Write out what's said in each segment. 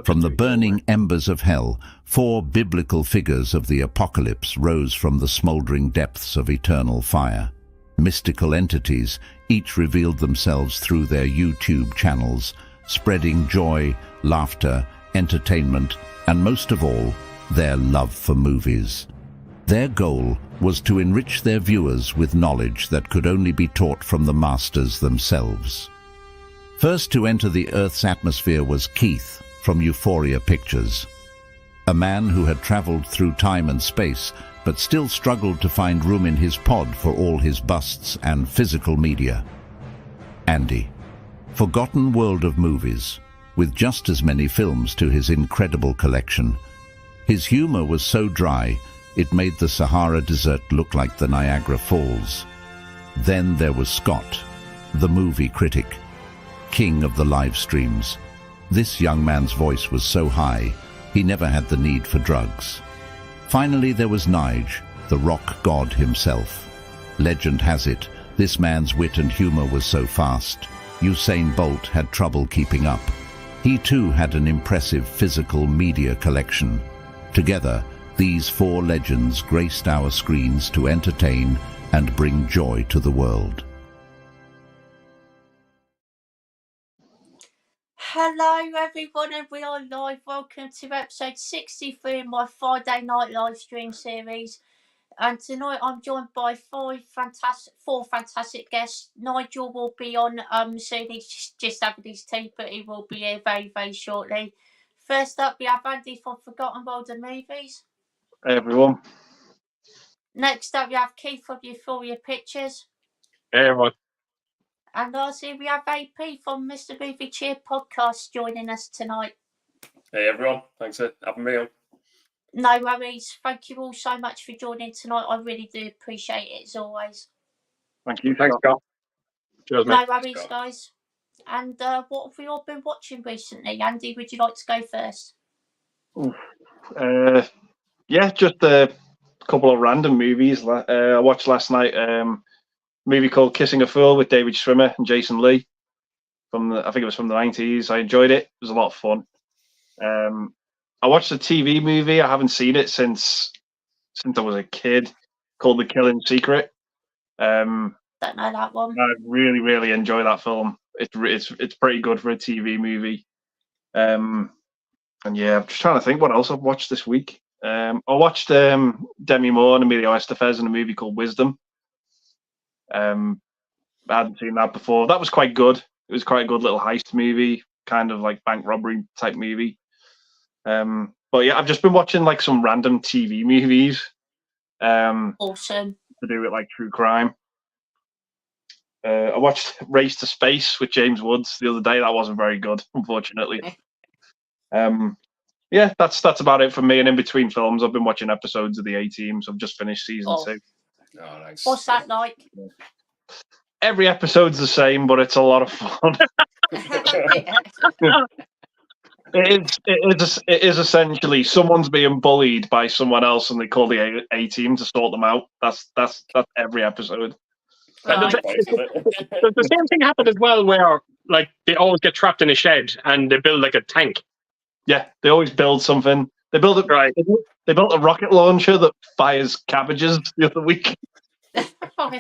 From the burning embers of hell, 4 biblical figures of the apocalypse rose from the smoldering depths of eternal fire. Mystical entities, each revealed themselves through their YouTube channels, spreading joy, laughter, entertainment, and most of all, their love for movies. Their goal was to enrich their viewers with knowledge that could only be taught from the masters themselves. First to enter the Earth's atmosphere was Keith from Euphoria Pictures, a man who had traveled through time and space but still struggled to find room in his pod for all his busts and physical media. Andy, forgotten world of movies, with just as many films to his incredible collection. His humor was so dry, it made the Sahara Desert look like the Niagara Falls. Then there was Scott, the movie critic, king of the live streams. This young man's voice was so high, he never had the need for drugs. Finally, there was Nigel, the Rockgod himself. Legend has it, this man's wit and humor was so fast, Usain Bolt had trouble keeping up. He too had an impressive physical media collection. Together, these 4 legends graced our screens to entertain and bring joy to the world. Hello everyone, and we are live. Welcome to episode 63 of my Friday night live stream series. And tonight I'm joined by 4 fantastic guests. Nigel will be on soon. He's just having his tea, but he will be here very, very shortly. First up, we have Andy from Forgotten World of Movies. Hey everyone. Next up, we have Keith from Euphoria Pictures. Hey everyone. And lastly, we have AP from Mr. Movie Cheer podcast joining us tonight. Hey everyone. Thanks for having me on. No worries. Thank you all so much for joining tonight. I really do appreciate it as always. Thank you. Thanks, Scott. Cheers, mate. No worries, guys. And what have we all been watching recently? Andy, would you like to go first? Yeah, just a couple of random movies. I watched last night a movie called Kissing a Fool with David Schwimmer and Jason Lee. I think it was from the 90s. I enjoyed it. It was a lot of fun. I watched a TV movie. I haven't seen it since I was a kid, called The Killing Secret. Don't know that one. I really, really enjoy that film. It's pretty good for a TV movie. And yeah, I'm just trying to think what else I've watched this week. I watched Demi Moore and Emilio Estevez in a movie called Wisdom. I hadn't seen that before. That was quite good. It was quite a good little heist movie, kind of like bank robbery type movie. But yeah, I've just been watching like some random TV movies. Awesome. To do with like true crime. I watched Race to Space with James Woods the other day. That wasn't very good, unfortunately. Yeah, that's about it for me. And in between films, I've been watching episodes of the A-Team. So I've just finished season 2. Oh, nice. What's that like? Every episode's the same, but it's a lot of fun. It is essentially someone's being bullied by someone else, and they call the A-Team to sort them out. That's every episode. Right. Does the same thing happen as well, where like they always get trapped in a shed and they build like a tank? Yeah, they always build something. They built it right. They built a rocket launcher that fires cabbages the other week. Oh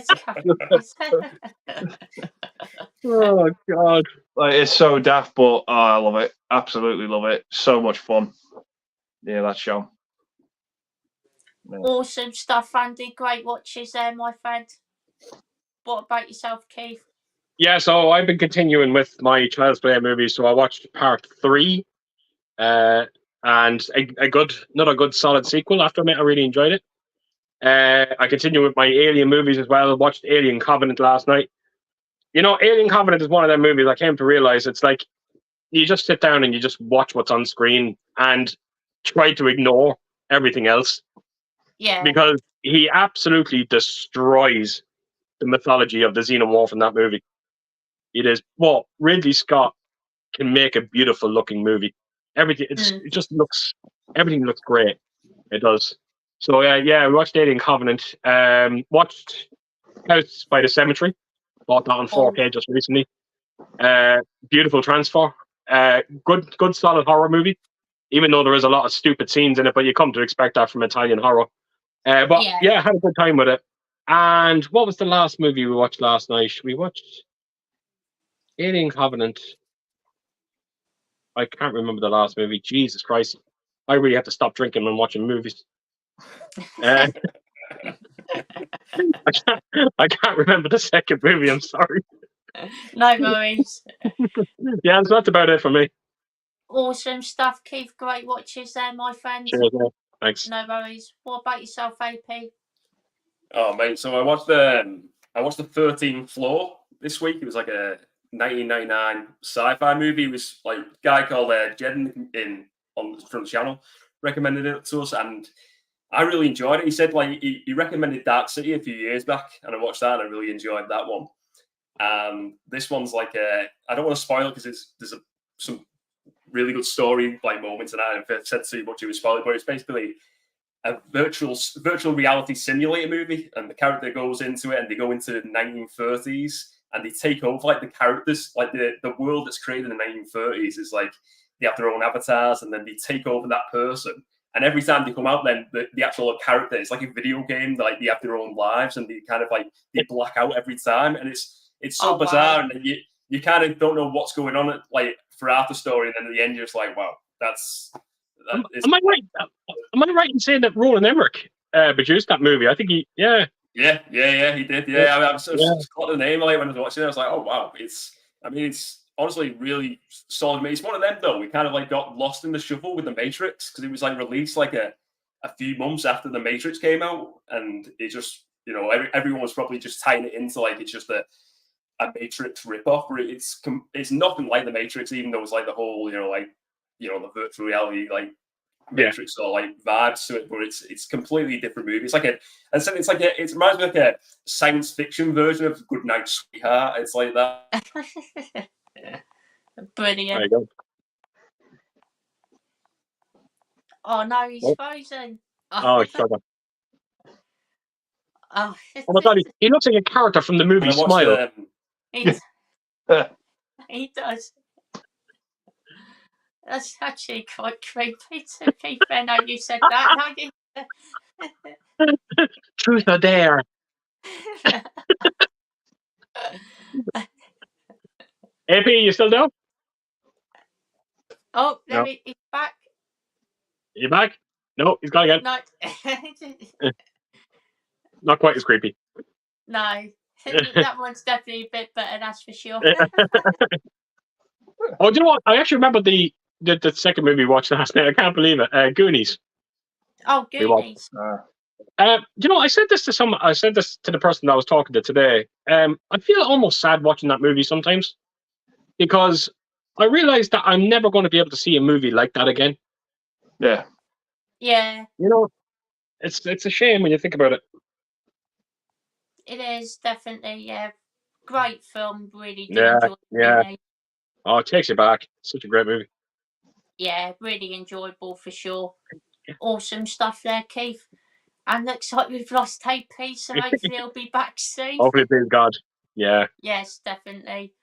God! Like, it's so daft, but I love it. Absolutely love it. So much fun. Yeah, that show. Yeah. Awesome stuff, Andy. Great watches there, my friend. What about yourself, Keith? Yeah, so I've been continuing with my Child's Play movies. So I watched part 3, and another good solid sequel. After I really enjoyed it. I continue with my Alien movies as well. I watched Alien Covenant last night. You know, Alien Covenant is one of them movies I came to realize it's like you just sit down and you just watch what's on screen and try to ignore everything else. Yeah. Because he absolutely destroys the mythology of the xenomorph in that movie. It is Ridley Scott can make a beautiful looking movie. Everything everything looks great. It does. So yeah, we watched Alien Covenant. Watched House by the Cemetery. Bought that on 4K just recently. Beautiful transfer. Good solid horror movie. Even though there is a lot of stupid scenes in it, but you come to expect that from Italian horror. But yeah, I had a good time with it. And what was the last movie we watched last night? We watched Alien Covenant. I can't remember the last movie. Jesus Christ. I really have to stop drinking when watching movies. I can't remember the second movie. I'm sorry. No worries. Yeah, that's about it for me. Awesome stuff, Keith. Great watches there, my friend. Cheers, mate. Thanks. No worries. What about yourself, AP? Oh, mate. So I watched the 13th Floor this week. It was like a 1999 sci-fi movie. It was like a guy called Jed from the channel recommended it to us, and I really enjoyed it. He said like he recommended Dark City a few years back, and I watched that and I really enjoyed that one. This one's like I don't want to spoil it because there's some really good story like moments in that. And if I said too much, it was spoiled. But it's basically a virtual reality simulator movie, and the character goes into it, and they go into the 1930s, and they take over like the characters, like the world that's created in the 1930s is like they have their own avatars, and then they take over that person. And every time they come out, then the actual character, it's like a video game. Like they have their own lives, and they kind of like they black out every time, and it's so bizarre, wow. and you kind of don't know what's going on like throughout the story, and then at the end you're just like, wow, Am I right? Am I right in saying that Roland Emmerich produced that movie? I think he he did. Yeah, I was got the name like when I was watching it. I was like, oh wow, it's honestly really solid. It's one of them though. We kind of like got lost in the shuffle with the Matrix because it was like released like a few months after the Matrix came out, and it just everyone was probably just tying it into like it's just a Matrix ripoff. It's nothing like the Matrix, even though it's like the whole the virtual reality like Matrix or like vibes to it, but it's completely different movie. It's like it reminds me like a science fiction version of Goodnight Sweetheart. It's like that. Brilliant. There you go. Oh no, he's frozen. Oh, shut up. Oh my God, he looks like a character from the movie Smile. He does. That's actually quite creepy to Keith. I know you said that. Truth or dare. AP, you still there? Oh, there he's back. You back? No, he's gone again. No. Not quite as creepy. No. That one's definitely a bit better, that's for sure. Oh, do you know what? I actually remember the second movie we watched last night. I can't believe it. Goonies. Oh, Goonies. You know, I said this to the person that I was talking to today. I feel almost sad watching that movie sometimes because I realized that I'm never going to be able to see a movie like that again. Yeah. Yeah. You know, it's a shame when you think about it. It is definitely, yeah. Great film, really did enjoy it. Yeah. Oh, it takes you back. Such a great movie. Yeah, really enjoyable for sure. Awesome stuff there, Keith. And looks like we've lost AP, so hopefully he'll be back soon. Hopefully, please God. Yeah. Yes, definitely.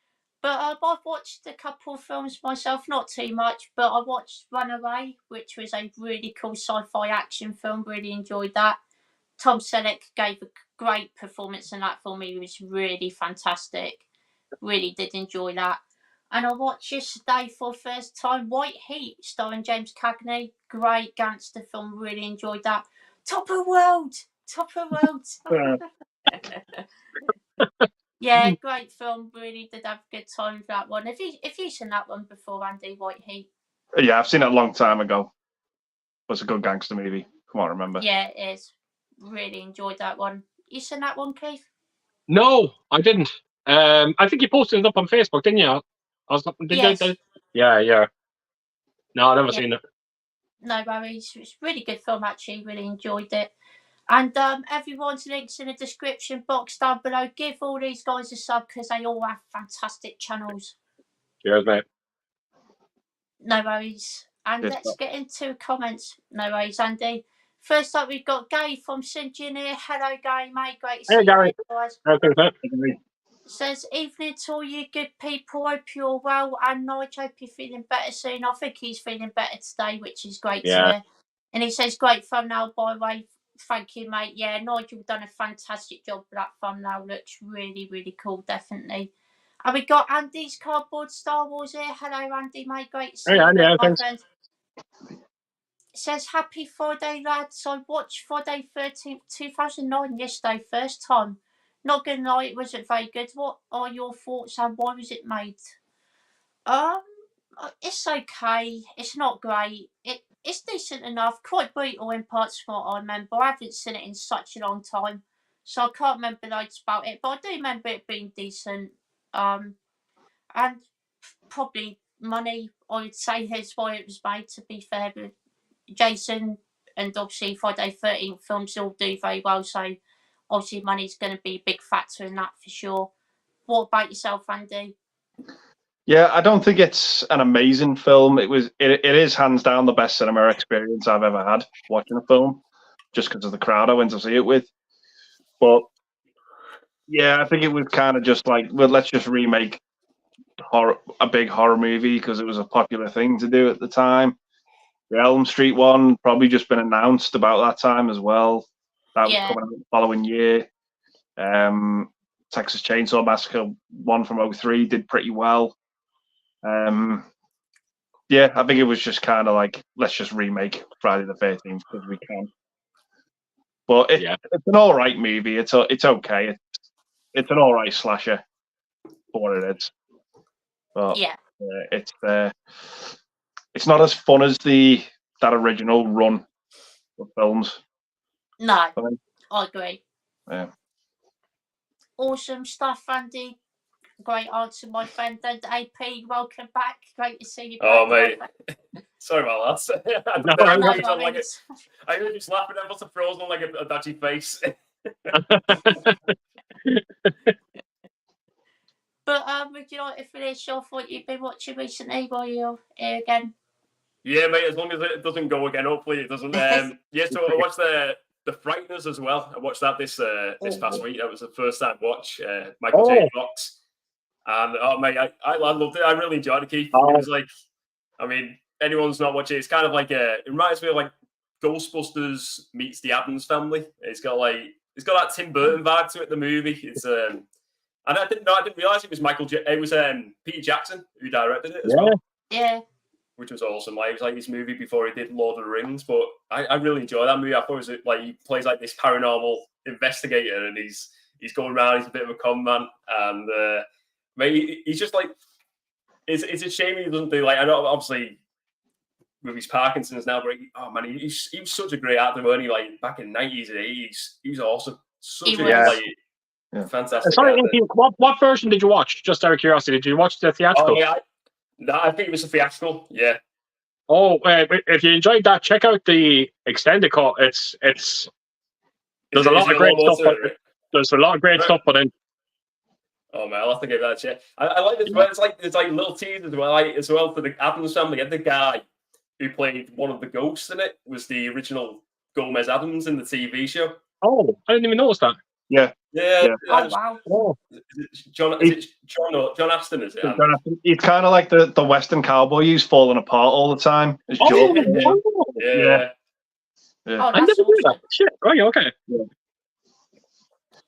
But I've watched a couple of films myself, not too much, but I watched Runaway, which was a really cool sci-fi action film. Really enjoyed that. Tom Selleck gave a great performance in that film. He was really fantastic. Really did enjoy that. And I watched yesterday for the first time White Heat, starring James Cagney. Great gangster film. Really enjoyed that. Top of world. Yeah, great film. Really did have a good time with that one. Have you seen that one before, Andy? White Heat? Yeah, I've seen it a long time ago. It was a good gangster movie. Come on, remember? Yeah, it is. Really enjoyed that one. You seen that one, Keith? No, I didn't. I think you posted it up on Facebook, didn't you? Yes. Yeah. No, I've never seen it. No worries. It's a really good film, actually. Really enjoyed it. And everyone's links in the description box down below. Give all these guys a sub because they all have fantastic channels. Cheers, mate. No worries. And let's get into comments. No worries, Andy. First up, we've got Gary from St. Hello, Gary, mate. Great to see you, Gary. guys. Okay. Says, evening to all you good people. Hope you're well. And Nigel, hope you're feeling better soon. I think he's feeling better today, which is great to hear. And he says, great thumbnail, by the way. Thank you, mate. Yeah, Nigel done a fantastic job with that thumbnail. Looks really, really cool, definitely. And we got Andy's Cardboard Star Wars here. Hello, Andy, mate. Great to see you, Yeah, my thanks. friend. It says, happy Friday, lads. I watched Friday 13th, 2009 yesterday, first time. Not gonna lie, it wasn't very good. What are your thoughts and why was it made? It's okay. It's not great. It's decent enough. Quite brutal in parts from what I remember. I haven't seen it in such a long time, so I can't remember loads about it. But I do remember it being decent. And probably money, I would say, is why it was made. To be fair, but Jason and obviously Friday 13th films all do very well, so obviously money's going to be a big factor in that for sure. What about yourself, Andy? Yeah, I don't think it's an amazing film. It is hands down the best cinema experience I've ever had watching a film, just because of the crowd I went to see it with. But yeah, I think it was kind of just like, well, let's just remake a big horror movie because it was a popular thing to do at the time. The Elm Street one probably just been announced about that time as well. That was coming out the following year. Texas Chainsaw Massacre one from 2003 did pretty well. Yeah, I think it was just kind of like, let's just remake Friday the 13th because we can. But it's an all right movie. It's okay. It's an all right slasher for what it is. But it's not as fun as that original run of films. No, I agree. Yeah. Awesome stuff, Andy. Great answer, my friend. And AP, welcome back. Great to see you back. Oh, mate. Sorry about that. I heard you just laughing. I must have frozen on like a dodgy face. But would you like to finish off what you've been watching recently while you're here again? Yeah, mate. As long as it doesn't go again, hopefully it doesn't. So I watched the Frighteners as well. I watched that this past week. That was the first time watch. Michael J. Fox. And mate, I loved it. I really enjoyed it, Keith. It was like, I mean, anyone's not watching it, it's kind of like it reminds me of like Ghostbusters meets the Addams Family. It's got that Tim Burton vibe to it. The movie. It's and I didn't realize it was It was Peter Jackson who directed it as well. Yeah. Which was awesome. Like, it was like his movie before he did Lord of the Rings. But I really enjoyed that movie. I thought it was like he plays like this paranormal investigator, and he's going around. He's a bit of a con man, and mate, he's just like, it's a shame he doesn't do like, I know obviously with his Parkinson's now, but he was such a great actor, weren't he? Like back in the 90s and 80s, he was awesome. Fantastic. Sorry, what version did you watch? Just out of curiosity, did you watch the theatrical? I think it was a theatrical. Yeah. Oh, if you enjoyed that, check out the extended cut. There's a lot of great stuff. There's a lot of great stuff put in. Oh man, I'll have to give that a check. I like this. But it's like little teasers as well for the Addams Family. And the guy who played one of the ghosts in it was the original Gomez Addams in the TV show. Oh, I didn't even notice that. Yeah. Oh wow. Oh. John Aston, is it? John Aston. He's kind of like the Western cowboy. He's falling apart all the time. Yeah. Oh, I never knew that. Shit. Right. Okay. Yeah.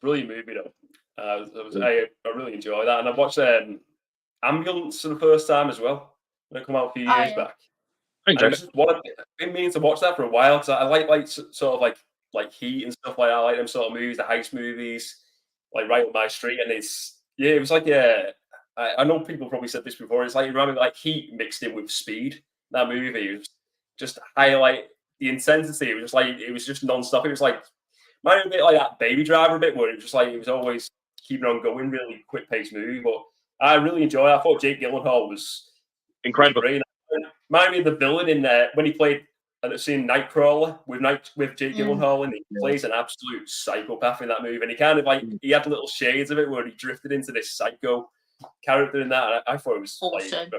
Brilliant movie though. I really enjoy that, and I watched Ambulance for the first time as well when it came out a few years back. I've been meaning to watch that for a while because I like sort of like Heat and stuff like that. I like them sort of movies, the heist movies, like right up my street. And it was like I know people probably said this before. It's like it reminded me like Heat mixed in with Speed. That movie it was just highlight the intensity. It was just non-stop. It was like might be a bit like that Baby Driver a bit, where it was just like it was always keeping on going, really quick paced movie. But I really enjoyed it. I thought Jake Gyllenhaal was incredible. Reminded me of the villain in when he played seen Nightcrawler with Jake Gyllenhaal, and he plays an absolute psychopath in that movie. And he kind of he had little shades of it where he drifted into this psycho character in that. And I thought it was awesome.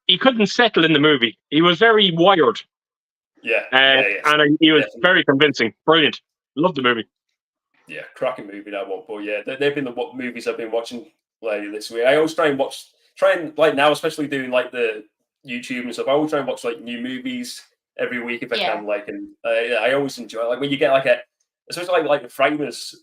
He couldn't settle in the movie. He was very wired. Yeah. And he was very convincing. Brilliant. Loved the movie. Yeah, cracking movie that one. But yeah, they've been the movies I've been watching lately this week. I always try and like now, especially doing like the YouTube and stuff. I always try and watch like new movies every week if I Yeah. can. Like, and I always enjoy like when you get like especially like the Framers,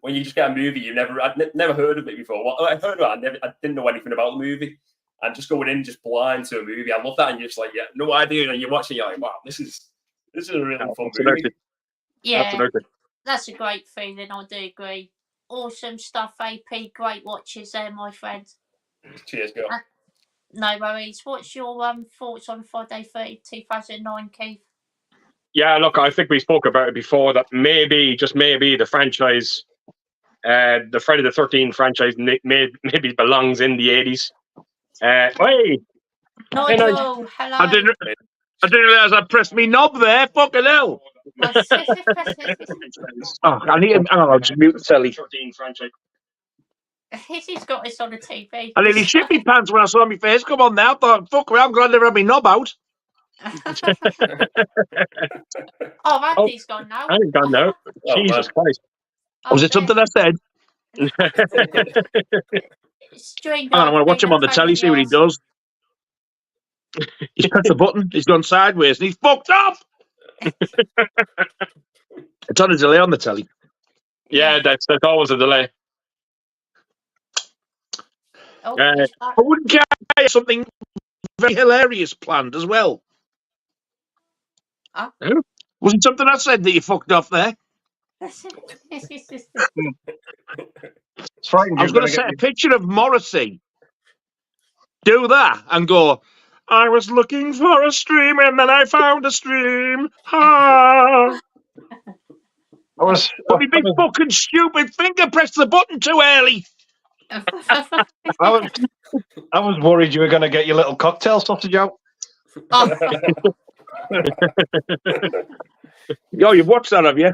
when you just get a movie I'd never heard of it before. Well, I heard of it, I didn't know anything about the movie, and just going in just blind to a movie. I love that, and you're just like, yeah, no idea, and you're watching, you're like, wow, this is a really fun movie. Yeah, Absolutely. that's a great feeling. I do agree. Awesome stuff, AP. Great watches there, my friend. Cheers, girl. No worries. What's your thoughts on Friday 30, 2009, Keith? Yeah, look, I think we spoke about it before that maybe, just maybe, the franchise, the Friday the 13th franchise, maybe belongs in the 80s. Hey, Nigel, hello. I didn't realise I pressed me knob there. Fucking hell. Oh, I need to. Hang on, I'll just mute the telly. He's got this on the TV. I nearly shit me pants when I saw my face come on now. I thought, fuck me, I'm glad I never had my knob out. Oh, Andy's gone now. Andy's gone now. Jesus Christ. Was it something I said? Streamed Hang on, I want to watch him on the telly, see what he does. He's pressed the button, he's gone sideways, and he's fucked up! It's on a delay on the telly. Yeah, that's always a delay. Oh, I wouldn't care if something very hilarious planned as well. Was it something I said that you fucked off there? I was going to set a picture of Morrissey, do that, and go, I was looking for a stream and then I found a stream. Ha! But he'd be fucking stupid finger pressed the button too early. I was worried you were going to get your little cocktail sausage out. Yo, you've watched that, have you?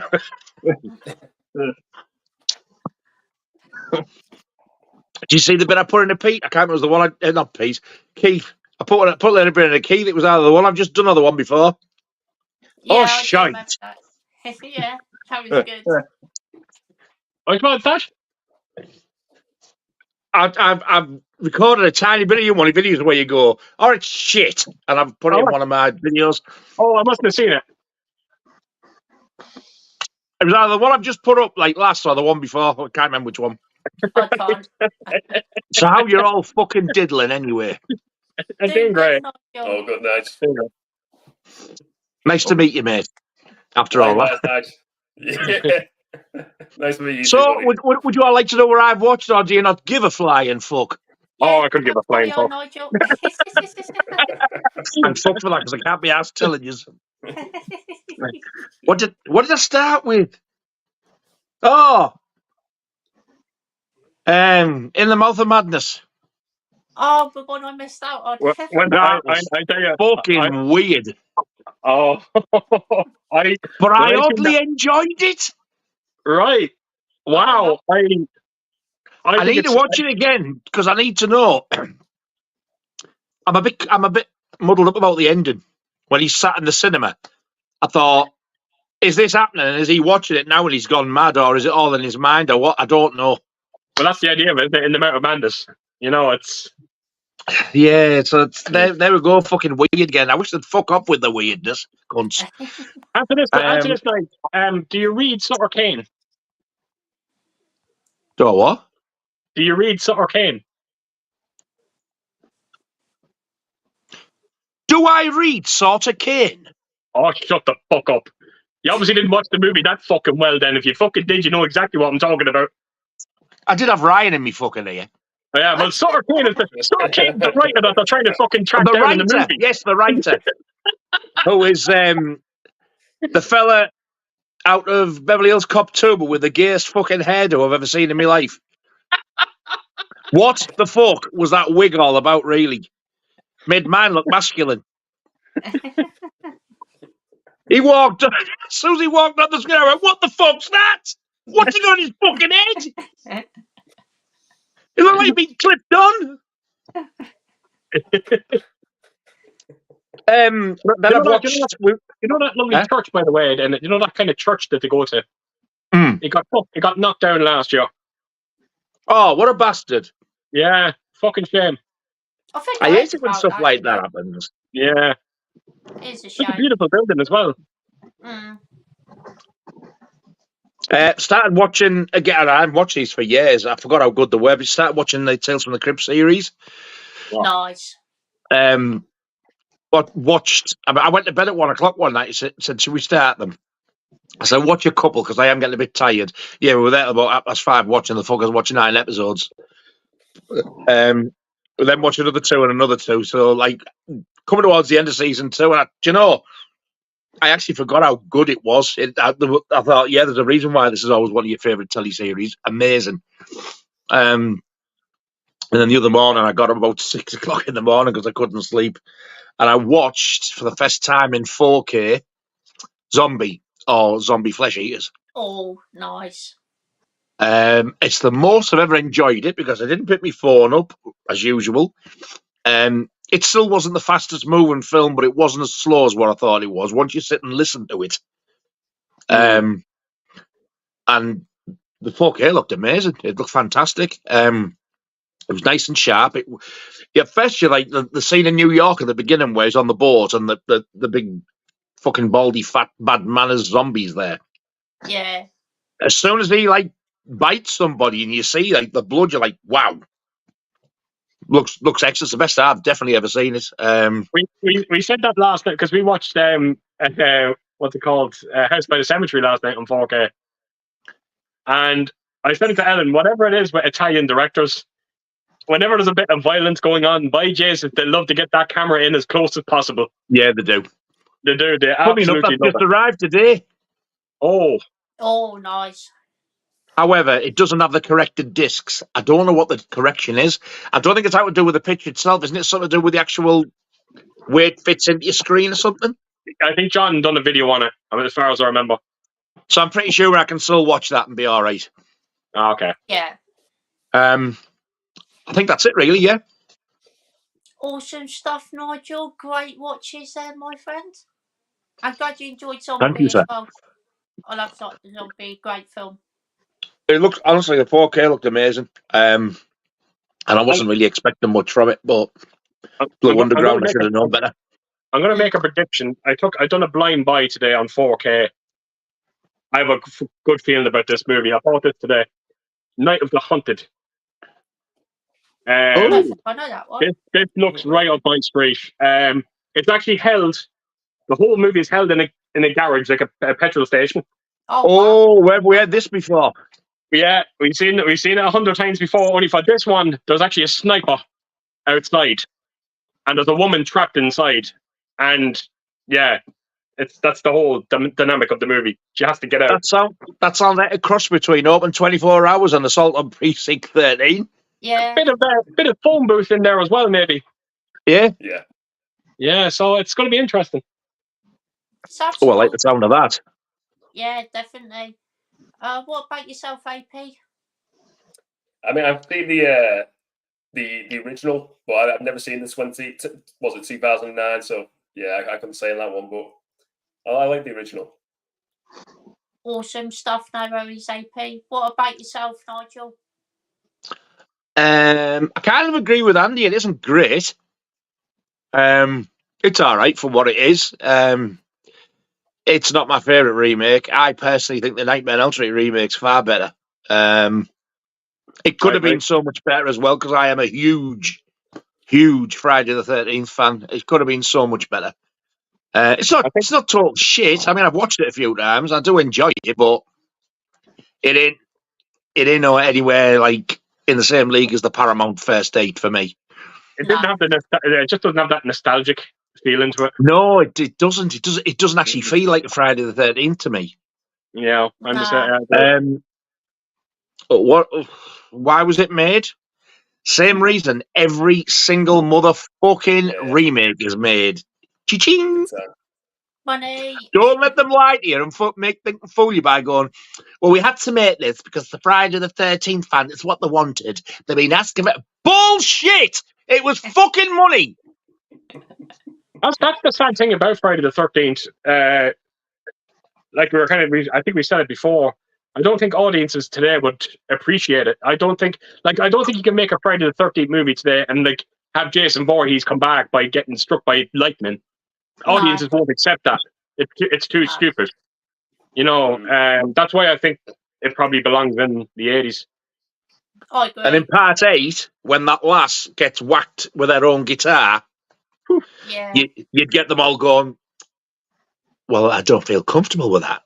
Do you see the bit I put in a Pete? I can't remember. It was the one not Pete. Keith. I put a little bit in a Keith. It was either the one I've just done or the one before. Yeah, shite. Yeah, that was good. What about that? I've recorded a tiny bit of one of your videos where you go, oh, it's shit. And I've put it in one of my videos. Oh, I mustn't have seen it. It was either the one I've just put up like last or the one before. I can't remember which one. I can't. So how you're all fucking diddling anyway? I'm doing great. Oh, good night. Nice to meet you, mate. After all that. Nice. Yeah. Nice to meet you. So, would you all like to know where I've watched, or do you not give a flying fuck? Oh, I couldn't give a flying fuck. Nigel. I'm fucked for that because I can't be asked telling you. What did I start with? Oh, In the Mouth of Madness. Oh, the one I missed out on. That was fucking weird. Oh, I oddly enjoyed it. Right. Wow. I need to watch it again because I need to know. I'm a bit muddled up about the ending. When he sat in the cinema, I thought, is this happening? Is he watching it now and he's gone mad, or is it all in his mind, or what? I don't know. Well, that's the idea of it, in the Mount of Madness. You know, it's... Yeah, so there we go, fucking weird again. I wish they'd fuck up with the weirdness. Cunts. After this night, do you read Sutter Kane? Do what? Do you read Sutter Kane? Do I read Sutter Kane? Oh, shut the fuck up. You obviously didn't watch the movie that fucking well then. If you fucking did, you know exactly what I'm talking about. I did have Ryan in me fucking ear. Oh, yeah, well, Sutter Kane is the writer that they're trying to fucking track down in the movie. Yes, the writer. Who is the fella out of Beverly Hills Cop 2, but with the gayest fucking hairdo I've ever seen in my life. What the fuck was that wig all about, really? Made mine look masculine. He walked, as soon as he walked up the screen, I went, what the fuck's that? What's he got on his fucking head? It looked like he'd been clipped on. Then I've watched... You know that lovely church, by the way, and you know that kind of church that they go to? He got knocked down last year. Oh, what a bastard! Yeah, fucking shame. I hate it when stuff like that happens. Yeah. It's a It's shame. a beautiful building as well. Started watching again. I haven't watched these for years. I forgot how good they were. But started watching the Tales from the Crypt series. Nice. Watched. I went to bed at 1 o'clock one night. Said, "Should we start them?" I said, "Watch a couple because I am getting a bit tired." Yeah, we were there about 5:30 watching the fuckers watching 9 episodes. We then watched another 2 and another 2. So like coming towards the end of season 2, and do you know? I actually forgot how good it was. I thought, yeah, there's a reason why this is always one of your favourite teleseries. Amazing. And then the other morning, I got up about 6 o'clock in the morning because I couldn't sleep. And I watched, for the first time in 4K, Zombie Flesh Eaters. Oh, nice. It's the most I've ever enjoyed it because I didn't pick my phone up, as usual. It still wasn't the fastest moving film, but it wasn't as slow as what I thought it was once you sit and listen to it. And the 4K looked amazing. It looked fantastic. It was nice and sharp. At first, you like the scene in New York at the beginning where he's on the boat and the big fucking baldy, fat, bad manners zombies there. Yeah. As soon as he like bites somebody and you see like the blood, you're like, wow. Looks excellent. It's the best I've definitely ever seen it. We said that last night because we watched what's it called, House by the Cemetery last night on 4K, and I said it to Ellen. Whatever it is with Italian directors, whenever there's a bit of violence going on, by Jesus, they love to get that camera in as close as possible. Yeah, they do. They do. They Funny enough, absolutely that just arrived today. Oh, nice. However, it doesn't have the corrected discs. I don't know what the correction is. I don't think it's how to do with the picture itself. Isn't it something to do with the actual way it fits into your screen or something? I think John done a video on it, as far as I remember. So I'm pretty sure I can still watch that and be all right. Okay. Yeah. I think that's it, really. Yeah. Awesome stuff, Nigel. Great watches there, my friend. I'm glad you enjoyed Zombie. Thank you, sir. As well. I love Zombie. Great film. It looked, honestly, the 4K looked amazing. And I wasn't really expecting much from it, but Blue Underground, I should have known better. I'm going to make a prediction. I done a blind buy today on 4K. I have a good feeling about this movie. I bought this today. Night of the Hunted. I know that one. This looks right up my street. It's actually held. The whole movie is held in a garage, like a petrol station. Oh, wow. Where have we had this before? Yeah, we've seen it 100 times before. Only for this one, there's actually a sniper outside, and there's a woman trapped inside. And yeah, that's the whole dynamic of the movie. She has to get out. That sounds like a cross between Open 24 Hours and Assault on Precinct 13. Yeah, bit of phone booth in there as well, maybe. Yeah. Yeah. So it's going to be interesting. Oh, I like the sound of that. Yeah, definitely. What about yourself, AP? I mean, I've seen the original, but I've never seen the 2009? So yeah, I couldn't say on that one, but I like the original. Awesome stuff, no worries, AP. What about yourself, Nigel? I kind of agree with Andy. It isn't great. It's all right for what it is. It's not my favourite remake. I personally think the Nightmare on Elm Street remake's far better. It could have been so much better as well because I am a huge Friday the 13th fan. It could have been so much better. It's not total shit. I mean, I've watched it a few times. I do enjoy it, but it ain't anywhere like in the same league as the Paramount First Date for me. It just doesn't have that nostalgic feeling to it. No, it doesn't. It doesn't actually feel like a Friday the 13th to me. Yeah, I'm just. Why was it made? Same reason every single motherfucking remake is made. Cha-ching! Money. Don't let them lie to you and make them fool you by going, well, we had to make this because the Friday the 13th fan, it's what they wanted. They've been asking for bullshit! It was fucking money! That's the sad thing about Friday the 13th. Like I think we said it before. I don't think audiences today would appreciate it. I don't think you can make a Friday the 13th movie today and like have Jason Voorhees come back by getting struck by lightning. Audiences won't accept that. It's too stupid. You know, that's why I think it probably belongs in the 80s. I agree. And in part 8, when that lass gets whacked with her own guitar, you'd get them all going, well, I don't feel comfortable with that.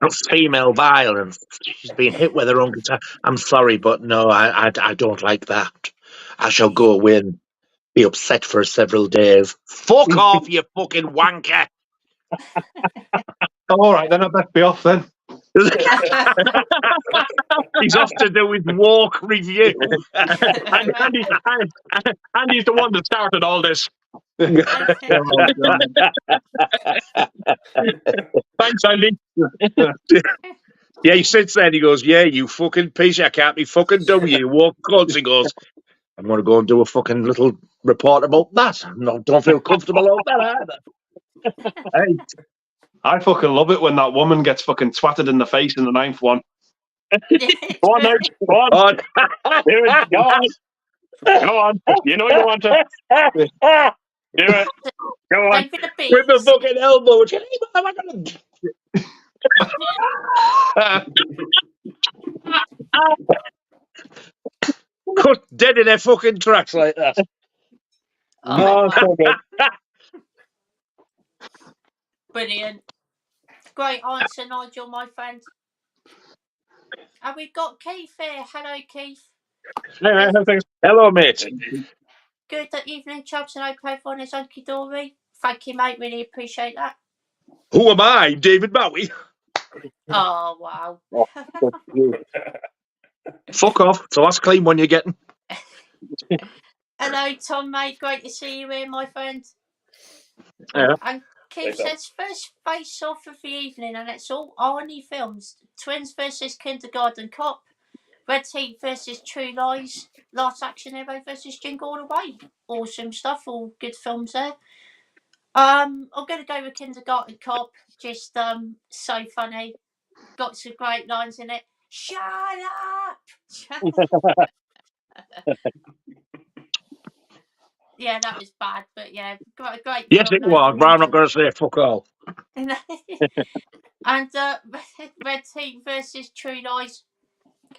It's female violence. She's been hit with her own guitar. I'm sorry, but no, I don't like that. I shall go away and be upset for several days. Fuck off, you fucking wanker. All right, then I best be off then. He's off to do his walk review. and he's the one that started all this. Thanks, Andy. Yeah, he sits there and he goes, yeah, you fucking piece, I can't be fucking done with you. Walk close. He goes, I'm going to go and do a fucking little report about that. Don't feel comfortable about that either. Hey. I fucking love it when that woman gets fucking twatted in the face in the 9th one. Go on, Nigel. Go on. Do it. Go on. Go on. You know you want to. Do it. Go on. With the fucking elbow. Cut dead in their fucking tracks like that. Oh, so good. Brilliant. Great answer, Nigel, my friend. And we've got Keith here. Hello, Keith. Hello, mate. Good evening, chaps, and hope everyone is hunky-dory. Thank you, mate. Really appreciate that. Who am I? David Bowie? Oh, wow. Fuck off. So that's clean one you're getting. Hello, Tom, mate. Great to see you here, my friend. Yeah. And Keith says, first face-off of the evening, and it's all Arnie films. Twins versus Kindergarten Cop. Red Heat versus True Lies. Last Action Hero versus Jingle All the Way. Awesome stuff. All good films there. I'm going to go with Kindergarten Cop. Just so funny. Got some great lines in it. Shut up! Yeah, that was bad, but yeah, great. Yes, it was, but I'm not going to say fuck all. And Red Heat versus True Lies.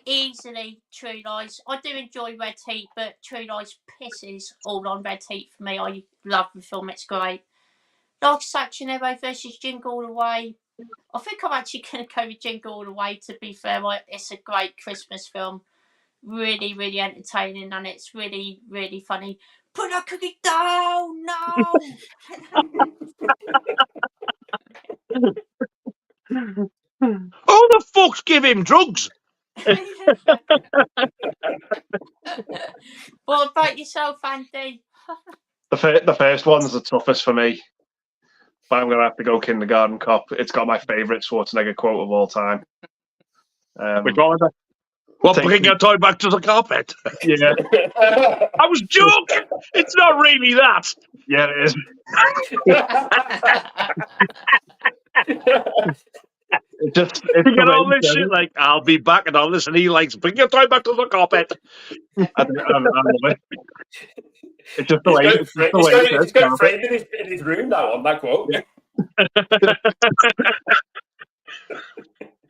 Easily True Lies. I do enjoy Red Heat, but True Lies pisses all on Red Heat for me. I love the film, it's great. Last Action Hero versus Jingle All the Way. I think I'm actually going to go with Jingle All the Way, to be fair. It's a great Christmas film. Really, really entertaining, and it's really, really funny. Put that cookie down, no! Who the fuck's give him drugs? What about yourself, Andy? The first one's the toughest for me. But I'm going to have to go Kindergarten Cop. It's got my favourite Schwarzenegger quote of all time. Which one was it? Well, bring your toy back to the carpet. Yeah. I was joking. It's not really that. Yeah, it is. It's you get all this shit like, I'll be back and all this, and he likes, bring your toy back to the carpet. I love it. It's just the way it's got framed in his room now on that quote.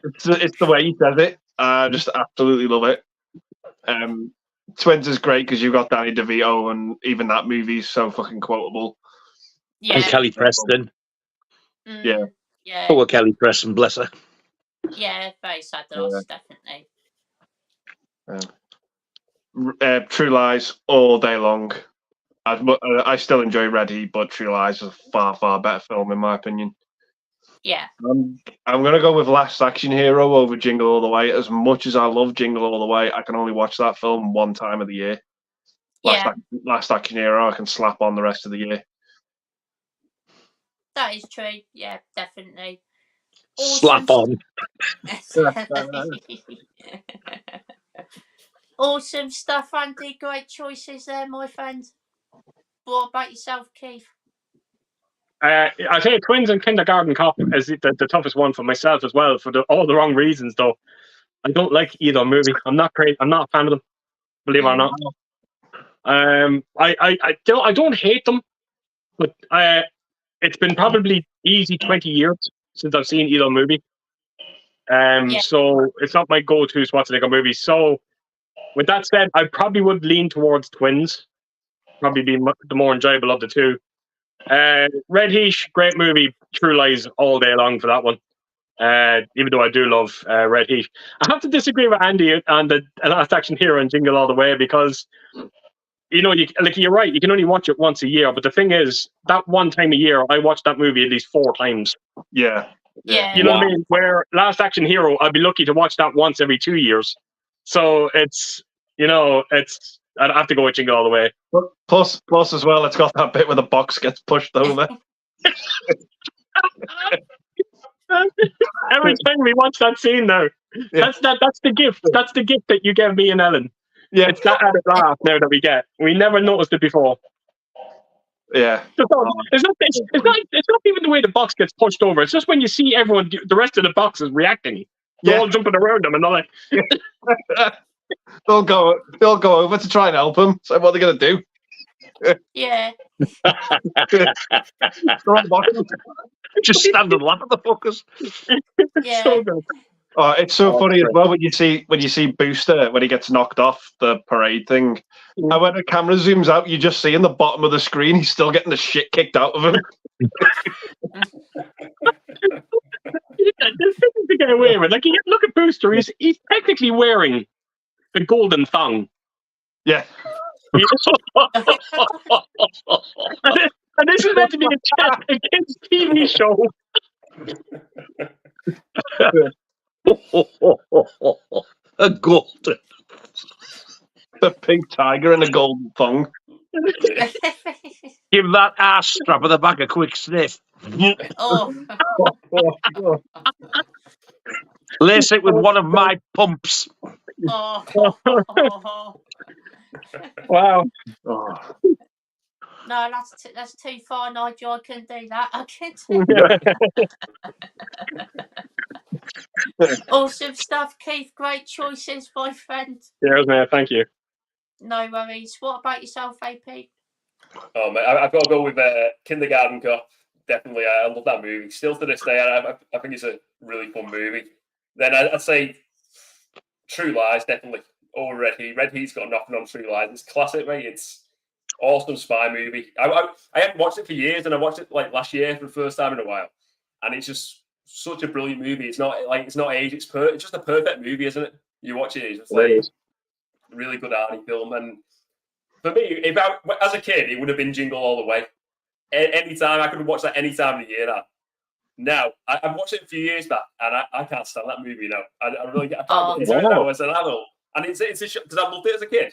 It's the way he says it. I just absolutely love it. Twins is great because you've got Danny DeVito, and even that movie's so fucking quotable. Yeah. And Kelly Preston. Yeah. Poor Kelly Preston, bless her. Yeah, very sad loss, definitely. True Lies all day long. I still enjoy Red Heat, but True Lies is a far, far better film in my opinion. Yeah. I'm going to go with Last Action Hero over Jingle All the Way. As much as I love Jingle All the Way, I can only watch that film one time of the year. Last Action Hero, I can slap on the rest of the year. That is true. Yeah, definitely. Slap on. Awesome stuff, Andy. Great choices there, my friend. What about yourself, Keith? I say Twins and Kindergarten Cop is the toughest one for myself as well, for all the wrong reasons. Though I don't like either movie. I'm not great. I'm not a fan of them. Believe it or not. I don't hate them, but it's been probably easy 20 years since I've seen either movie. So it's not my go-to Schwarzenegger movie. So with that said, I probably would lean towards Twins. Probably be the more enjoyable of the two. Red Heat, great movie. True Lies all day long for that one. Even though I do love Red Heat, I have to disagree with Andy on the Last Action Hero and Jingle All the Way, because you're right. You can only watch it once a year, but the thing is, that one time a year, I watch that movie at least 4 times. Yeah. Yeah. You know what I mean? Where Last Action Hero, I'd be lucky to watch that once every 2 years. So I'd have to go with Jingle All the Way. Plus as well, it's got that bit where the box gets pushed over. Every time we watch that scene now, that's the gift. That's the gift that you gave me and Ellen. Yeah. It's that added laugh now that we get. We never noticed it before. Yeah. It's not even the way the box gets pushed over. It's just when you see everyone, the rest of the box is reacting. They're all jumping around them and all that. They'll go over to try and help him. So what are they going to do? Yeah. Just stand and laugh at the fuckers. Yeah. So good. It's so funny as well when you see Booster when he gets knocked off the parade thing, and when the camera zooms out, you just see in the bottom of the screen he's still getting the shit kicked out of him. There's things to get away with. Like, look at Booster. He's technically wearing the golden thong. Yeah. And this is meant to be a kid's TV show. A golden. The pink tiger and a golden thong. Give that ass strap at the back a quick sniff. Oh. Lace it with one of my pumps. Oh. Wow. Oh. No, that's too far, Nigel. I couldn't do that. I couldn't. Awesome stuff, Keith. Great choices, my friend. Cheers, man. Thank you. No worries. What about yourself, AP? Oh, mate, I've got to go with Kindergarten Cop. Definitely, I love that movie. Still to this day, I think it's a really fun movie. Then I'd say True Lies, definitely, over Red Heat. Red Heat's got nothing on True Lies. It's classic, mate. It's awesome spy movie. I haven't watched it for years, and I watched it like last year for the first time in a while, and it's just such a brilliant movie. It's not age. It's just a perfect movie, isn't it? You watch it, it's just like a really good Arnie film. And for me, as a kid, it would have been Jingle All the Way. Anytime I could have watched that any time of the year. Now I've watched it a few years back, and I can't stand that movie now. I really can't get into it now as an adult, and it's a shock because I loved it as a kid.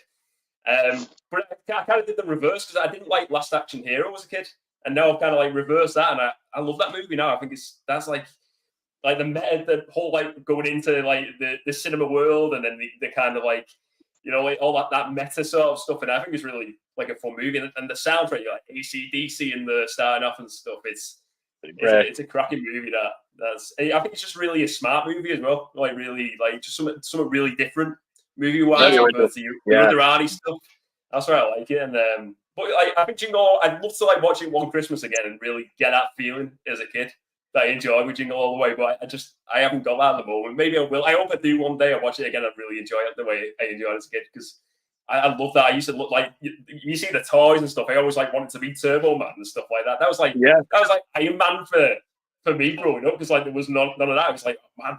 But I kind of did the reverse because I didn't like Last Action Hero as a kid, and now I've kind of like reversed that, and I love that movie now. I think that's like the whole like going into like the cinema world, and then the kind of like, you know, like all that meta sort of stuff, and I think it's really like a fun movie, and the soundtrack, like AC/DC and the starting off and stuff. It's a cracking movie. I think it's just really a smart movie as well. Like really, like just something really different movie-wise compared to your other Arnie stuff. That's why I like it. And but I think Jingle, I'd love to like watch it one Christmas again and really get that feeling as a kid that I enjoyed with Jingle All the Way. But I haven't got that at the moment. Maybe I will. I hope I do one day. I watch it again. I'd really enjoy it the way I enjoyed it as a kid, because I love that. I used to look like you see the toys and stuff. I always like wanted to be Turbo Man and stuff like that. That was like Iron Man for me growing up, because like there was none of that. It was like, man,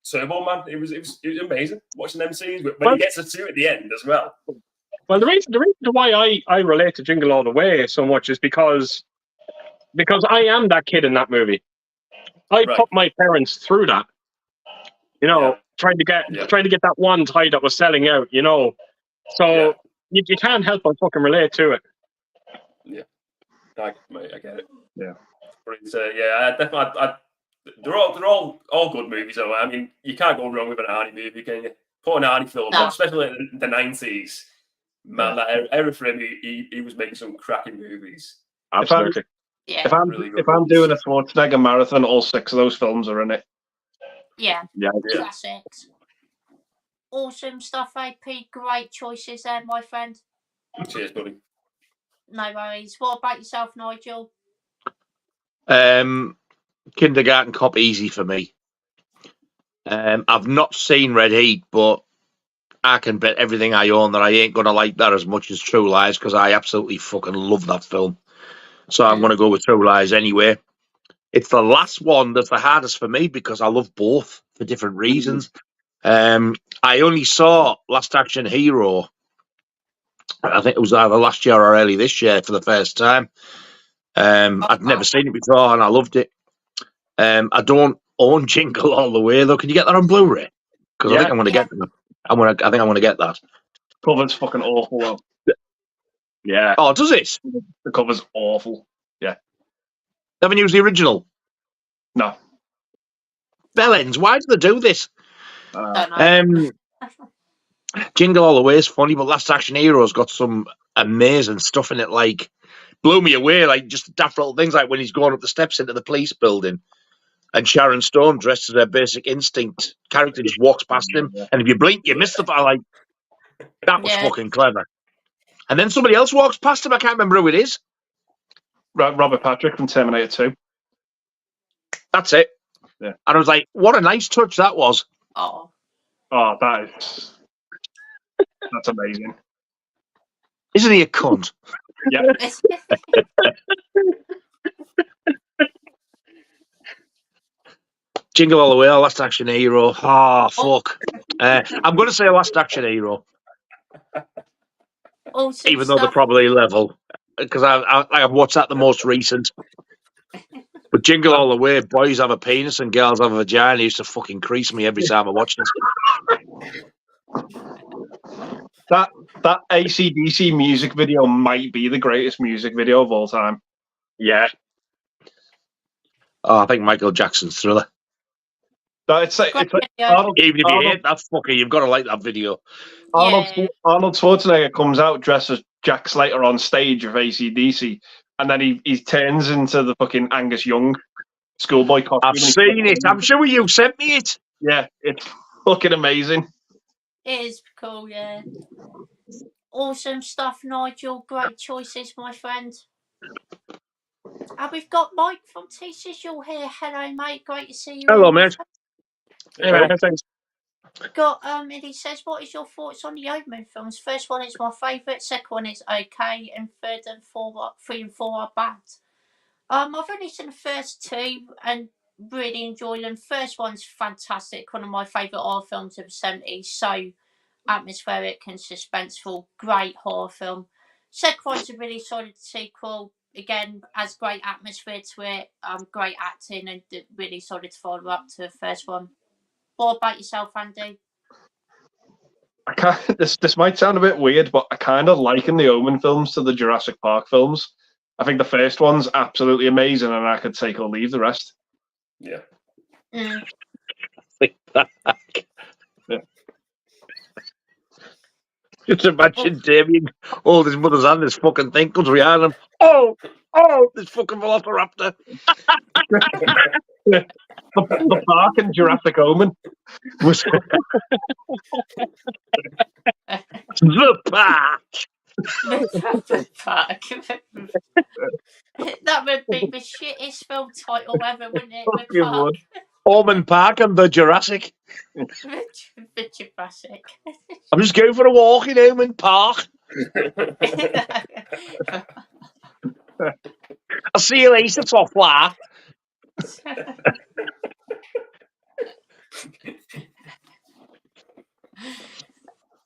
Turbo Man. It was amazing watching them scenes when he gets to two at the end as well. Well, the reason why I relate to Jingle All the Way so much is because I am that kid in that movie. I put my parents through that. You know, trying to get that one tie that was selling out. You know, so you can't help but fucking relate to it. Yeah, I get it. Yeah, but it's definitely. They're all good movies. Though. I mean, you can't go wrong with an Arnie movie, can you? Put an Arnie film, especially in the 90s. Man, that era for him, he was making some cracking movies. Absolutely. Yeah. If I'm Really good if I'm ones. doing a Schwarzenegger marathon, all 6 of those films are in it. Yeah. Yeah. Classics. Awesome stuff, AP. Great choices there, my friend. Cheers, buddy. No worries. What about yourself, Nigel? Kindergarten Cop, easy for me. I've not seen Red Heat, but I can bet everything I own that I ain't gonna like that as much as True Lies, because I absolutely fucking love that film. So I'm gonna go with True Lies anyway. It's the last one that's the hardest for me because I love both for different reasons. I only saw Last Action Hero, I think it was either last year or early this year, for the first time. I'd never seen it before and I loved it. I don't own Jingle All the Way though. Can you get that on Blu-ray? Because I think I'm going to get that. I think I'm going to get that. Cover's fucking awful though. Yeah. Oh, does it? The cover's awful. Yeah. Haven't used the original. No. Bellends, why do they do this? Don't know. Jingle All the Way is funny, but Last Action Hero's got some amazing stuff in it. Like, blew me away. Like, just daft little things, like when he's going up the steps into the police building, and Sharon Stone, dressed as her Basic Instinct character, just walks past him, and if you blink, you miss the. Like, that was fucking clever. And then somebody else walks past him. I can't remember who it is. Robert Patrick from Terminator 2. That's it. Yeah. And I was like, what a nice touch that was. Oh, that's amazing. Isn't he a cunt? Yeah. Jingle All the Way, Last Action Hero. Oh, fuck. I'm going to say Last Action Hero. Awesome even though they're probably level. Because I've watched that the most recent. But Jingle All the Way, boys have a penis and girls have a vagina, used to fucking crease me every time I watched it. That AC/DC music video might be the greatest music video of all time. Yeah. Oh, I think Michael Jackson's Thriller. It's like Arnold, even if you hate that fucker, you've got to like that video. Arnold Schwarzenegger comes out dressed as Jack Slater on stage of AC/DC, and then he turns into the fucking Angus Young schoolboy costume. I've seen it. I'm sure you sent me it. Yeah, it's fucking amazing. It is cool, yeah. Awesome stuff, Nigel. Great choices, my friend. And we've got Mike from Teachers. You're here. Hello, mate. Great to see you. Hello, mate. Anyway, thanks. Got and he says, what is your thoughts on the Omen films? First one is my favourite, second one is okay, and three and four are bad. I've only seen the first two and really enjoyed them. First one's fantastic, one of my favourite horror films of the 70s. So atmospheric and suspenseful, great horror film. Second one's a really solid sequel. Again, has great atmosphere to it, great acting, and really solid follow up to the first one. What about yourself, Andy? This might sound a bit weird, but I kind of liken the Omen films to the Jurassic Park films. I think the first one's absolutely amazing, and I could take or leave the rest. Yeah. Yeah. Just imagine Damien hold his mother's hand, this fucking thing comes behind him. Oh, this fucking velociraptor. The park in Jurassic Omen was the park. The park. That would be the shittest film title ever, wouldn't it? The Park. Omen Park and the Jurassic. The Jurassic. I'm just going for a walk in Omen Park. I'll see you later, Toffler.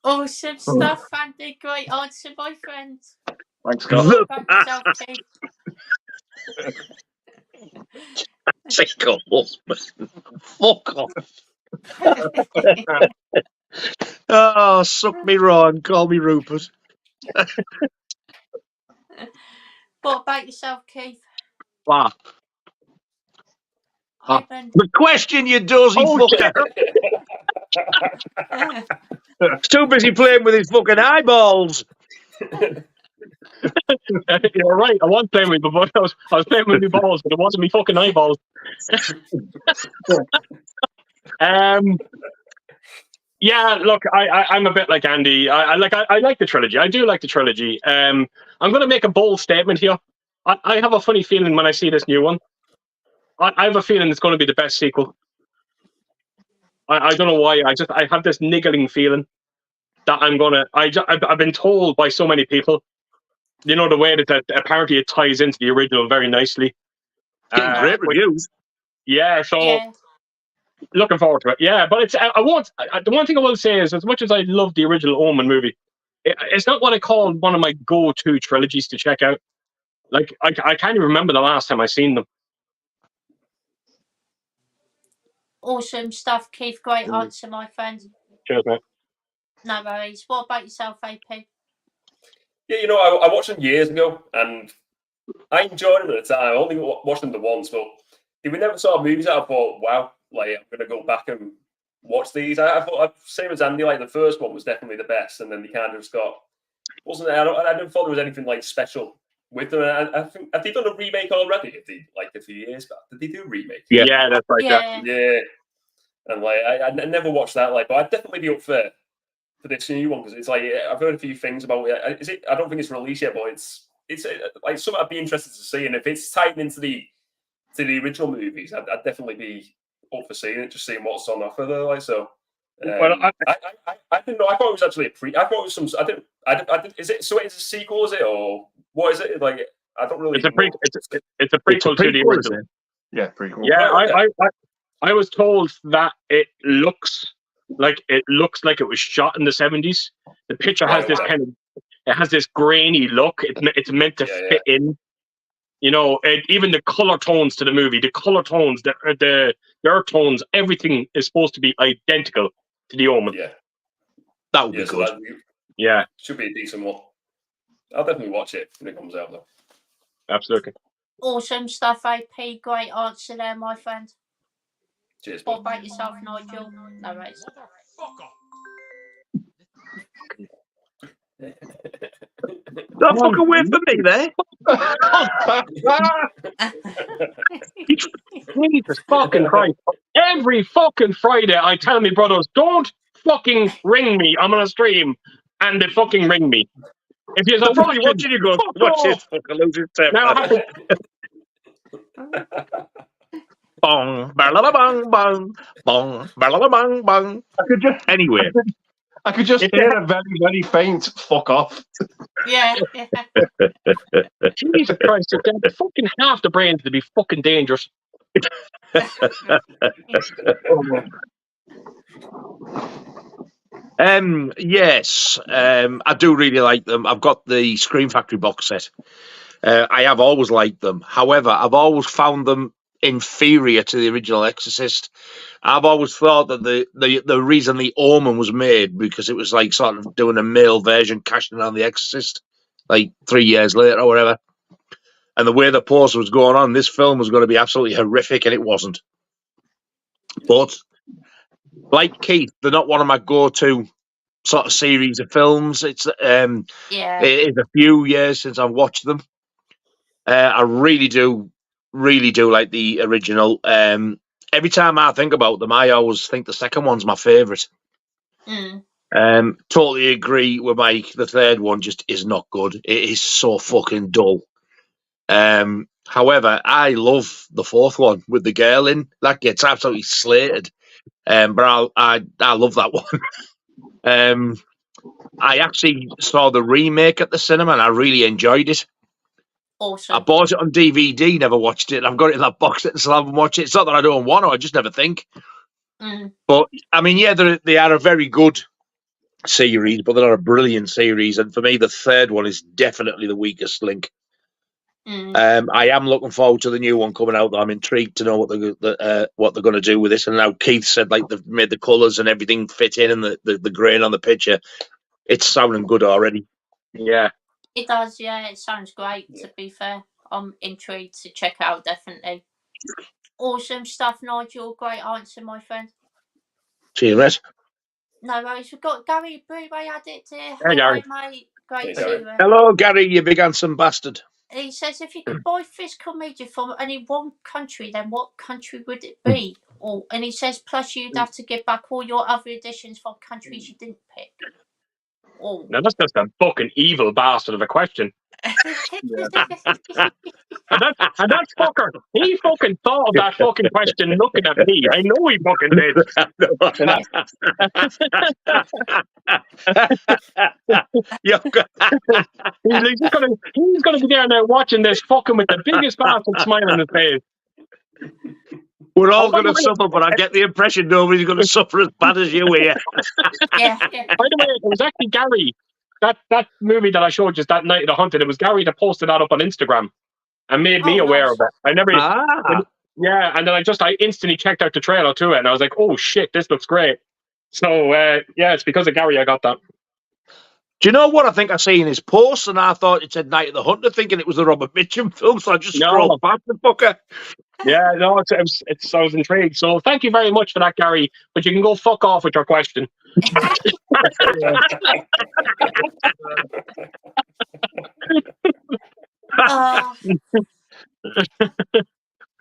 Awesome stuff, Andy. Great answer, my friend. Thanks, God. Fuck off. Oh, suck me raw and call me Rupert. What about yourself, Keith? What? The question, you dozy fucker. He's too busy playing with his fucking eyeballs. You're right. I was playing with my balls. I was playing with my balls, but it wasn't me fucking eyeballs. Yeah, look, I'm a bit like Andy. I like the trilogy. I do like the trilogy. I'm going to make a bold statement here. I have a funny feeling when I see this new one. I have a feeling it's going to be the best sequel. I don't know why. I have this niggling feeling that I'm gonna. I've been told by so many people, the way that apparently it ties into the original very nicely. Getting great reviews. Yeah, so looking forward to it. Yeah, but it's I won't. The one thing I will say is, as much as I love the original Omen movie, it's not what I call one of my go-to trilogies to check out. Like I can't even remember the last time I seen them. Awesome stuff, Keith. Great answer, my friend. Cheers, mate. No worries. What about yourself, AP? Yeah, I watched them years ago, and I enjoyed them at the time. I only watched them the once, but they were never sort of movies that I thought, wow, like I'm going to go back and watch these. I thought, same as Andy, like the first one was definitely the best, and then they kind of just wasn't it? I never thought there was anything like special with them. I think, have they done a remake already? Like a few years back, did they do a remake? Yeah, that's right. Yeah. And like I never watched that, like, but I'd definitely be up for this new one, because it's like I've heard a few things about it. Is it? I don't think it's released yet, but it's like something I'd be interested to see. And if it's tied into the original movies, I'd definitely be up for seeing it, just seeing what's on offer there. Like so. Well, I didn't know. I thought it was actually I thought it was some. I didn't. Is it? So it's a sequel? Is it, or what is it? Like I don't really. It's a prequel to the original. Yeah, prequel. Yeah, Right, okay. I was told that it looks like it was shot in the 70s. The picture has this kind of, it has this grainy look. It's meant to fit in. Even the color tones to the movie, the color tones, the earth tones, everything is supposed to be identical to the Omen. Yeah, that would be good. Yeah, should be a decent one. I'll definitely watch it when it comes out, though. Absolutely. Awesome stuff, AP. Great answer there, my friend. Cheers. What about yourself, Nigel? No worries. Don't fuck away from me there. Jesus fucking Christ. Every fucking Friday I tell me brothers, don't fucking ring me. I'm on a stream. And they fucking ring me. If you're probably watching, you go, watch this fucking loser temper. Bong, bang, bang, bong, bang, bang. Anyway. I could just hear a very, very faint fuck off. Yeah. Jesus Christ, fucking half the brains to be fucking dangerous. Yes, I do really like them. I've got the Scream Factory box set. I have always liked them. However, I've always found them inferior to the original Exorcist. I've always thought that the reason the Omen was made, because it was like sort of doing a male version, cashing in on the Exorcist, like 3 years later or whatever. And the way the poster was going on, this film was going to be absolutely horrific, and it wasn't. But like Keith, they're not one of my go-to sort of series of films. It is a few years since I've watched them. I really do like the original. Every time I think about them, I always think the second one's my favourite. Totally agree with Mike. The third one just is not good. It is so fucking dull. However, I love the fourth one with the girl in. That gets absolutely slated. But I love that one. I actually saw the remake at the cinema and I really enjoyed it. Awesome. I bought it on DVD, never watched it. I've got it in that box set and still haven't watched it. It's not that I don't want to, I just never think. But, I mean, yeah, they are a very good series, but they're not a brilliant series. And for me, the third one is definitely the weakest link. I am looking forward to the new one coming out, though. I'm intrigued to know what they're going to do with this. And now Keith said, like, they've made the colours and everything fit in and the grain on the picture. It's sounding good already. Yeah. It does, yeah. It sounds great, to be fair. I'm intrigued to check it out, definitely. Awesome stuff, Nigel. Great answer, my friend. Cheers, mate. No worries. We've got Gary Brewer Addict here. Hey, Gary. Hello, mate. great Hey, to. Hello, Gary, you big handsome bastard. He says, if you could buy physical media from only one country, then what country would it be? And he says, plus you'd have to give back all your other editions from countries you didn't pick. Now that's just a fucking evil bastard of a question. And that fucker, he fucking thought of that fucking question looking at me. I know he fucking did. He's gonna be there now watching this fucking with the biggest bastard smile on his face. We're all going to suffer, but I get the impression nobody's going to suffer as bad as you here. Yeah. By the way, it was actually Gary. That movie that I showed you, that Night of the Hunted, it was Gary that posted that up on Instagram and made me aware of it. I never. Yeah, and then I instantly checked out the trailer to it, and I was like, oh shit, this looks great. So yeah, it's because of Gary I got that. Do you know what I think I seen his post, and I thought it said Night of the Hunter, thinking it was the Robert Mitchum film, so I just scrolled past the fucker. Yeah, no, I was intrigued. So thank you very much for that, Gary. But you can go fuck off with your question.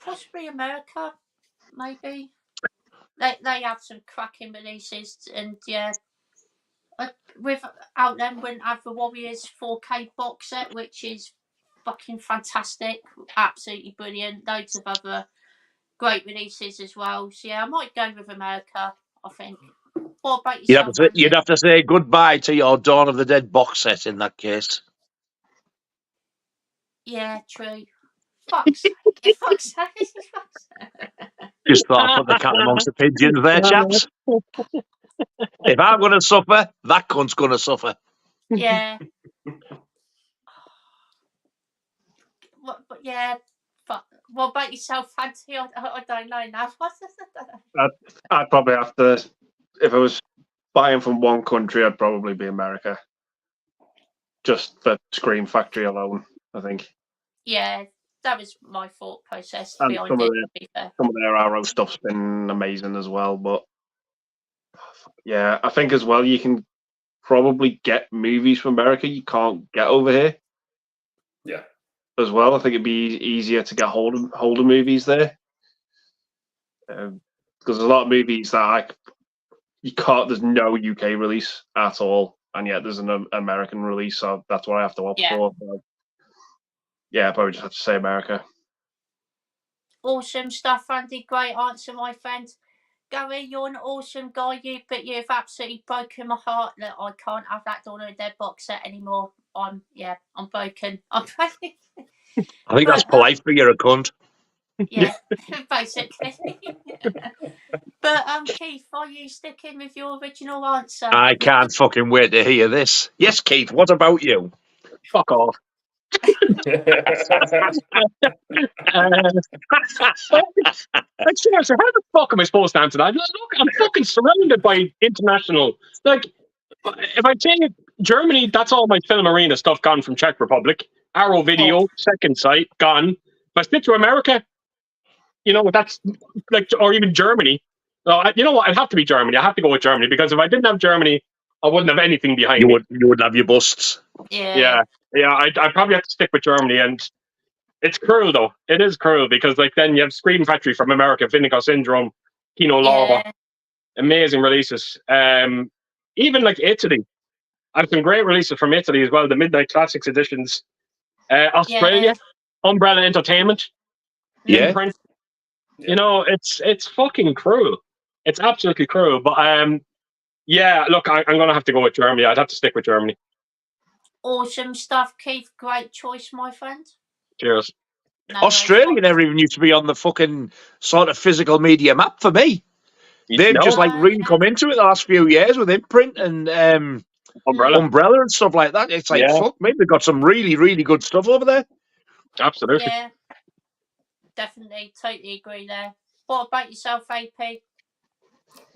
Possibly America, maybe. They have some cracking releases, and yeah, without them, wouldn't have the Warriors 4K box set, which is fucking fantastic, absolutely brilliant. Loads of other great releases as well. So yeah, I might go with America, I think. What about yourself? You'd have to say goodbye to your Dawn of the Dead box set in that case. Yeah, true. Fuck's sake. Fuck's sake. Just thought I'd put the cat amongst the pigeons there, chaps. If I'm going to suffer, that cunt's going to suffer. Yeah. But yeah, what about yourself, Fancy? I don't know now. I'd probably have to, if I was buying from one country, I'd probably be America. Just for Scream Factory alone, I think. Yeah, that was my thought process And behind it, to be fair. Some of their Arrow stuff's been amazing as well, but yeah, I think as well you can probably get movies from America you can't get over here. Yeah. As well, I think it'd be easier to get hold of movies there. Because there's a lot of movies that you can't. There's no UK release at all, and yet there's an American release, so that's what I have to opt for. So, yeah, I probably just have to say America. Awesome stuff, Andy. Great answer, my friend. Gary, you're an awesome guy, but you've absolutely broken my heart that I can't have that Dawn of the Dead box set anymore. I'm broken. I think that's polite for you're a cunt. Yeah, basically. But Keith, are you sticking with your original answer? I can't fucking wait to hear this. Yes, Keith, what about you? Fuck off. Seriously, how the fuck am I supposed to answer that? Look, I'm fucking surrounded by international. Like, if I take Germany, that's all my Film Arena stuff gone from Czech Republic. Arrow Video, Second Sight, gone. If I stick to America, that's like, or even Germany. You know what? It'd have to be Germany. I have to go with Germany because if I didn't have Germany, I wouldn't have anything behind me. You wouldn't have your busts. Yeah. I'd probably have to stick with Germany, and it's cruel though. It is cruel because then you have Scream Factory from America, Vinegar Syndrome, Kino Lorber, amazing releases. Even like Italy, I have some great releases from Italy as well. The Midnight Classics editions. Australia, Umbrella Entertainment, Imprint. It's fucking cruel. It's absolutely cruel. But look, I'm gonna have to go with Germany. I'd have to stick with Germany. Awesome stuff, Keith. Great choice, my friend. Cheers. No, Australia never even used to be on the fucking sort of physical media map for me. They've just really come into it the last few years with Imprint and Umbrella and stuff like that. It's like, fuck me, they've got some really, really good stuff over there. Absolutely. Yeah, definitely. Totally agree there. What about yourself, AP?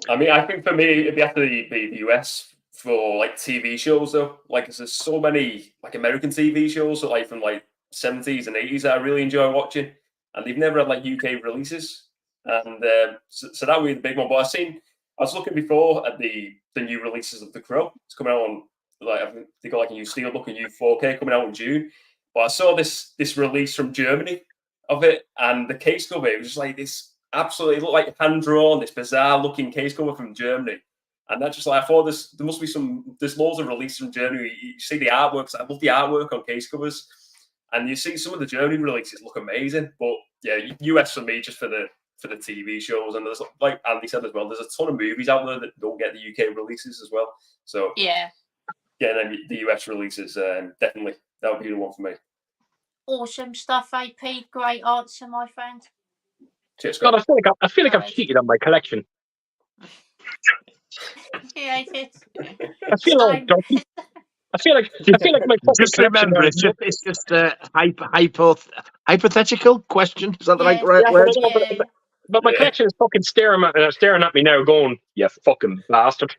I mean, I think for me, it'd have to be the US for like TV shows though. Like there's so many like American TV shows that, like from like 70s and 80s that I really enjoy watching, and they've never had like UK releases, and so that would be the big one. But I was looking before at the new releases of The Crow. It's coming out on like I think they got like a new Steelbook and new 4K coming out in June. But I saw this release from Germany of it, and the case cover, it was just like this absolutely looked like hand drawn, this bizarre looking case cover from Germany. And that's just like, I thought there must be there's loads of releases from Germany. You see the artworks, I love the artwork on case covers. And you see some of the Germany releases look amazing. But yeah, US for me, just for the TV shows. And there's, like Andy said as well, there's a ton of movies out there that don't get the UK releases as well. So yeah, then the US releases, definitely, that would be the one for me. Awesome stuff, AP. Great answer, my friend. Cheers, God, I feel like I've cheated on my collection. Yeah, it is. I feel like my fucking just collection. remember, it's just a hypothetical question. Is that the right word? But my collection is fucking staring at me now, going, "You fucking bastard."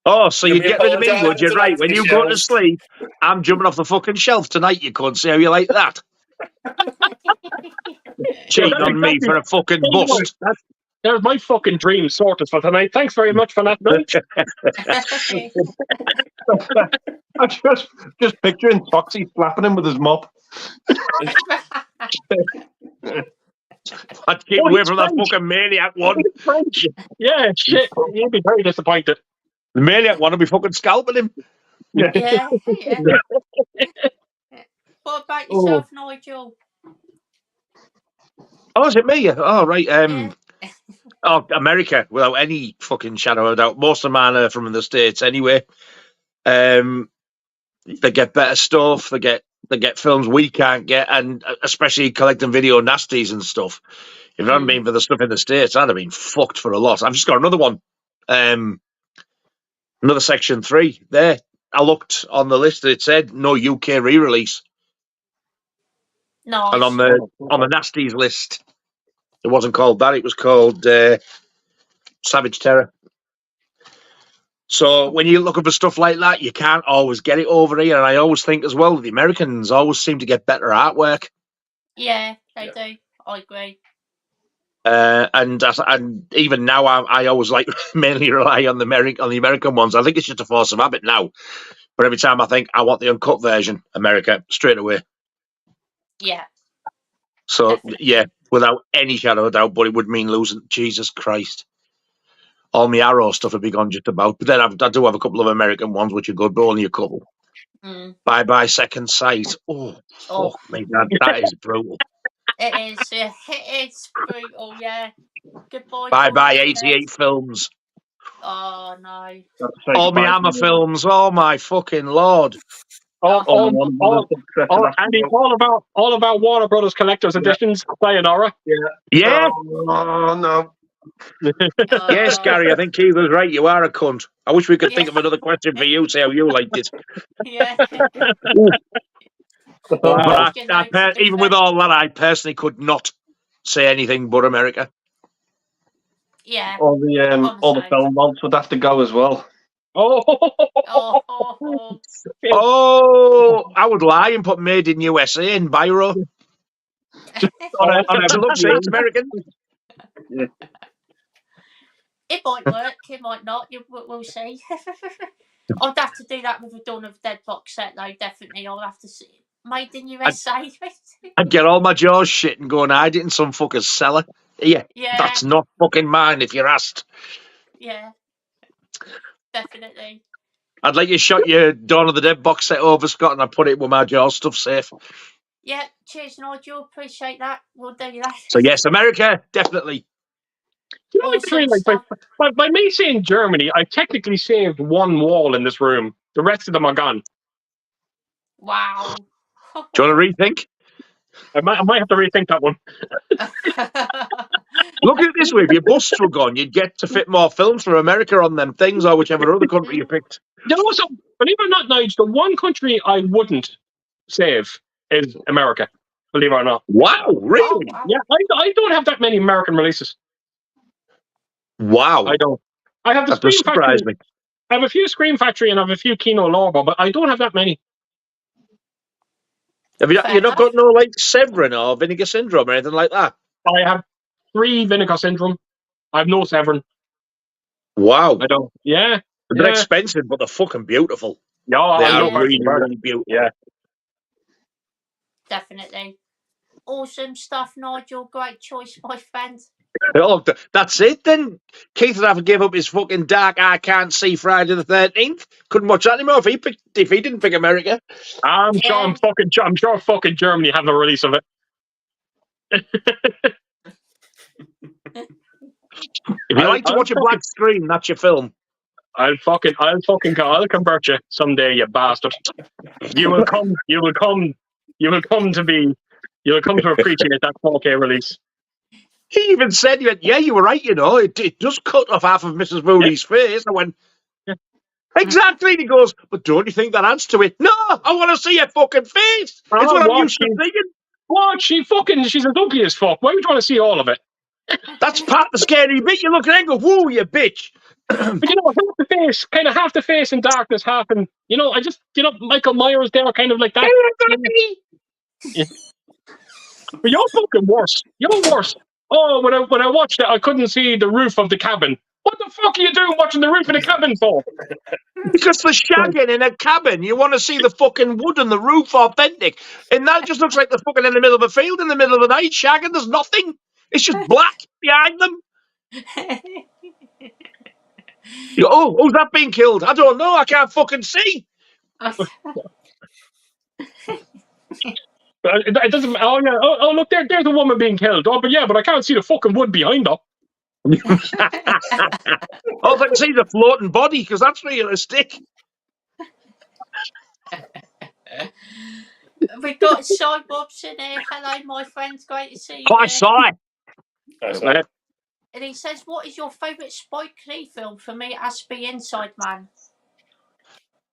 Oh, so you'd get rid of me, would you? Right, when you go to sleep, I'm jumping off the fucking shelf tonight, you cunt. See how you like that? Cheating on me for a fucking bust. That was my fucking dream sorted for tonight. Thanks very much for that, Nige. I'm just picturing Foxy slapping him with his mop. I'd keep away from that fucking maniac one. Yeah, shit. You'd be very disappointed. The maniac one will be fucking scalping him. Yeah. What about yourself, Nigel? Oh, is it me? Oh, right. Oh, America, without any fucking shadow of a doubt. Most of mine are from the States anyway. They get better stuff. They get films we can't get, and especially collecting video nasties and stuff. If it hadn't been for the stuff in the States, I'd have been fucked for a lot. I've just got another one. Another Section 3 there. I looked on the list, it said no UK re-release. Nice. And on the nasties list, it wasn't called that. It was called Savage Terror. So when you're looking for stuff like that, you can't always get it over here. And I always think as well, the Americans always seem to get better artwork. Yeah, they do. I agree. And even now, I always mainly rely on the American ones. I think it's just a force of habit now. But every time I think I want the uncut version, America, straight away. Yeah. So, Definitely. yeah, without any shadow of doubt, but it would mean losing, Jesus Christ. All my Arrow stuff would be gone just about. But then I do have a couple of American ones, which are good, but only a couple. Bye-bye Second Sight. Oh, fuck me, that is brutal. It is. Yeah, it is brutal, yeah. Goodbye. Bye-bye 88 films. Oh, no. All my Hammer films. Oh, my fucking Lord. All about Warner Brothers Collector's Editions. Sayonara. Yeah. Oh, no. Yes, Gary, I think Keith was right. You are a cunt. I wish we could think of another question for you, see how you liked it. Yeah. But even with all that, I personally could not say anything but America. Yeah. All the film mods would have to go as well. Oh, I would lie and put Made in USA in Biro. on every look, see, it's American. Yeah. It might work, it might not. We'll see. I'd have to do that with a Dawn of the Dead box set, though, definitely. I'll have to see Made in USA. I'd get all my Jaws shit and go and hide it in some fucker's cellar. Yeah, that's not fucking mine if you're asked. Yeah, definitely. I'd like you shot your Dawn of the Dead box set over, Scott, and I put it with my Jaws stuff safe. Yeah, cheers, Nigel. Appreciate that. We'll do that. So, yes, America, definitely. You know, by me saying Germany, I technically saved one wall in this room. The rest of them are gone. Wow. Do you want to rethink? I might have to rethink that one. Look at it this way: if your busts were gone, you'd get to fit more films for America on them things, or whichever other country you picked. You know, so believe it or not, Nigel, the one country I wouldn't save is America. Believe it or not. Wow, really? Oh, wow. Yeah, I don't have that many American releases. Wow, I don't. I have the that does Scream surprise Factory. me. I have a few Scream Factory and I have a few Kino Lorber, but I don't have that many. Have you not got no like Severin or Vinegar Syndrome or anything like that? I have 3 Vinegar Syndrome. I have no Severin. Wow. I don't. Yeah. They're Yeah. expensive, but they're fucking beautiful. Yeah, They I are love really, Archie Barnes. really beautiful. Yeah. Definitely. Awesome stuff, Nigel. Great choice, my friend. Oh, that's it then. Keith would have to give up his fucking dark I can't see Friday the 13th. Couldn't watch that anymore if he didn't pick America. I'm sure fucking Germany have a release of it. If you like to watch a black screen, that's your film. I'll convert you someday, you bastard. You will come to appreciate that 4K release. He even said, yeah, you were right, you know. It does cut off half of Mrs. Woolley's face. I went, exactly. And he goes, but don't you think that adds to it? No, I want to see her fucking face. It's what I'm used to thinking. What? She's as ugly as fuck. Why would you want to see all of it? That's part of the scary bit. You look at it and go, whoa, you bitch. But half the face in darkness, half in, Michael Myers there, kind of like that. Yeah. But you're fucking worse. You're worse. Oh, when I watched it, I couldn't see the roof of the cabin. What the fuck are you doing watching the roof of the cabin for? Because they're shagging in a cabin. You want to see the fucking wood and the roof authentic. And that just looks like they're fucking in the middle of a field in the middle of the night shagging. There's nothing. It's just black behind them. You go, who's that being killed? I don't know. I can't fucking see. It doesn't. Oh yeah. Oh look, there's a woman being killed. Oh, but I can't see the fucking wood behind her. Oh, I can see the floating body because that's realistic. We've got Cy Bobson here. Hello, my friends. Great to see you. I saw it. And he says, what is your favourite Spike Lee film? For me, it has to be Inside Man.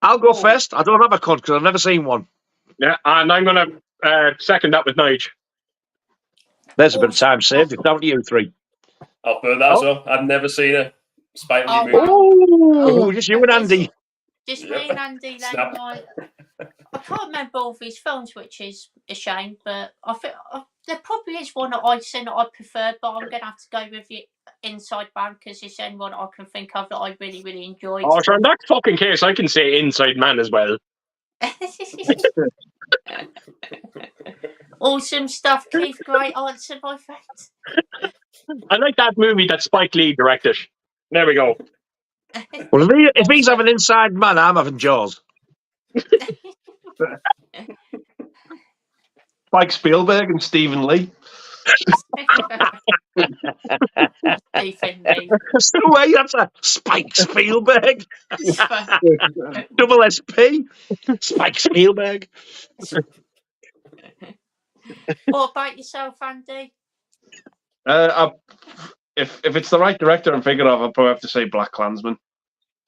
I'll go first. I don't have a cunt because I've never seen one. Yeah, and I'm going to second that with Nigel. There's a bit of time saved. It's down to you three. I'll put that as well. I've never seen a Spike Lee movie. Oh, just you and Andy. Just me and Andy. I can't remember all of his films, which is a shame, but I think there probably is one that I've seen that I prefer, but I'm going to have to go with the Inside Man because it's the only one I can think of that I really, really enjoyed. Oh, sure, in that fucking case, I can say Inside Man as well. Awesome stuff, Keith. Great answer, my friend. I like that movie that Spike Lee directed. There we go. Well, if he's having Inside Man, I'm having Jaws. Spike Spielberg and Stephen Lee. Stephen Lee. Wait, that's a Spike Spielberg. Double SP. Spike Spielberg. What about yourself, Andy? If it's the right director I'm thinking of, I'll probably have to say Black Klansman.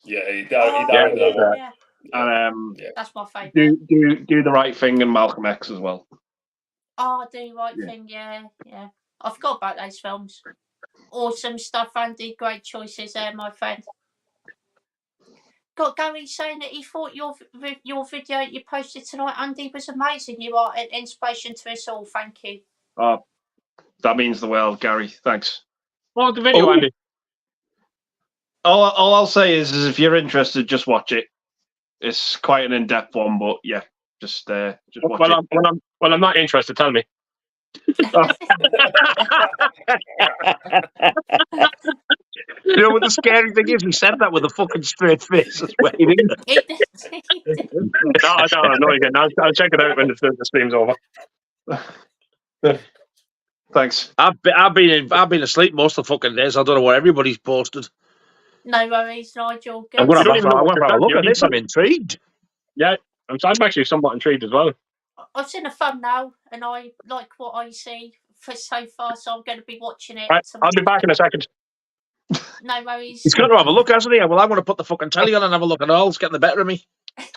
Yeah, that's my favourite. Do the right thing and Malcolm X as well. Oh, do the right thing, yeah. I forgot about those films. Awesome stuff, Andy. Great choices there, my friend. Got Gary saying that he thought your video you posted tonight, Andy, was amazing. You are an inspiration to us all. Thank you. Oh, that means the world, Gary. Thanks. Oh, the video, Andy. All I'll say is if you're interested, just watch it. It's quite an in-depth one, but yeah, just watch it. I'm not interested. Tell me. You know what the scary thing is? He said that with a fucking straight face as well. No, again. I'll check it out when the stream's over. Thanks. I've been asleep most of the fucking days. I don't know what everybody's posted. No worries, Nigel. I'm going to have a look at this. I'm intrigued. Yeah, I'm actually somewhat intrigued as well. I've seen a thumbnail and I like what I see for so far, so I'm going to be watching it. Right, I'll be back in a second. No worries. He's going to have a look, hasn't he? Well, I'm going to put the fucking telly on and have a look at all. It's getting the better of me.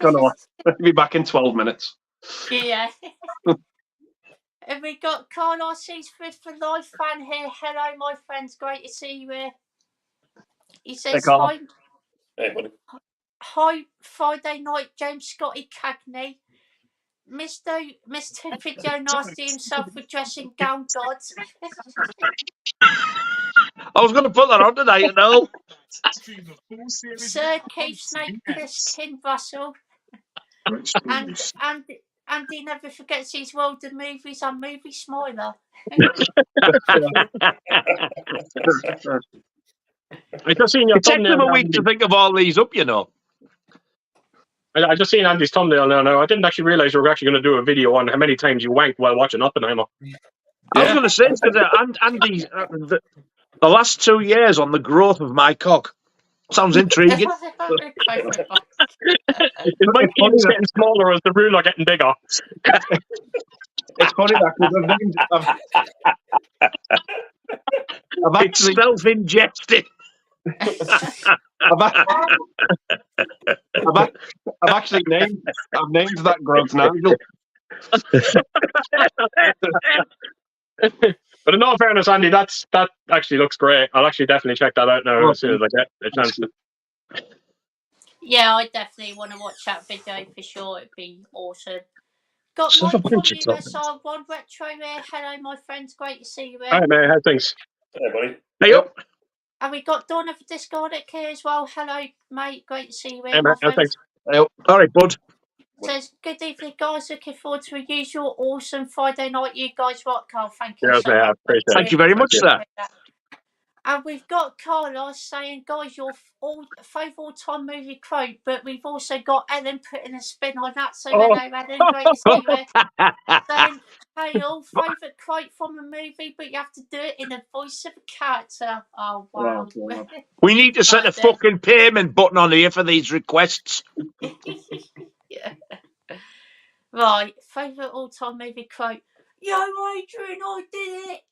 I'll be back in 12 minutes. Yeah. And we got Carlos Eastwood for Life fan here. Hello, my friends. Great to see you here. He says, hey, buddy. Hi, Friday night, James Scotty Cagney. Mr. Video Nasty himself with dressing gown gods. I was going to put that on today, you know. Sir Keith Snake Plissken Russell. And he never forgets his world of movies and movie smiler. I just seen your It takes thumbnail. them a week to think of all these up, you know. I just seen Andy's thumbnail now. I didn't actually realize we were actually going to do a video on how many times you wanked while watching Oppenheimer. I was going to say, because Andy, the last 2 years on the growth of my cock. Sounds intriguing. His mic is getting smaller as the ruler getting bigger. It's funny that It's self-ingested. I've actually named that growth Nigel. But in all fairness, Andy, that actually looks great. I'll actually definitely check that out now as soon as I get a chance to. Yeah, I definitely want to watch that video for sure. It'd be awesome. Got Son Mike of a from bitch, USR1 Retro here. Hello, my friends. Great to see you here. Hi, man. How's things? Hey, buddy. Hey up. And we got Dawn of the Discarded here as well. Hello, mate. Great to see you here, Hey, my man. How's friends. things? All right, bud. Says, good evening, guys. Looking forward to a usual awesome Friday night. You guys rock, Carl. Thank you Yes, so man. I much. appreciate it. Thank you very much, sir. And we've got Carlos saying, guys, your favourite all-time movie quote, but we've also got Ellen putting a spin on that. So hello, Ellen. Great to see you. Saying, hey, all favourite quote from a movie, but you have to do it in the voice of a character. Oh, wow. We need to set a fucking payment button on here for these requests. Yeah. Right, favourite all-time movie quote. Yo, Adrian, I did it.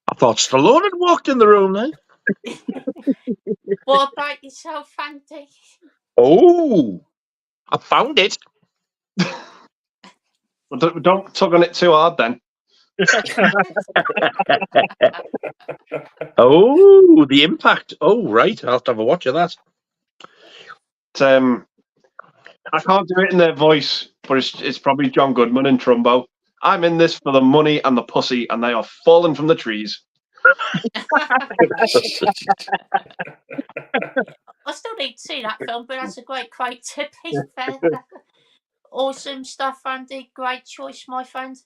I thought Stallone had walked in the room then. What about yourself, Andy? Oh, I found it. Well, don't tug on it too hard then. Oh, the impact. Oh, right. I'll have to have a watch of that. I can't do it in their voice, but it's probably John Goodman and Trumbo. I'm in this for the money and the pussy, and they are falling from the trees. I still need to see that film, but that's a great quote, to be fair. Awesome stuff, Andy. Great choice, my friend.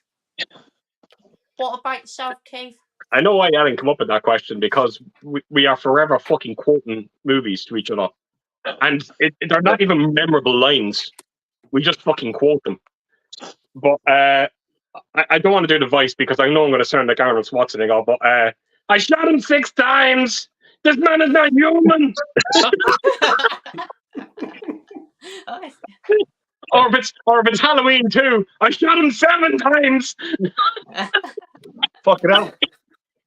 What about yourself, Keith? I know why Ellen come up with that question, because we are forever fucking quoting movies to each other. And they're not even memorable lines. We just fucking quote them. But I don't want to do the voice because I know I'm going to sound like Arnold Schwarzenegger, but I shot him 6 times. This man is not human. Or if it's Halloween 2, I shot him 7 times. Fucking hell.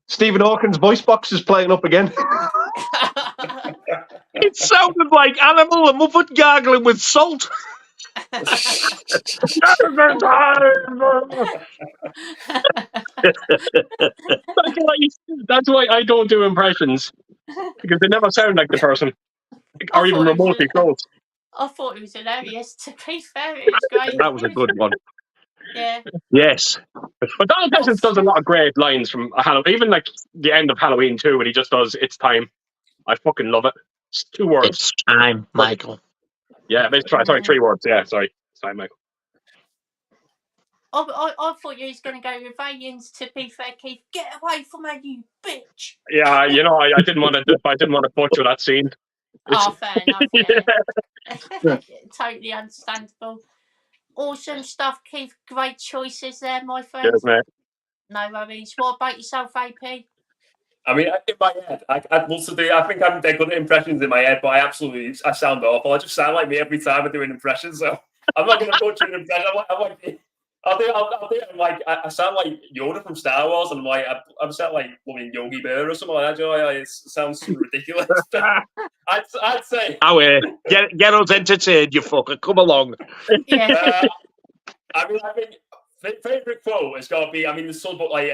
Stephen Hawking's voice box is playing up again. It sounded like Animal and Muppet gargling with salt. That's why I don't do impressions, because they never sound like the person, or even remotely close. I thought it was hilarious, to be fair. It was great. That was a good one. Yeah. Yes. But Donald Pleasance does a lot of great lines from Halloween, even like the end of Halloween 2 when he just does "It's time." I fucking love it. It's 2 words. It's time, Michael. Yeah, but sorry, 3 words. Yeah, sorry. It's time, Michael. I thought you was going to go with aliens, to be fair, Keith. Get away from her, you bitch. Yeah, you know, I didn't want to butcher that scene. Oh, fair enough. Yeah. Totally understandable. Awesome stuff, Keith. Great choices there, my friend. Cheers, mate. No worries. What about yourself, AP? I mean, in my head, I'd love to do. I think I'm good at impressions in my head, but I sound awful. I just sound like me every time I do an impression. So I'm not going to butcher an impression. I'll do it. Like I sound like Yoda from Star Wars, and I'm sound like Yogi Bear or something like that. You know, it sounds ridiculous. I'd say. Get us entertained, you fucker. Come along. Yeah. I think favorite quote has got to be. I mean, there's some, but like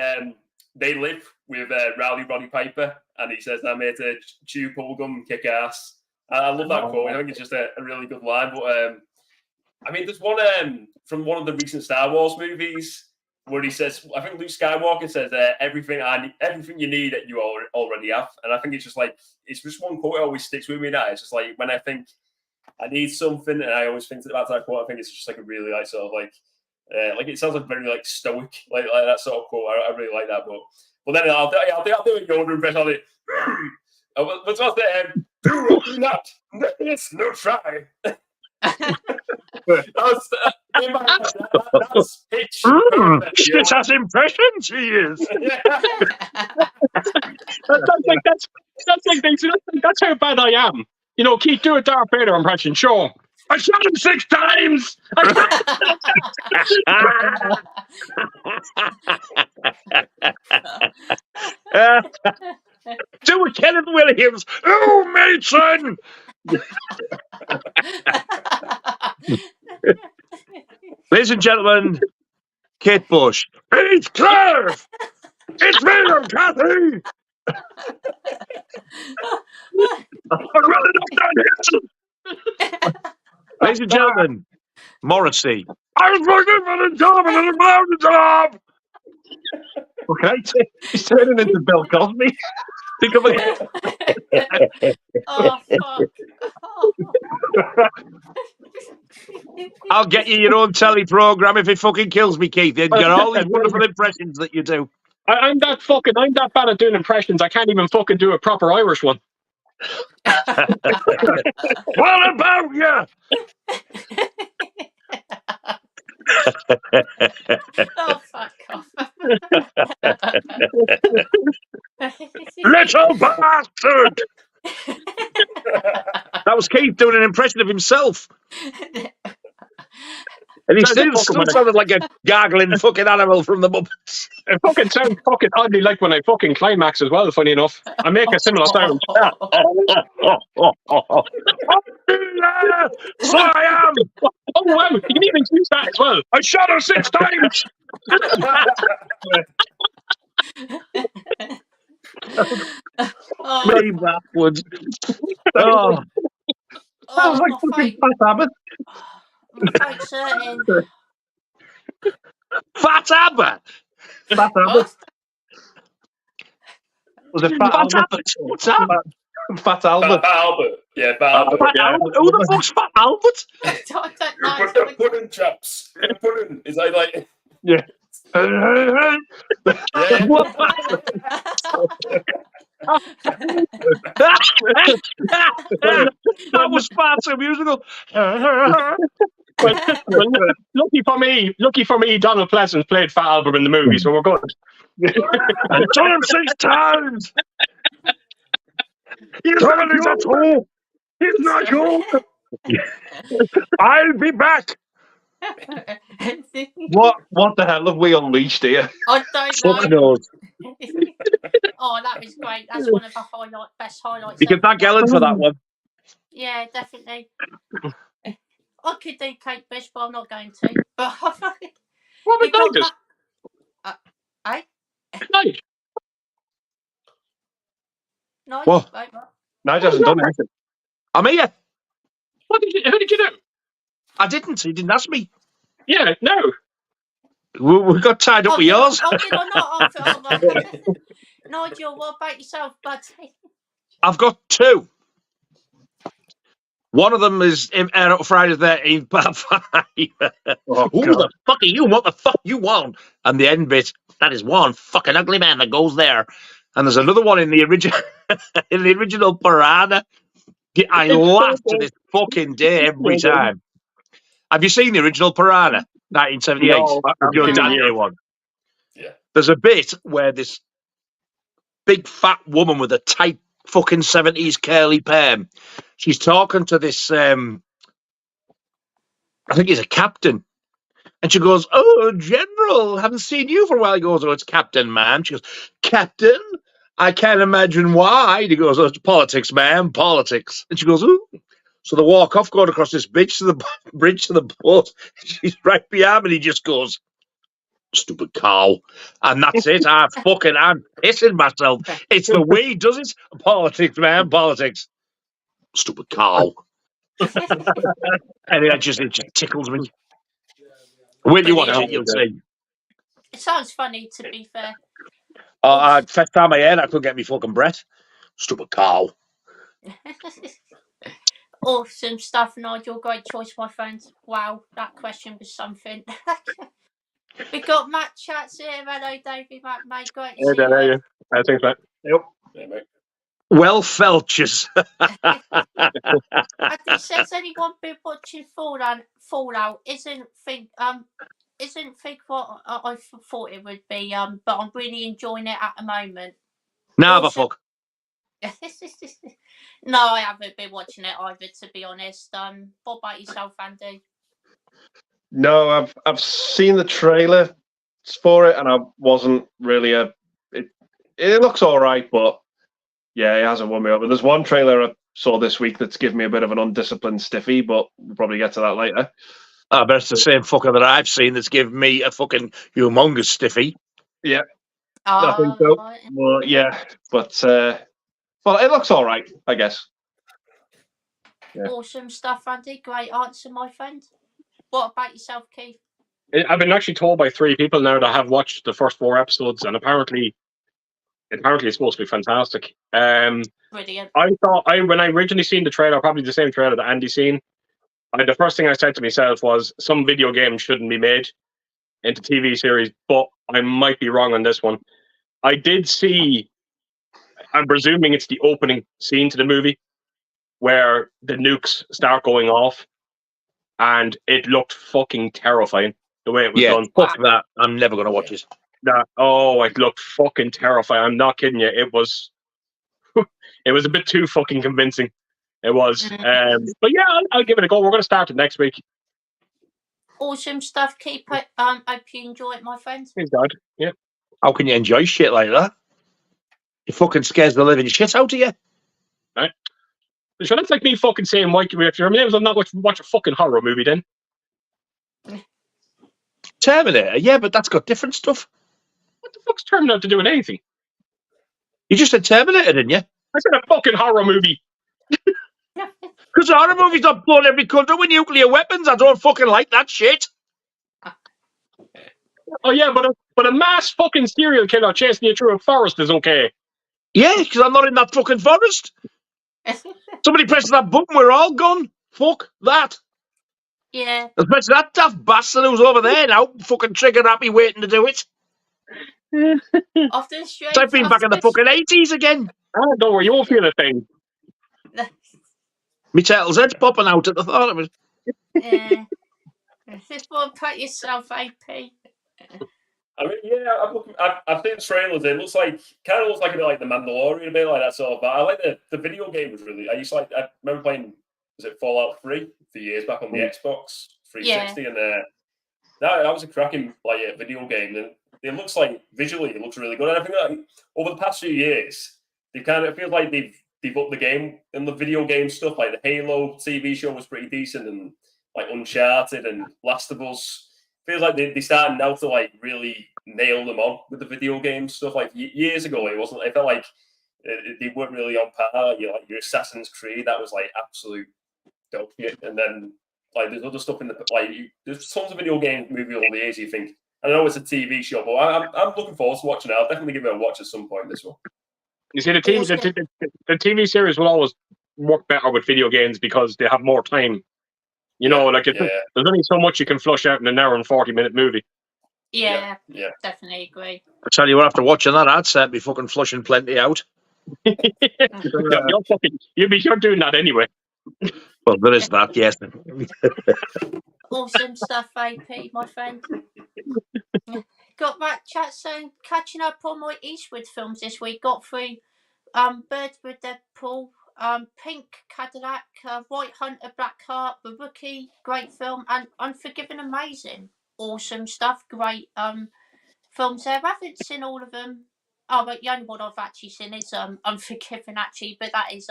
They Live with Rowdy Roddy Piper, and he says, "I'm here to chew bubblegum and kick ass." I love that quote. I think it's just a really good line. But I mean, there's one from one of the recent Star Wars movies where he says, I think Luke Skywalker says, everything you need that you already have. And I think it's just like, it's just one quote that always sticks with me now. It's just like, when I think I need something and I always think about that quote, I think it's just like a really like sort of like it sounds like very like stoic, like that sort of quote. I really like that. But then I'll do a Yoda impression on it. What's that? Do not. It's no try. That's pitch. Shit has impressions, he is. That's how bad I am. You know, Keith, do a Darth Vader impression. Show him. I shot him 6 times. Do a Kenneth Williams. Oh, Mason. Ladies and gentlemen, Kate Bush. It's Clive. It's me, I'm Kathy. I'm running up down. Ladies and gentlemen, Morrissey. I was looking for the job and I found the job. Okay, he's turning into Bill Cosby. Think of it. Oh, fuck. I'll get you your own telly program if it fucking kills me, Keith. You get all these wonderful impressions that you do. I'm that bad at doing impressions. I can't even fucking do a proper Irish one. What about you? Oh, fuck off. Little bastard! That was Keith doing an impression of himself. And he still sounded like a gargling fucking animal from the Muppets. It fucking sounds fucking oddly like when I fucking climax as well, funny enough. I make a similar sound. So I am! Oh, wow, you can even use that as well. I shot her 6 times! Me backwards. Oh. Sounds like fucking Fat Abbott. I'm quite certain. Fat Abbott! Fat Abbott. Was it Fat Albert? What's that? Fat Albert. Fat Albert. Yeah, Fat Albert. Fat Albert? Who the fuck's Fat Albert? I don't know. Put the pudding, chaps. The pudding. Is that like... Yeah. That was far too musical. Lucky for me, Donald Pleasance played Fat Albert in the movie, so we're good. I told him 6 times. He's not cool. I'll be back. What the hell have we unleashed here? I don't Fuck know. knows. Oh, that was great. That's one of the best highlights. You can thank Ellen for that one. Yeah, definitely. I could do Kate Bush, but I'm not going to. But What about Nigel? Eh? Nigel. Nigel? What? Wait, what? Nigel hasn't done anything. I'm here. Who did you do? I didn't. He didn't ask me. Yeah, no. We got tied up with yours. Oh, did I not? Nigel, what about yourself, buddy? I've got 2. One of them is out on Friday the 13th, part 5. Oh, Who God. the fuck are you? What the fuck you want? And the end bit, that is one fucking ugly man that goes there. And there's another one in the original Piranha. I laugh to this fucking day every time. Have you seen the original Piranha, 1978? No, Your Dante one. Yeah. There's a bit where this big fat woman with a tight fucking 70s curly perm, she's talking to this, I think he's a captain. And she goes, "Oh, General, haven't seen you for a while." He goes, "Oh, it's Captain, ma'am." She goes, "Captain? I can't imagine why." And he goes, "Oh, it's politics, ma'am, politics." And she goes, "Ooh." So they walk off, going across this bridge to the boat. She's right behind him, and he just goes, "Stupid cow." And that's it. I'm pissing myself. It's the way he does it. Politics, man, politics. Stupid cow. And it just tickles me. When you watch it, you'll see. It sounds funny, to be fair. First time I heard, I couldn't get me fucking breath. Stupid cow. Awesome stuff, Nigel. Great choice, my friend. Wow, that question was something. We got Matt Chats here. Hello, Davey. Matt, mate. Great to see you. I think that. Yep. Yeah, mate. Well, Felchers. And he says, anyone been watching Fallout? Isn't think what I thought it would be. But I'm really enjoying it at the moment. Nah, the fuck. No, I haven't been watching it either, to be honest. What about yourself, Andy? No, I've seen the trailer for it, and I wasn't really it looks all right, but yeah, it hasn't won me over. There's one trailer I saw this week that's given me a bit of an undisciplined stiffy, but we'll probably get to that later. I bet it's the same fucker that I've seen that's given me a fucking humongous stiffy. Yeah, I think so. Right. Well, yeah, but well, it looks all right, I guess. Yeah. Awesome stuff, Andy. Great answer, my friend. What about yourself, Keith? I've been actually told by 3 people now that have watched the first 4 episodes, and apparently it's supposed to be fantastic. Brilliant. I thought when I originally seen the trailer, probably the same trailer that Andy seen, the first thing I said to myself was some video games shouldn't be made into TV series, but I might be wrong on this one. I did see, I'm presuming it's the opening scene to the movie where the nukes start going off, and it looked fucking terrifying the way it was done. Fuck that. I'm never going to watch it. It looked fucking terrifying. I'm not kidding you. It was a bit too fucking convincing. It was. But yeah, I'll give it a go. We're going to start it next week. Awesome stuff. Keep it. Hope you enjoy it, my friend. Thanks, God. Yeah. How can you enjoy shit like that? It fucking scares the living shit out of you. Right. So that's like me fucking saying, Mike, if you're I'm not watch a fucking horror movie then. Terminator, yeah, but that's got different stuff. What the fuck's Terminator to do with anything? You just said Terminator, didn't you? I said a fucking horror movie. Because horror movies don't blow every country with nuclear weapons. I don't fucking like that shit. Oh yeah, but a mass fucking serial killer chasing you through a forest is okay. Yeah, because I'm not in that fucking forest. Somebody presses that button, we're all gone. Fuck that. Yeah. Especially that daft bastard who's over there now, fucking trigger happy waiting to do it. I've been back in the fucking 80s again. Oh, don't worry, you won't feel a thing. Me turtle's head's popping out at the thought of it. Yeah. Just want to pat yourself, AP. I mean, yeah, I've seen trailers. It looks like kind of looks like a bit like the Mandalorian, a bit like that sort of. But I like the video game was really. I remember playing. Was it Fallout 3 a few years back on the Xbox 360, and that was a cracking video game. And it looks like visually it looks really good. And I think that over the past few years, it feels like they've upped the game in the video game stuff. Like the Halo TV show was pretty decent, and like Uncharted and Last of Us. Feels like they're starting now to like really nail them on with the video game stuff. Like years ago, it wasn't. It felt like they weren't really on par. Like your Assassin's Creed, that was like absolute dope shit. And then like there's other stuff in the there's tons of video game movies over the years. You think, I know it's a TV show, but I'm looking forward to watching it. I'll definitely give it a watch at some point. This one. You see, the TV series will always work better with video games because they have more time. You know, like there's only so much you can flush out in an hour and 40-minute movie. Yeah, definitely agree. I tell you what, after watching that, I'd say be fucking flushing plenty out. You're doing that anyway. Well, there is that, yes. Awesome stuff, AP, my friend. Got that chat saying, catching up on my Eastwood films this week. Got through Birds with Deadpool, Pink Cadillac, White Hunter, Black Heart, The Rookie, great film, and Unforgiven, amazing. Awesome stuff, great films there. I haven't seen all of them. Oh, but the only one I've actually seen is Unforgiven, actually, but that is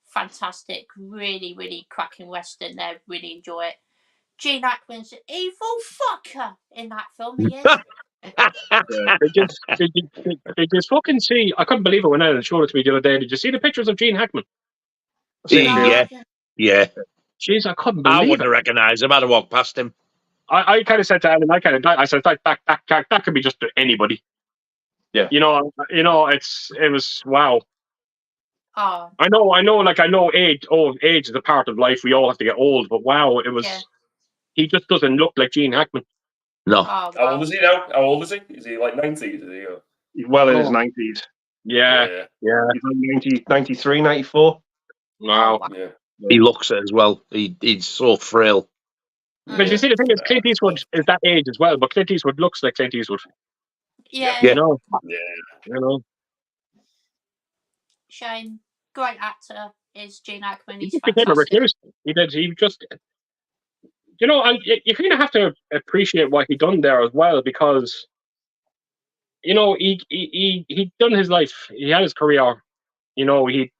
fantastic. Really, really cracking western there. Really enjoy it. Gene Hackman's an evil fucker in that film, he is. Did you fucking see? I couldn't believe it when Ellen showed it to me the other day. Did you see the pictures of Gene Hackman? Yeah. Jeez, I couldn't I believe wouldn't have recognised him. I'd have walked past him. I kind of said to Ellen, I said that could be just anybody. Yeah. You know, it was wow. Oh. I know age is a part of life. We all have to get old, but wow, it was. Yeah. He just doesn't look like Gene Hackman. No. Oh, How wow. old is he now? How old is he? Is he like 90s? Is he? Or... He's well in his Oh. 90s. Yeah. He's like 90, 93, 94. Wow. wow. Yeah. He looks it as well. He's so frail. But you see, the thing is, Clint Eastwood is that age as well, but Clint Eastwood looks like Clint Eastwood. Yeah. Yeah. You know? Yeah. You know? Shame. Great actor is Gene Hackman. He He's just became a fantastic. recluse. He did. He just... You know, and you kind of have to appreciate what he done there as well, because, you know, he done his life. He had his career. You know, he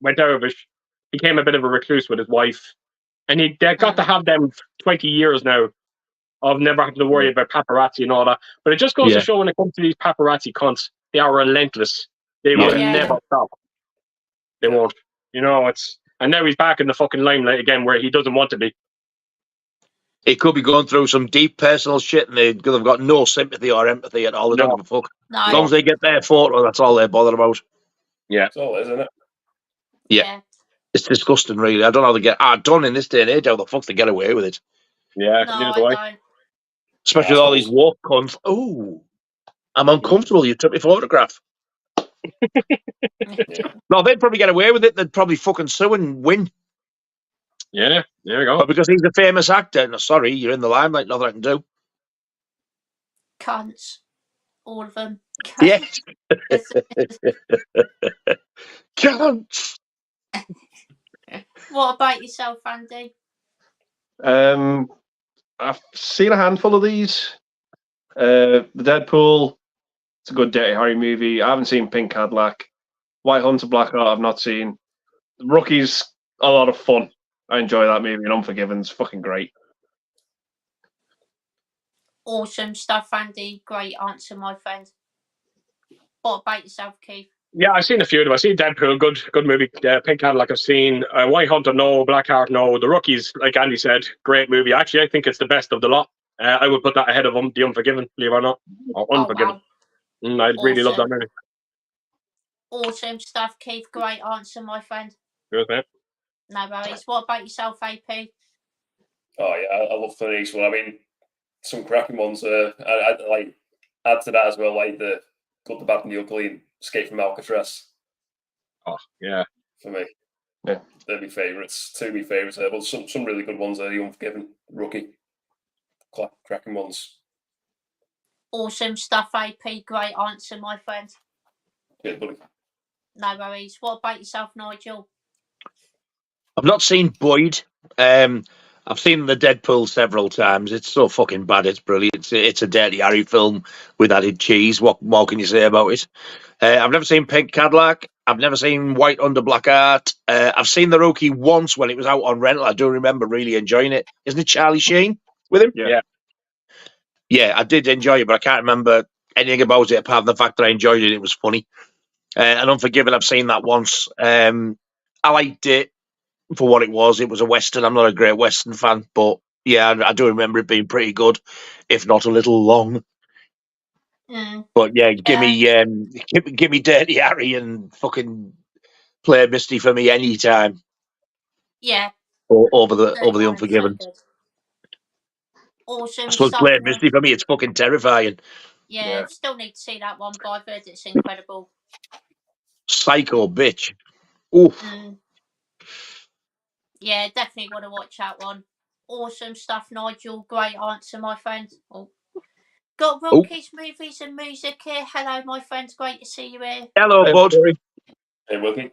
went out of it, became a bit of a recluse with his wife, and they got to have them 20 years now of never having to worry about paparazzi and all that. But it just goes to show when it comes to these paparazzi cunts, they are relentless. They will never stop. They won't. You know, and now he's back in the fucking limelight again where he doesn't want to be. He could be going through some deep personal shit and they've got no sympathy or empathy at all. They don't give a fuck. No. As long as they get their photo, that's all they're bothered about. Yeah. That's all, isn't it? Yeah. It's disgusting, really. I don't know how they get... I don't in this day and age how the fuck they get away with it. Yeah, No, neither do I. don't. Especially with all these woke cunts. Ooh, I'm uncomfortable. You took my photograph. No, they'd probably get away with it. They'd probably fucking sue and win. Yeah, there you go. But because he's a famous actor, no, sorry, you're in the limelight, nothing I can do. Cunts. All of them. Yeah. Cunts. What about yourself, Andy? I've seen a handful of these. The Deadpool, it's a good Dirty Harry movie. I haven't seen Pink Cadillac. White Hunter, Black Heart, I've not seen. The Rookie's a lot of fun. I enjoy that movie, and Unforgiven's fucking great. Awesome stuff, Andy. Great answer, my friend. What about yourself, Keith? Yeah, I've seen a few of them. I've seen Deadpool, good movie. Pink Cadillac I've seen. White Hunter, no. Black Heart, no. The Rookies, like Andy said, great movie. Actually, I think it's the best of the lot. I would put that ahead of The Unforgiven, believe it or not. Or Unforgiven. Oh, wow. I really love that movie. Awesome stuff, Keith. Great answer, my friend. Good, man. No worries. What about yourself, AP? Oh, yeah, I love Clint Eastwood. I mean, some cracking ones. I like add to that as well, like the Good, the Bad, and the Ugly, and Escape from Alcatraz. Oh, yeah. For me. Yeah. They're my favourites. Two of my favourites there, but some really good ones are The Unforgiven, Rookie. Cracking ones. Awesome stuff, AP. Great answer, my friend. Yeah, buddy. No worries. What about yourself, Nigel? I've not seen Boyd. I've seen the Deadpool several times. It's so fucking bad. It's brilliant. It's a Dirty Harry film with added cheese. What more can you say about it? I've never seen Pink Cadillac. I've never seen White Under Black Art. I've seen The Rookie once when it was out on rental. I do remember really enjoying it. Isn't it Charlie Sheen with him? Yeah. Yeah, I did enjoy it, but I can't remember anything about it apart from the fact that I enjoyed it. It was funny. And Unforgiven, I've seen that once. I liked it for what it was. It was a Western. I'm not a great Western fan, but yeah, I do remember it being pretty good, if not a little long. But yeah, give me Dirty Harry and fucking play Misty for me anytime. Yeah. Over the Unforgiven. So awesome I suppose stuff. play Misty for me, it's fucking terrifying. Yeah, still need to see that one, but I've heard it's incredible. Psycho bitch. Oof. Yeah, definitely want to watch that one. Awesome stuff, Nigel. Great answer, my friend. Got Rockies, movies and music here. Hello, my friends. Great to see you here. Hello, bud. Hey, Wilkie.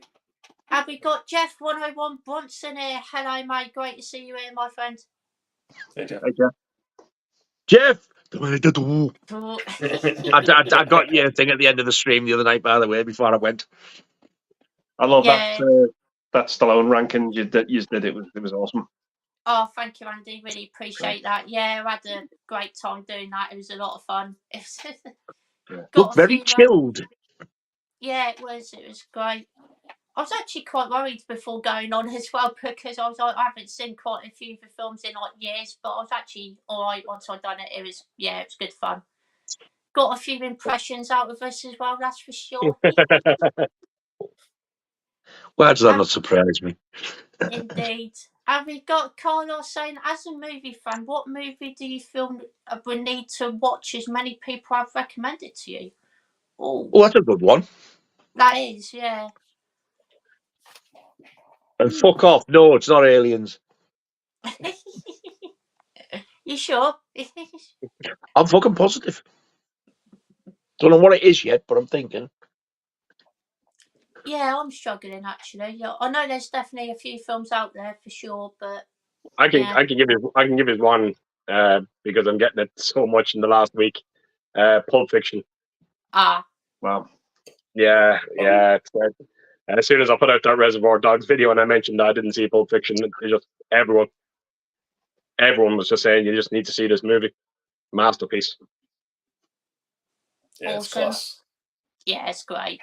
Have we got Jeff 101 Bronson here? Hello, mate. Great to see you here, my friend. Hey, Jeff. Jeff! I got your thing at the end of the stream the other night, by the way, before I went. I love that Stallone ranking you did. It was awesome. Oh, thank you, Andy. Really appreciate that. Yeah, I had a great time doing that. It was a lot of fun. Look very chilled. Yeah, it was. It was great. I was actually quite worried before going on as well, because I was like, I haven't seen quite a few of the films in like years, but I was actually all right once I'd done it. It was good fun. Got a few impressions out of us as well, that's for sure. Why does that not surprise me? Indeed. And we've got Carlos saying, as a movie fan, what movie do you feel we need to watch as many people have recommended to you? Oh, that's a good one. That is, yeah. And fuck off. No, it's not Aliens. You sure? I'm fucking positive. Don't know what it is yet, but I'm thinking. Yeah, I'm struggling actually. Yeah, I know there's definitely a few films out there for sure, but I can give you one because I'm getting it so much in the last week. Pulp Fiction. Wow. Yeah. It's, as soon as I put out that Reservoir Dogs video and I mentioned that I didn't see Pulp Fiction, it just everyone was just saying you just need to see this movie. Masterpiece. Yeah, it's awesome. class. Yeah, it's great.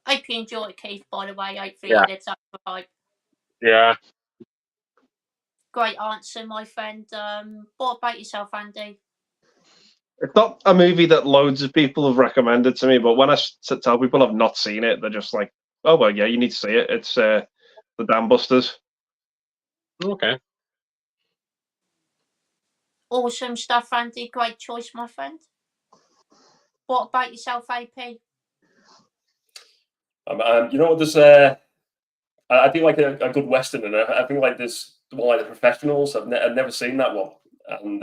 Hope you enjoy it, Keith, by the way. Hopefully Yeah. it lives up to hype. Yeah. Great answer, my friend. What about yourself, Andy? It's not a movie that loads of people have recommended to me, but when I tell people I've not seen it, they're just like, "Oh well, yeah, you need to see it." It's The Dam Busters. Okay. Awesome stuff, Andy. Great choice, my friend. What about yourself, AP? You know what? There's I think like a good western, and I think like there's one like The Professionals. I've never seen that one, and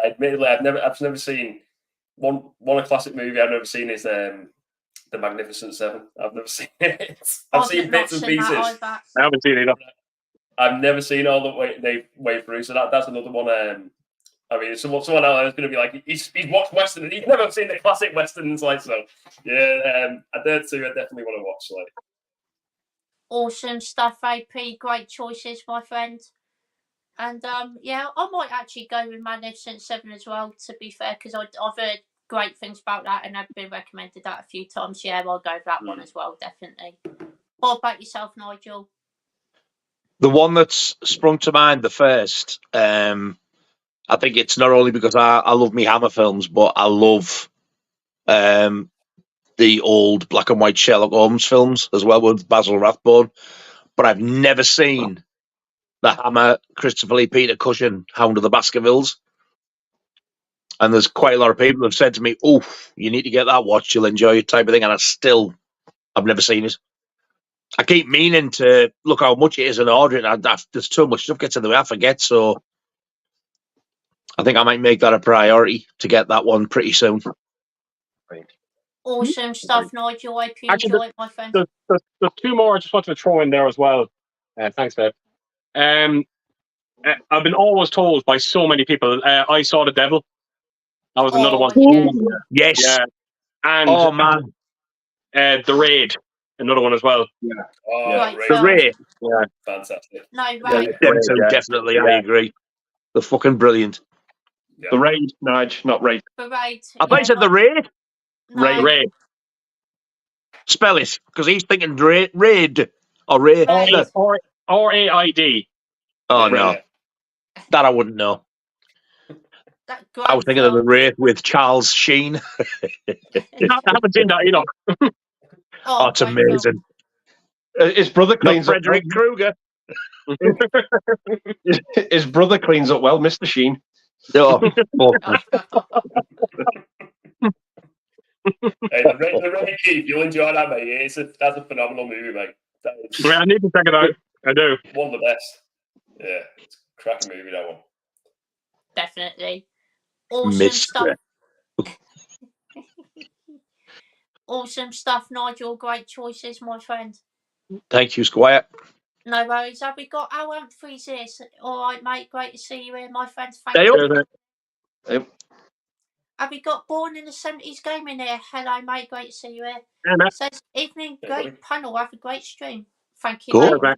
admittedly, I've never seen one a classic movie I've never seen is The Magnificent Seven. I've never seen it. I've seen bits and pieces. I haven't seen it. I've never seen all the way through. So that's another one. I mean, someone out there is going to be like, he's watched Western and he's never seen the classic Westerns. Like, so yeah, I definitely want to watch. Like, awesome stuff, AP. Great choices, my friend. And yeah, I might actually go with Magnificent Seven as well, to be fair, because I've heard great things about that and I've been recommended that a few times. Yeah, I'll go with that one as well, definitely. What about yourself, Nigel? The one that's sprung to mind the first, I think it's not only because I love me Hammer films, but I love the old black and white Sherlock Holmes films as well with Basil Rathbone. But I've never seen the Hammer Christopher Lee Peter Cushing Hound of the Baskervilles. And there's quite a lot of people who have said to me, "Oh, you need to get that watched, you'll enjoy it," type of thing. And I've never seen it. I keep meaning to look how much it is and order it. There's too much stuff gets in the way, I forget. So I think I might make that a priority to get that one pretty soon. Awesome stuff, Nigel. I hope you enjoy it, my friend. There's two more I just wanted to throw in there as well. Thanks, Bev. I've been always told by so many people, I Saw the Devil. That was another one. Yeah. Yes. Yeah. And oh, man. The Raid, another one as well. Yeah. Oh, The Raid. Yeah. Fantastic. No, Yeah, Raid. them two, definitely, I agree. They're fucking brilliant. Yeah. The Raid, Nige, not Raid. The Raid. I thought you said The Raid. No. Raid. Spell it, because he's thinking Raid or Raid. R-A-I-D. Oh, no. That I wouldn't know. I was thinking of The Raid with Charles Sheen. I haven't seen that either. Oh, it's amazing. His brother cleans up. Frederick Krueger. His brother cleans up well, Mr. Sheen. Oh, Hey, the Raid, Keith, you'll enjoy that, mate. That's a phenomenal movie, mate. I need to check it out. I do. One of the best. Yeah, it's a cracking movie, that one. Definitely. Awesome stuff. Awesome stuff, Nigel. Great choices, my friend. Thank you, Squire. No worries. Have we got our Humphrey's here? All right, mate. Great to see you here, my friend. Thank you. Have we got Born in the 70s Gaming here? Hello, mate. Great to see you here. Yeah, says, evening, great panel. Have a great stream. Thank you, cool. mate.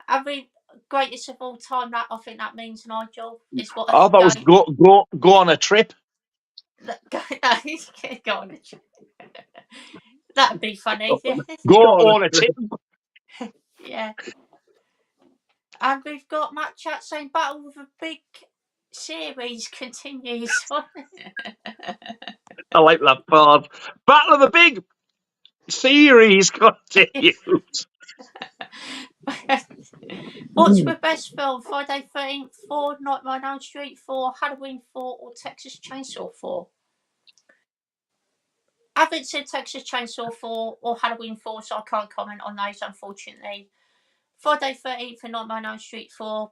Have we greatest of all time? That I think that means, Nigel. Is what that was go on a trip. Go on a trip. That'd be funny. Go on a tip. Yeah. And we've got Matt Chat saying Battle of the Big series continues. I like that part. Battle of the Big series continues. What's the best film? Friday 13th 4, Nightmare on Elm Street 4, Halloween 4, or Texas Chainsaw 4? I haven't seen Texas Chainsaw 4 or Halloween 4, so I can't comment on those, unfortunately. Friday 13th and Nightmare on Elm Street 4,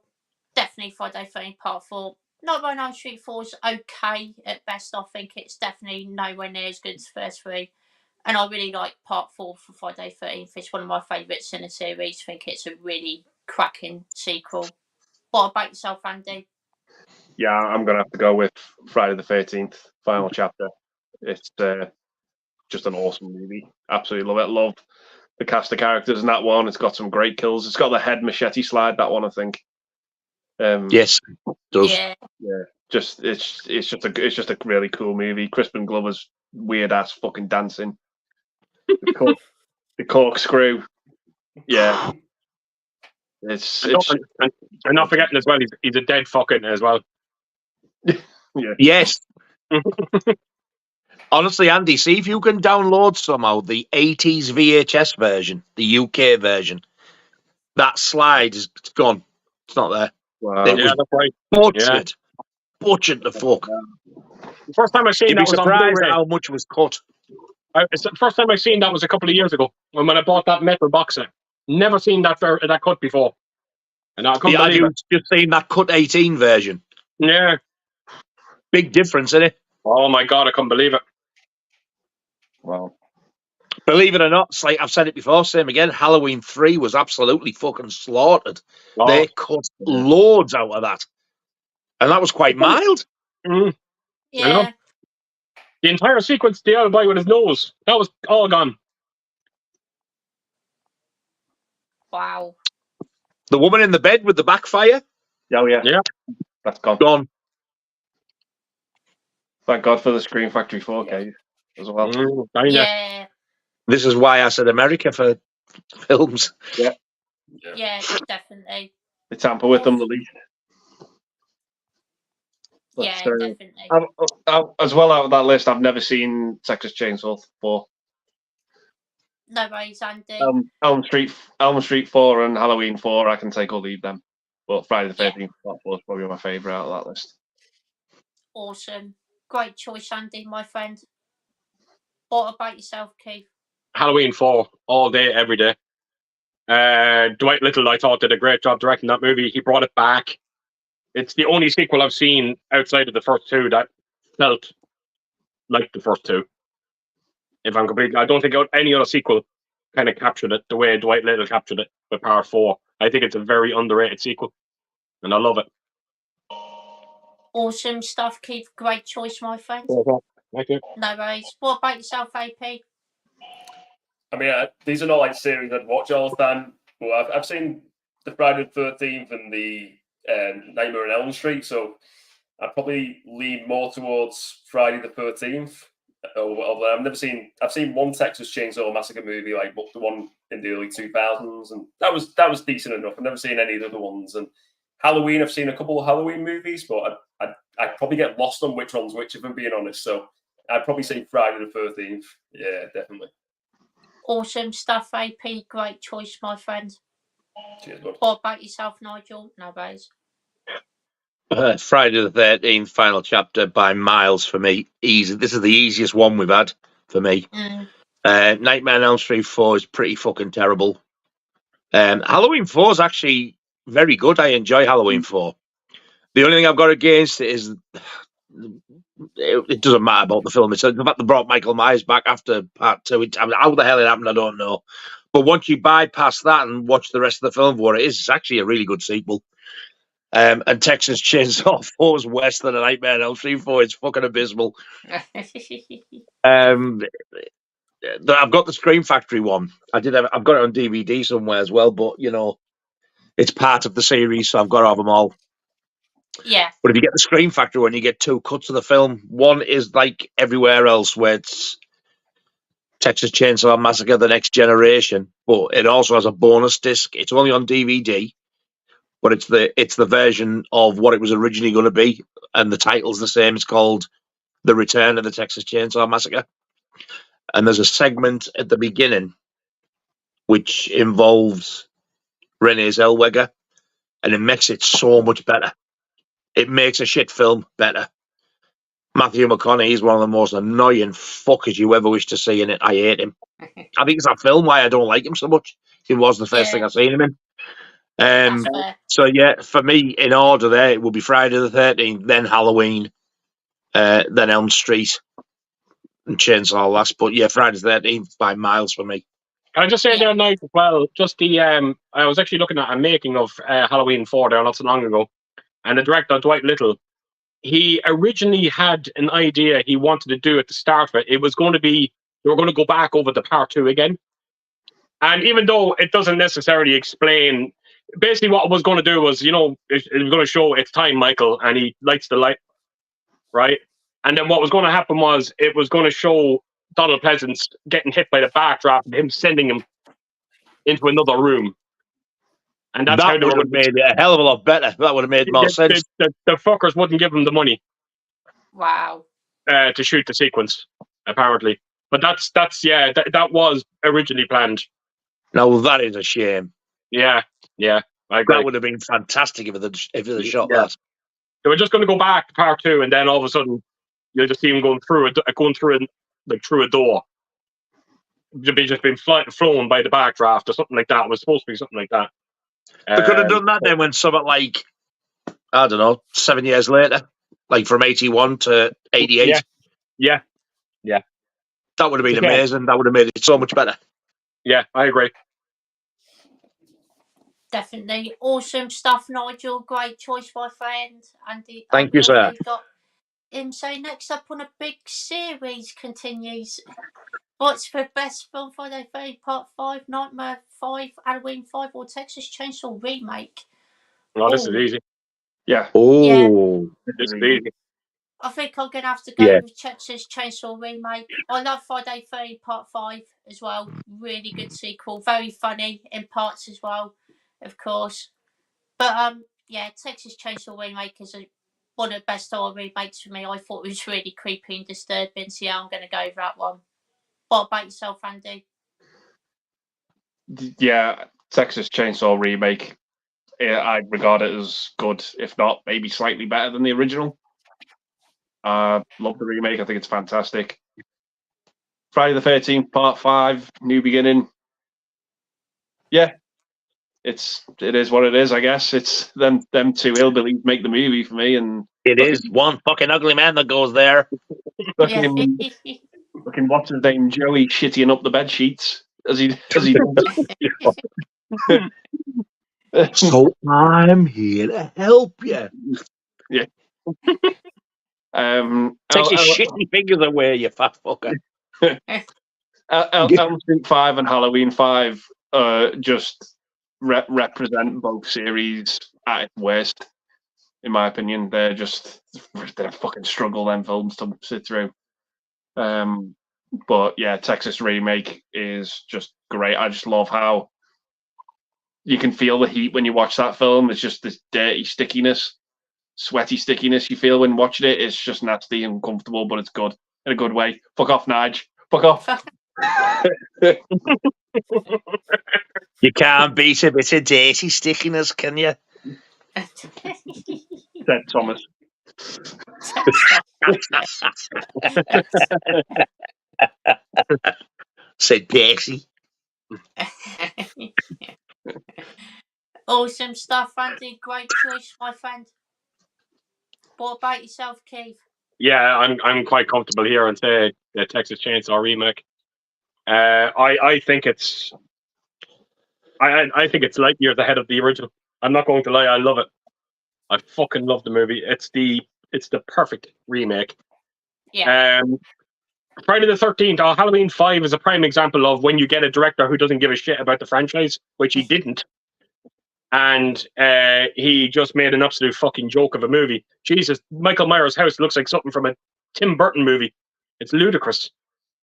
definitely Friday 13th Part 4. Nightmare on Elm Street 4 is okay at best. I think it's definitely nowhere near as good as the first three. And I really like Part 4 for Friday 13th. It's one of my favourites in the series. I think it's a really cracking sequel. What about yourself, Andy? Yeah, I'm going to have to go with Friday the 13th, final chapter. It's just an awesome movie. Absolutely love it. Love the cast of characters in that one. It's got some great kills. It's got the head machete slide, that one, I think. Yes, it does. Yeah. It's just a really cool movie. Crispin Glover's weird ass fucking dancing. The corkscrew. Yeah. And not forgetting as well, he's a dead fucking as well. Yeah. Yes. Honestly, Andy, see if you can download somehow the 80s VHS version, the UK version. That slide is gone. It's not there. Wow. It Yeah, was that's right. butchered. Butchered the fuck. The first time I seen You'd that be was on surprised Blu-ray. at how much was cut. It's the first time I seen that was a couple of years ago when I bought that metal box set. Never seen that cut before, and I couldn't believe it. Just seen that cut 18 version. Yeah. Big difference, isn't it? Oh my god, I couldn't believe it. Wow. Believe it or not, it's like I've said it before, same again, Halloween 3 was absolutely fucking slaughtered. Oh. They cut loads out of that. And that was quite mild. Mm. Yeah. The entire sequence, the other boy with his nose, that was all gone. Wow. The woman in the bed with the backfire? Oh, yeah. Yeah. That's gone. Gone. Thank God for the Scream Factory 4K as well. Yeah. This is why I said America for films. Yeah. Yeah, definitely. They tamper with them the least. Yeah, But, definitely. as well, out of that list, I've never seen Texas Chainsaw 4. No worries, Andy. Elm Street 4 and Halloween 4, I can take or leave them. But Friday the 13th Part 4 is probably my favourite out of that list. Awesome. Great choice, Andy, my friend. What about yourself, Keith? Halloween 4, all day, every day. Dwight Little, I thought, did a great job directing that movie. He brought it back. It's the only sequel I've seen outside of the first two that felt like the first two. If I'm completely, I don't think any other sequel kind of captured it the way Dwight Little captured it with Part 4. I think it's a very underrated sequel, and I love it. Awesome stuff, Keith. Great choice, my friend. Thank you. No worries. What about yourself, AP? I mean, these are not like series I'd watch all the time. Well, I've seen the Friday the 13th and the Nightmare on Elm Street, so I'd probably lean more towards Friday the 13th. I've seen one Texas Chainsaw Massacre movie, like the one in the early 2000s, and that was decent enough. I've never seen any of the other ones. And Halloween, I've seen a couple of Halloween movies, but I'd probably get lost on which one's which, if I'm being honest. So I'd probably say Friday the 13th. Yeah, definitely. Awesome stuff, AP. Great choice, my friend. Cheers, bud. What about yourself, Nigel? No worries. Friday the 13th, final chapter by miles for me. Easy. This is the easiest one we've had for me. Nightmare on Elm Street 4 is pretty fucking terrible. Halloween 4 is actually very good. I enjoy Halloween 4. The only thing I've got against it is it doesn't matter about the film. It's the fact they brought Michael Myers back after Part 2. How the hell it happened, I don't know. But once you bypass that and watch the rest of the film for what it is, it's actually a really good sequel. And Texas Chainsaw 4 is worse than a Nightmare on Elm Street 4. It's fucking abysmal. I've got the Scream Factory one. I've got it on DVD somewhere as well, but you know, it's part of the series, so I've got to have them all. Yeah. But if you get the Scream Factory one, you get two cuts of the film. One is like everywhere else, where it's Texas Chainsaw Massacre: The Next Generation, but it also has a bonus disc. It's only on DVD, but it's the version of what it was originally going to be, and the title's the same. It's called The Return of the Texas Chainsaw Massacre. And there's a segment at the beginning which involves Renee Zellweger, and it makes it so much better. It makes a shit film better. Matthew McConaughey is one of the most annoying fuckers you ever wish to see in it. I hate him. I think it's that film why I don't like him so much. It was the first thing I've seen him in. That's fair. So yeah, for me, in order there, it will be Friday the 13th, then Halloween, then Elm Street, and Chainsaw Last. But yeah, Friday the 13th by miles for me. Can I just say there night as well, just the I was actually looking at a making of Halloween 4 there not so long ago, and the director Dwight Little, he originally had an idea he wanted to do at the start of it. It was going to be, they were going to go back over the part 2 again. And even though it doesn't necessarily explain, basically what it was going to do was, it was going to show it's time, Michael, and he lights the light, right? And then what was going to happen was it was going to show Donald Pleasance getting hit by the backdraft and him sending him into another room. And that's how they would have made it a hell of a lot better. That would have made more sense. The fuckers wouldn't give him the money. Wow. To shoot the sequence, apparently. But that was originally planned. No, that is a shame. Yeah, I agree. That would have been fantastic if it shot that. They were just going to go back to part 2, and then all of a sudden, you'll just see him going through a door. They'd be just being flown by the backdraft or something like that. It was supposed to be something like that. They could have done that then when something like, I don't know, 7 years later, like from 81 to 88. Yeah. That would have been amazing. That would have made it so much better. Yeah, I agree. Definitely. Awesome stuff, Nigel. Great choice, my friend. Thank you, sir. Got him. So next up on a big series continues. What's for best film Friday 30 Part 5, Nightmare 5, Halloween 5, or Texas Chainsaw Remake? Oh, this is easy. Yeah. Oh. This is easy. I think I'm going to have to go with Texas Chainsaw Remake. I love Friday 30 Part 5 as well. Really good sequel. Very funny in parts as well, of course. But, Texas Chainsaw Remake is one of the best horror remakes for me. I thought it was really creepy and disturbing, so I'm going to go with that one. What about yourself, Andy? Yeah, Texas Chainsaw Remake. I regard it as good, if not maybe slightly better than the original. Love the remake. I think it's fantastic. Friday the 13th, Part 5, New Beginning. Yeah, it is what it is. I guess it's them two hillbillies make the movie for me, and it is one fucking ugly man that goes there. Looking, what's his name, Joey, shitting up the bed sheets as he does. So I'm here to help you. Yeah. Take your shitty fingers away, you fat fucker. Elm Street 5 and Halloween 5 just represent both series at its worst, in my opinion. They're a fucking struggle, them films to sit through. But yeah, Texas Remake is just great. I just love how you can feel the heat when you watch that film. It's just this dirty stickiness, sweaty stickiness you feel when watching it. It's just nasty and uncomfortable, but it's good in a good way. Fuck off, Nige. Fuck off. You can't beat a bit of dirty stickiness, can you? Said Thomas. Said Percy. Awesome stuff, Andy. Great choice, my friend. What about yourself, Keith? Yeah, I'm quite comfortable here and say the Texas Chainsaw Remake. I think it's light years ahead of the original. I'm not going to lie, I love it. I fucking love the movie. It's the perfect remake. Yeah. Friday the 13th, Halloween 5 is a prime example of when you get a director who doesn't give a shit about the franchise, which he didn't. And he just made an absolute fucking joke of a movie. Jesus, Michael Myers' house looks like something from a Tim Burton movie. It's ludicrous.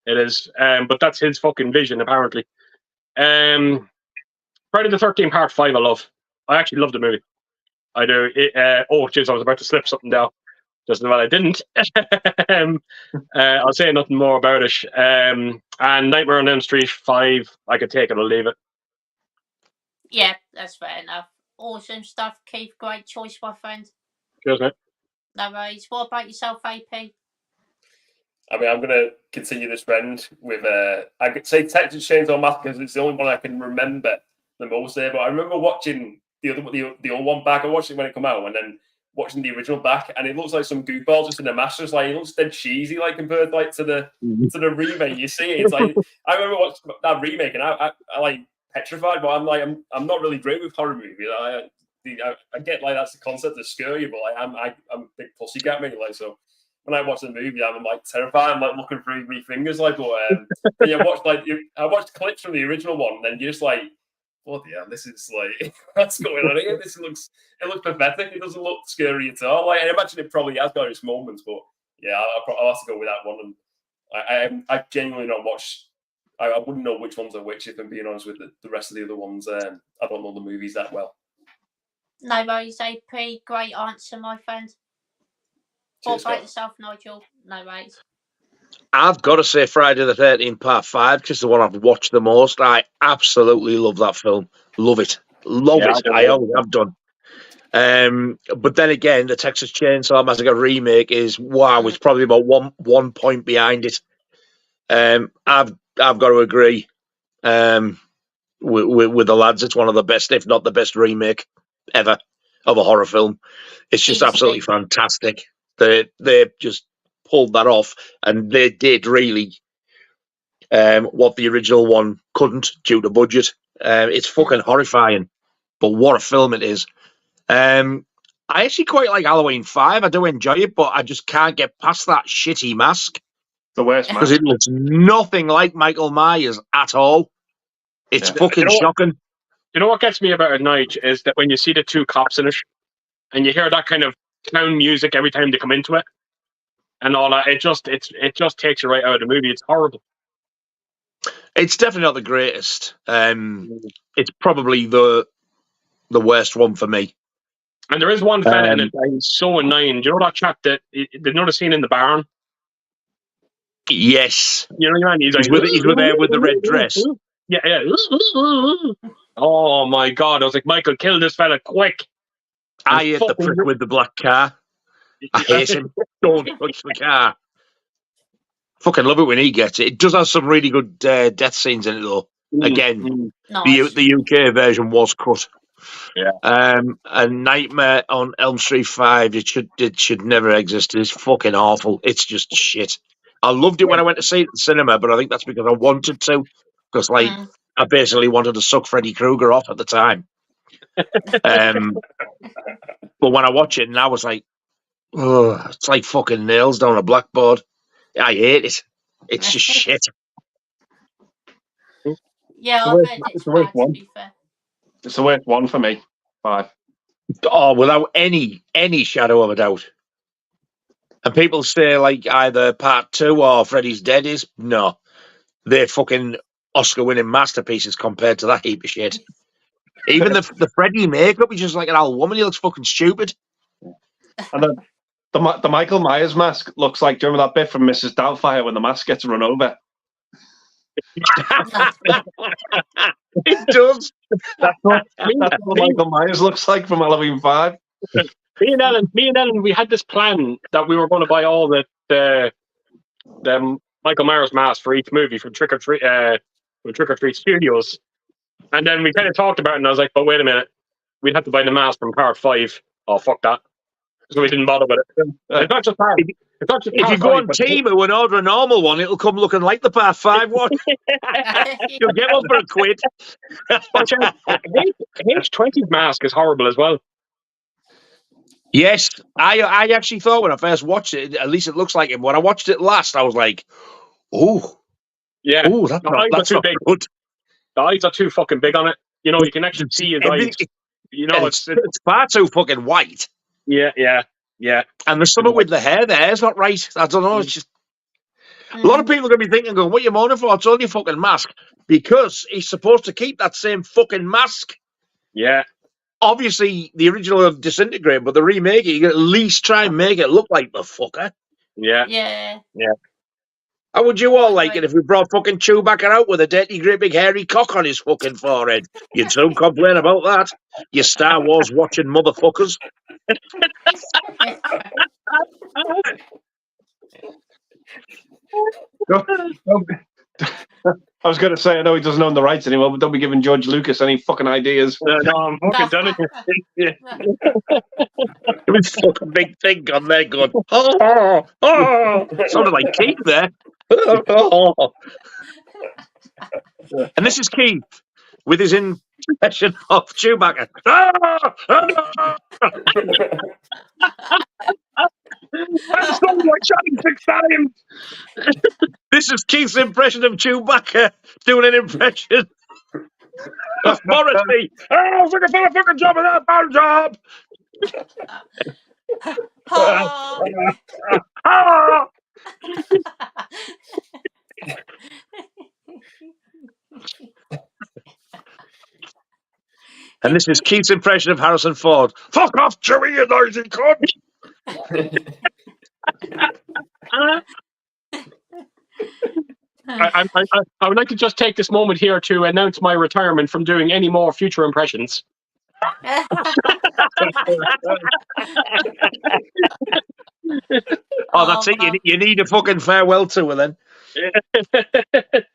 It is. But that's his fucking vision, apparently. Friday the 13th Part 5 I love. I actually love the movie. I do. Oh, jeez, I was about to slip something down. Just well, I didn't. I'll say nothing more about it. And Nightmare on Elm Street 5, I could take it or leave it. Yeah, that's fair enough. Awesome stuff, Keith. Great choice, my friend. Cheers, mate. No worries. What about yourself, AP? I mean, I'm going to continue this trend with, I could say Texas Chainsaw Massacre because it's the only one I can remember the most there. But I remember watching the old one back. I watched it when it came out, and then watching the original back, and it looks like some goofball just in the mask. Like it looks dead cheesy, like compared like to the remake. You see, it's like I remember watching that remake, and I like petrified. But I'm not really great with horror movies. I get like that's the concept to scare you, but like I'm a big pussycat me, like so. When I watch the movie, I'm like terrified. I'm like looking through my fingers, like. But yeah, I watched clips from the original one, and then you're just like, bloody hell, this is like what's going on here? It looks pathetic. It doesn't look scary at all. Like I imagine it probably has got its moments, but yeah, I'll have to go with that one. And I genuinely not watched. I wouldn't know which ones are which if I'm being honest with the rest of the other ones. I don't know the movies that well. No worries, AP. Great answer, my friend. What about yourself, Nigel? No worries. I've got to say Friday the 13th Part 5, just the one I've watched the most. I absolutely love that film. Love it. Love it. I always have done. But then again, the Texas Chainsaw Massacre remake is, wow, it's probably about one point behind it. I've got to agree with the lads. It's one of the best, if not the best remake ever of a horror film. It's just absolutely fantastic. They just pulled that off, and they did really what the original one couldn't due to budget. It's fucking horrifying, but what a film it is. I actually quite like Halloween 5. I do enjoy it, but I just can't get past that shitty mask. The worst mask. Because it looks nothing like Michael Myers at all. It's fucking shocking. You know what gets me about it, Nige, is that when you see the two cops in it, and you hear that kind of clown music every time they come into it, and all that, it just takes you right out of the movie. It's horrible. It's definitely not the greatest. It's probably the worst one for me. And there is one fella in it that is so annoying. Do you know that chap that you know the scene in the barn? Yes. You know what I mean? He's with there with the red dress. Yeah. Oh my god! I was like, Michael, kill this fella quick. I hate the prick with the black car. I hate him. Don't touch the car. Fucking love it when he gets it. It does have some really good death scenes in it, though. Again, nice. the UK version was cut. Yeah. And Nightmare on Elm Street 5, it should never exist. It's fucking awful. It's just shit. I loved it when I went to see it in the cinema, but I think that's because I wanted to. Because, I basically wanted to suck Freddy Krueger off at the time. But when I watch it, and I was like, oh, it's like fucking nails down a blackboard. I hate it. It's just shit. Yeah, I bet it's bad, to be fair. It's the worst one for me. 5. Oh, without any shadow of a doubt. And people say like either Part 2 or Freddy's Dead is. No. They're fucking Oscar-winning masterpieces compared to that heap of shit. Even the Freddy makeup, he's just like an old woman. He looks fucking stupid. And the Michael Myers mask looks like, do you remember that bit from Mrs. Doubtfire when the mask gets run over? It does. That's what Michael Myers looks like from Halloween 5. Me and Ellen, we had this plan that we were going to buy all the Michael Myers masks for each movie from Trick or Treat Studios, and then we kind of talked about it, and I was like, "But wait a minute, we'd have to buy the mask from Part 5." Oh, fuck that! So we didn't bother with it. It's not just Part. It's not just if you go on Temu and order a normal one, it'll come looking like the Part 5 one. You'll get one for £1. H20's mask is horrible as well. Yes, I actually thought when I first watched it, at least it looks like him. When I watched it last, I was like, "Oh, yeah, that's not big. Good." The eyes are too fucking big on it. You know, you can actually see his eyes. You know, it's far too fucking white. Yeah. And there's something with the hair. The hair's not right. I don't know. It's just. A lot of people are going to be thinking, going, what are you moaning for? It's only a fucking mask. Because he's supposed to keep that same fucking mask. Yeah. Obviously, the original have disintegrated, but the remake, you can at least try and make it look like the fucker. Yeah. Yeah. How would you all like agree. it if we brought fucking Chewbacca out with a dirty, great big hairy cock on his fucking forehead? You'd soon complain about that. You Star Wars watching motherfuckers. I was going to say, I know he doesn't own the rights anymore, but don't be giving George Lucas any fucking ideas. No, I'm fucking done it. It was fucking big thing on there going, oh, oh. Sounded like Keith there. And this is Keith with his impression of Chewbacca. That's not like shouting 6 times. This is Keith's impression of Chewbacca doing an impression of Morrissey. Oh, fucking job in that bad job. And this is Keith's impression of Harrison Ford. Fuck off, Chewie, you noisy cunt. I would like to just take this moment here to announce my retirement from doing any more future impressions. Oh, that's it. You need a fucking farewell tour then.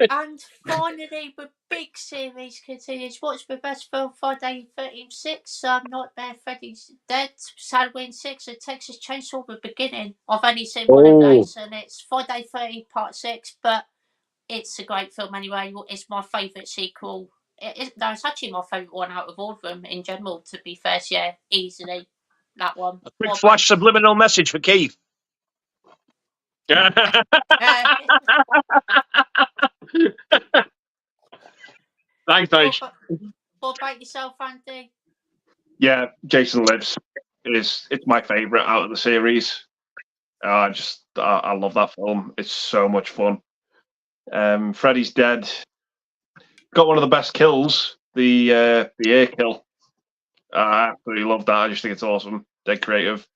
And finally, the big series continues. What's the best film? Friday 13/6, Nightmare Freddy's Dead, Halloween 6, and Texas Chainsaw the Beginning. I've only seen one of those, and it's Friday 13 Part 6, but it's a great film anyway. It's my favourite sequel. It's actually my favourite one out of all of them in general, to be fair. So yeah, easily that one. A quick flash subliminal message for Keith. Thanks, Nigel. What about yourself, Andy? Yeah, Jason Lives it's my favourite out of the series. I love that film. It's so much fun. Freddy's Dead got one of the best kills, the air kill. I absolutely love that. I just think it's awesome. Dead creative.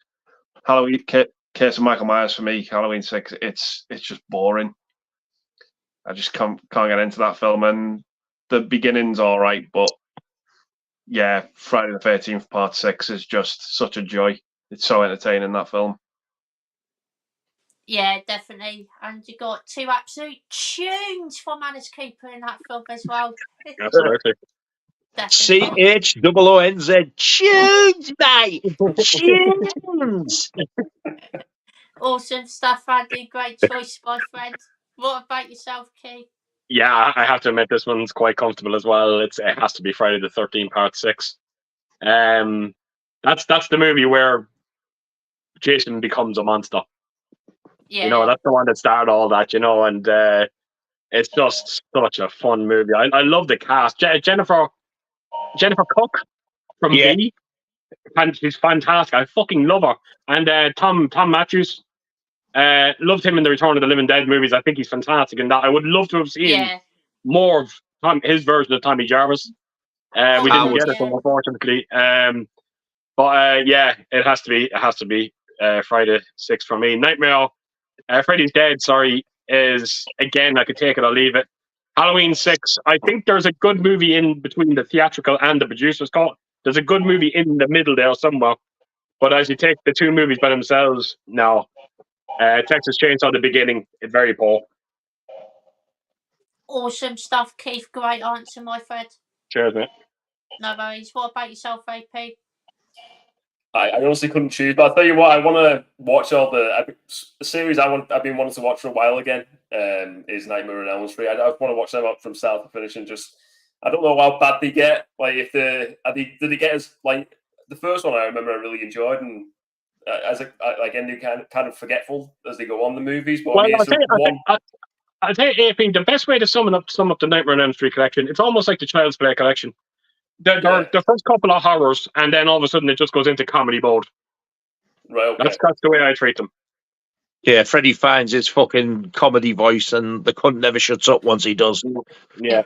Halloween Case of Michael Myers for me. Halloween 6. It's just boring. I just can't get into that film, and the beginning's all right, but yeah, Friday the 13th Part 6 is just such a joy. It's so entertaining, that film. Yeah, definitely. And you got 2 absolute tunes from Alice Cooper in that film as well. Absolutely. CHOONZ. Tunes, mate. Tunes. Awesome stuff, Andy. Great choice, my friend. What about yourself, Keith? Yeah, I have to admit this one's quite comfortable as well. It has to be Friday the 13th Part 6. That's the movie where Jason becomes a monster. Yeah. You know, that's the one that started all that, you know, and it's just such a fun movie. I love the cast. Jennifer Cook from V. And she's fantastic. I fucking love her. And Tom Matthews. Loved him in the Return of the Living Dead movies. I think he's fantastic in that. I would love to have seen more of his version of Tommy Jarvis. We didn't get it, unfortunately. But yeah, it has to be Friday 6 for me. Nightmare Freddy's Dead, is again, I could take it or leave it. Halloween 6, I think there's a good movie in between the theatrical and the producer's cut. There's a good movie in the middle there somewhere. But as you take the 2 movies by themselves, no. Texas Chainsaw the Beginning, it's very poor. Awesome stuff, Keith. Great answer, my friend. Cheers, mate. No worries. What about yourself, AP? I honestly couldn't choose, but I'll tell you what, I want to watch all the series I've been wanting to watch for a while again. Is Nightmare on Elm Street. I want to watch them up from start to finish, and just I don't know how bad they get. Like if did they get as like the first one? I remember I really enjoyed, and as ending kind of forgetful as they go on the movies. But well, I'll tell you, AP, the best way to sum up the Nightmare on Elm Street collection, it's almost like the Child's Play collection. The first couple of horrors, and then all of a sudden it just goes into comedy mode. Right, okay. That's the way I treat them. Yeah, Freddie finds his fucking comedy voice, and the cunt never shuts up once he does. Yeah.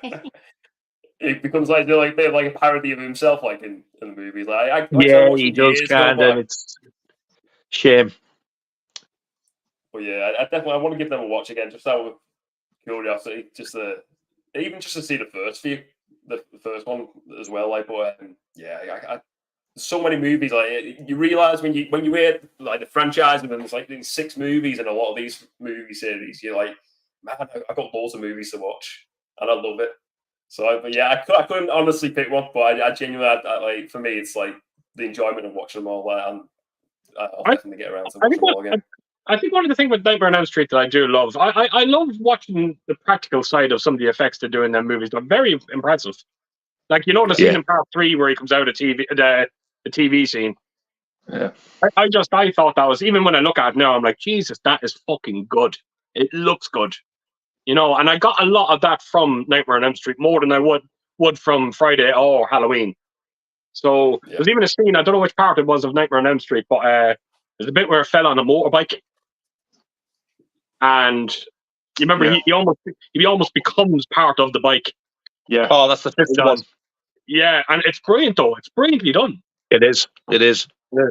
It becomes like a bit of like a parody of himself, like in the movies. Like I watched he them does years ago, kind of. It's shame. but yeah, I definitely want to give them a watch again, just out of curiosity, even just to see the first few, the first one as well. Like, but yeah, so many movies. Like you realize when you hear like the franchise and then there's like these 6 movies and a lot of these movie series, you're like, man, I got loads of movies to watch and I love it. So, but yeah, I couldn't honestly pick one, but I genuinely, like, for me, it's like the enjoyment of watching them all, and I'll definitely get around to watching them all again. I think one of the things with Nightmare on Elm Street that I do love, I love watching the practical side of some of the effects they do in their movies. They're very impressive. Like, you know, the scene in part 3 where he comes out of the TV scene. Yeah. I thought that was, even when I look at it now, I'm like, Jesus, that is fucking good. It looks good. You know, and I got a lot of that from Nightmare on Elm Street, more than I would from Friday or Halloween. So there's even a scene, I don't know which part it was of Nightmare on Elm Street, but there's a bit where it fell on a motorbike. And you remember he almost becomes part of the bike. Yeah. Oh, that's the 5th one. Yeah, and it's brilliant though. It's brilliantly done. It is. Yeah.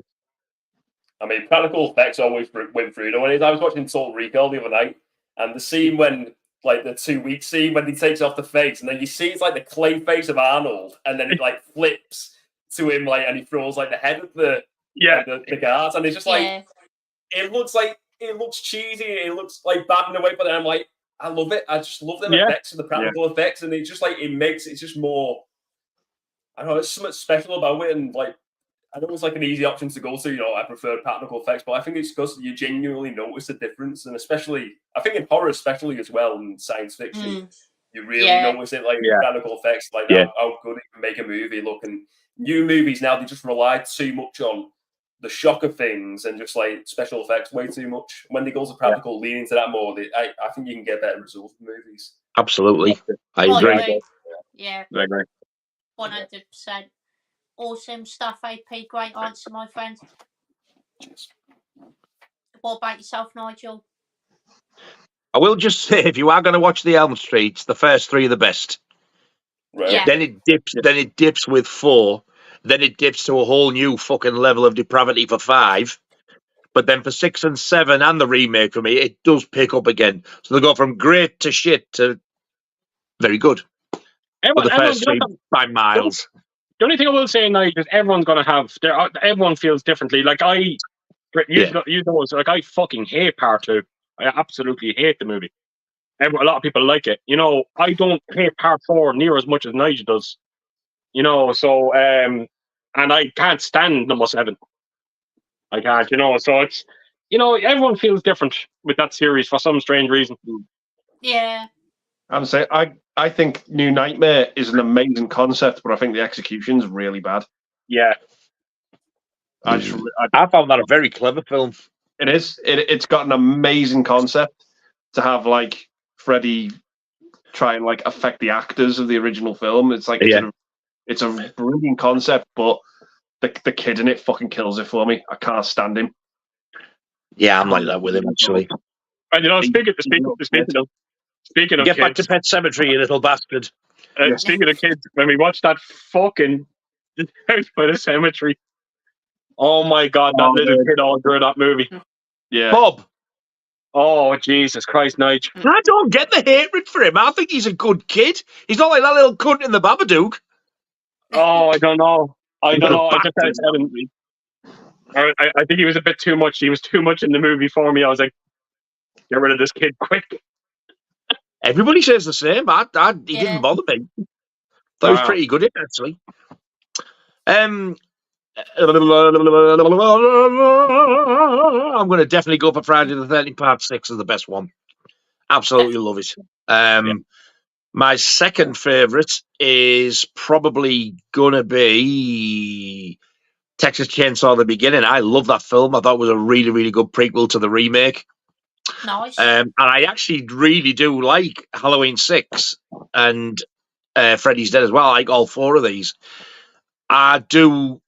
I mean, practical effects always went through. I was watching Total Recall the other night, and the scene when, like, the 2-week scene when he takes off the face, and then you see it's like the clay face of Arnold, and then it like flips to him, like, and he throws like the head of the guards, and it's just like it looks cheesy, it looks like bad in a way, but then I'm like, I love it. I just love them effects and the practical effects, and it's just like it's just more. I don't know, there's something special about it, and like, I know it's like an easy option to go to. You know, I prefer practical effects, but I think it's because you genuinely notice the difference, and especially, I think in horror, especially as well, in science fiction, you really notice it, like practical effects, like how good it can make a movie look. And new movies now, they just rely too much on the shock of things and just like special effects way too much. When they go to practical, lean into that more. I think you can get better results from movies. Absolutely, I agree. Yeah, I agree. 100%. Awesome stuff, AP. Great answer, my friend. Cheers. What about yourself, Nigel? I will just say, if you are going to watch the Elm Streets, the first 3 are the best. Right. Yeah. Then it dips. Then it dips with 4. Then it dips to a whole new fucking level of depravity for 5. But then for 6 and 7 and the remake for me, it does pick up again. So they go from great to shit to very good. But the first 3 by miles. The only thing I will say, Nigel, is everyone's going to have everyone feels differently. Like I fucking hate part 2. I absolutely hate the movie. A lot of people like it. You know, I don't hate part 4 near as much as Nigel does. You know, so and I can't stand number 7. I can't, you know. So it's, you know, everyone feels different with that series for some strange reason. Yeah. I'm saying I think New Nightmare is an amazing concept, but I think the execution's really bad. Yeah. I found that a very clever film. It is. It's got an amazing concept to have like Freddy try and like affect the actors of the original film. It's like it's a brilliant concept, but the kid in it fucking kills it for me. I can't stand him. Yeah, I'm like that with him actually. And you know, speaking of get kids, back to Pet Sematary, you little bastard. Speaking of kids, when we watched that fucking House by the Cemetery, oh my god, that little kid all through that movie. Yeah, Bob. Oh Jesus Christ, Nigel! I don't get the hatred for him. I think he's a good kid. He's not like that little cunt in the Babadook. Oh, I don't know. I think he was a bit too much. He was too much in the movie for me. I was like, get rid of this kid quick. Everybody says the same. He didn't bother me. That was pretty good, actually. I'm going to definitely go for Friday the 13th Part 6 as the best one. Absolutely love it. My second favourite is probably going to be Texas Chainsaw: The Beginning. I love that film. I thought it was a really, really good prequel to the remake. Nice. And I actually really do like Halloween 6 and Freddy's Dead as well. I like all 4 of these. I do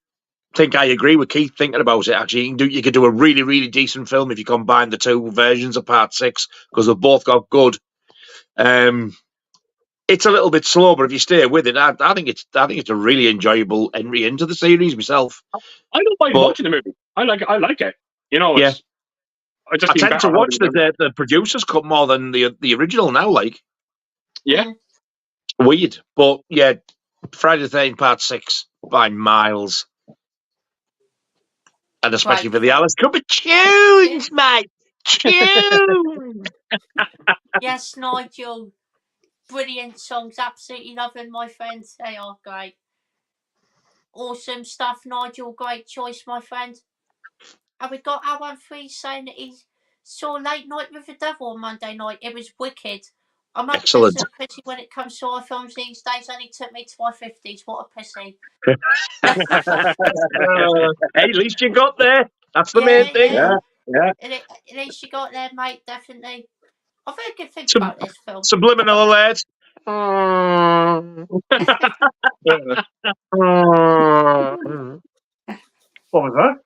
think I agree with Keith thinking about it. Actually, you could do a really, really decent film if you combine the two versions of Part 6 because they've both got good. It's a little bit slow, but if you stay with it, I think it's a really enjoyable entry into the series myself. I don't mind watching the movie. I like it. You know, it's. I tend to watch the producer's cut more than the original now. Like, yeah, weird, but yeah, Friday the 13th Part 6 by miles, and especially for the Alice Cooper tunes, mate. Tunes. Yes, Nigel. Brilliant songs. Absolutely loving, my friends. They are great. Awesome stuff, Nigel. Great choice, my friend. And we got our 13 saying that he saw Late Night with the Devil on Monday night. It was wicked. I'm not Excellent. just a pussy when it comes to horror films these days. Only took me to my 50s. What a pussy. Hey, at least you got there. That's the main thing. Yeah. At least you got there, mate. Definitely. I've heard good things about this film. Subliminal alert. What was that?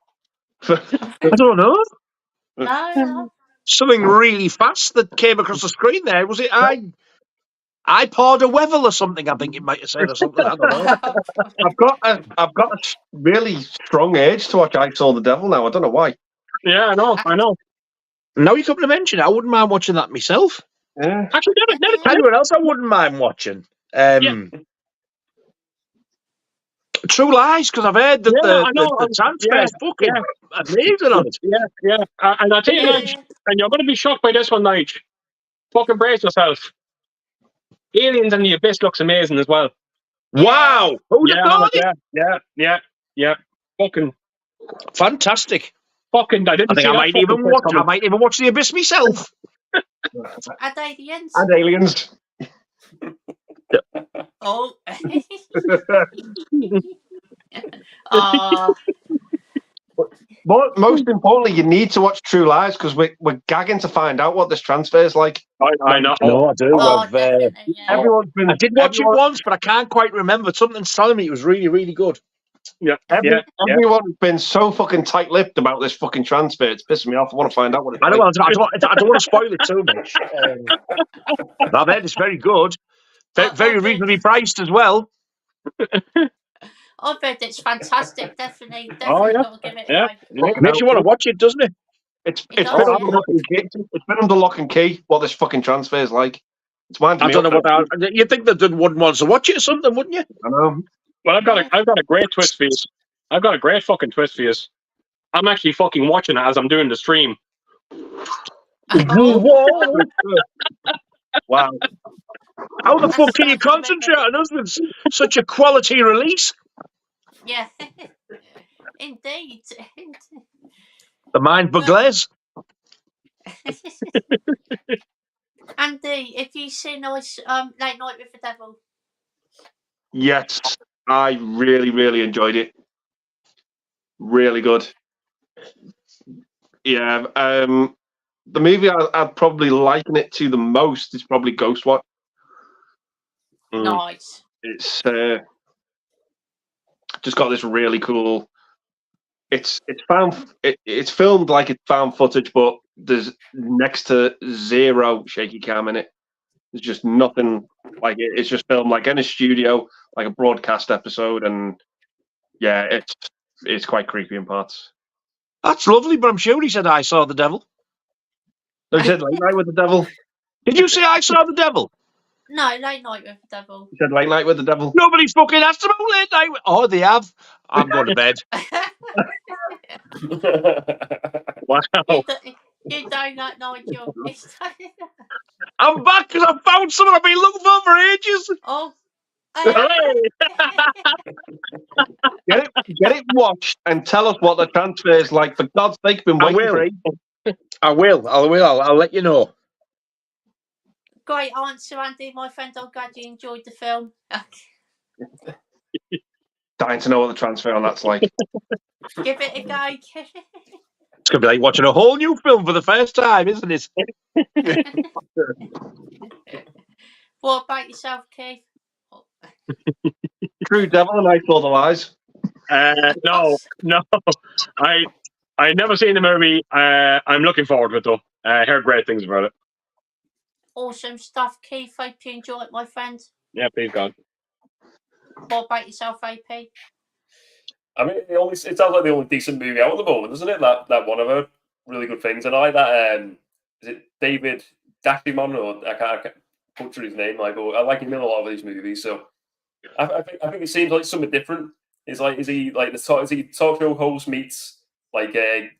I don't know. No. Something really fast that came across the screen there. Was it I poured a Wevel or something? I think it might have said or something. I don't know. I've got a really strong urge to watch I Saw the Devil now. I don't know why. Yeah, I know. Now you come to mention it, I wouldn't mind watching that myself. Yeah. Actually, never Tell you what else I wouldn't mind watching. True Lies, because I've heard that the transfer is fucking amazing on it. Yeah. And I tell you, Nige, and you're going to be shocked by this one, Nige. Fucking brace yourself. Aliens in the Abyss looks amazing as well. Wow! Who'd have thought it? Yeah. Fucking fantastic. Fucking, I think I might even watch the Abyss myself. And aliens. And aliens. Oh. But most importantly, you need to watch True Lies because we're gagging to find out what this transfer is like. I know. No, I do. I did watch it once, but I can't quite remember. Something's telling me it was really, really good. Yeah. Everyone's been so fucking tight-lipped about this fucking transfer. It's pissing me off. I want to find out what it's like. I don't want to spoil it too much. I bet it's very good. Very reasonably priced as well. I bet it's fantastic. Definitely got to give it a go. Makes you want to watch it, doesn't it? It's been under lock and key what this fucking transfer is like. It's I don't know what you'd think they wouldn't want to watch it or something, wouldn't you? I know. Well, I've got a great twist for you. I've got a great fucking twist for you. I'm actually fucking watching it as I'm doing the stream. Whoa! Wow. How the fuck can you concentrate on us with such a quality release? Yeah. Indeed. The mind buglares. Andy, if you seen Late Night with the Devil? Yes, I really, really enjoyed it. Really good. Yeah, the movie I'd probably liken it to the most is probably Ghostwatch. Nice. It's just got this really cool. It's filmed like it's found footage, but there's next to zero shaky cam in it. There's just nothing like it. It's just filmed like in a studio, like a broadcast episode, and yeah, it's quite creepy in parts. That's lovely, but I'm sure he said I Saw the Devil. No, he said Late Night with the Devil. Did you say I Saw the Devil? No, Late Night with the Devil. He said Late Night with the Devil. Nobody's fucking asked about Late Night. Oh, they have. I'm going to bed. Wow. You don't like Nigel. I'm back because I found something I've been looking for ages. Oh. Get it watched and tell us what the transfer is like. For God's sake, been waiting for it. I will. I'll let you know. Great answer, Andy, my friend. I'm glad you enjoyed the film. Dying to know what the transfer on that's like. Give it a go. It's going to be like watching a whole new film for the first time, isn't it? What about yourself, Keith? True Devil and I Saw the Lies. No. I never seen the movie. I'm looking forward to it though. I heard great things about it. Awesome stuff, Keith. Hope you enjoy it, my friend. Yeah, please God. What about yourself, AP? I mean, it sounds like the only decent movie out at the moment, doesn't it? That one of her really good things, and I like that. Is it David Dashimon, or I can't butcher his name, like, but I like him in a lot of these movies. So I think it seems like something different. Is he like is he talk show host meets like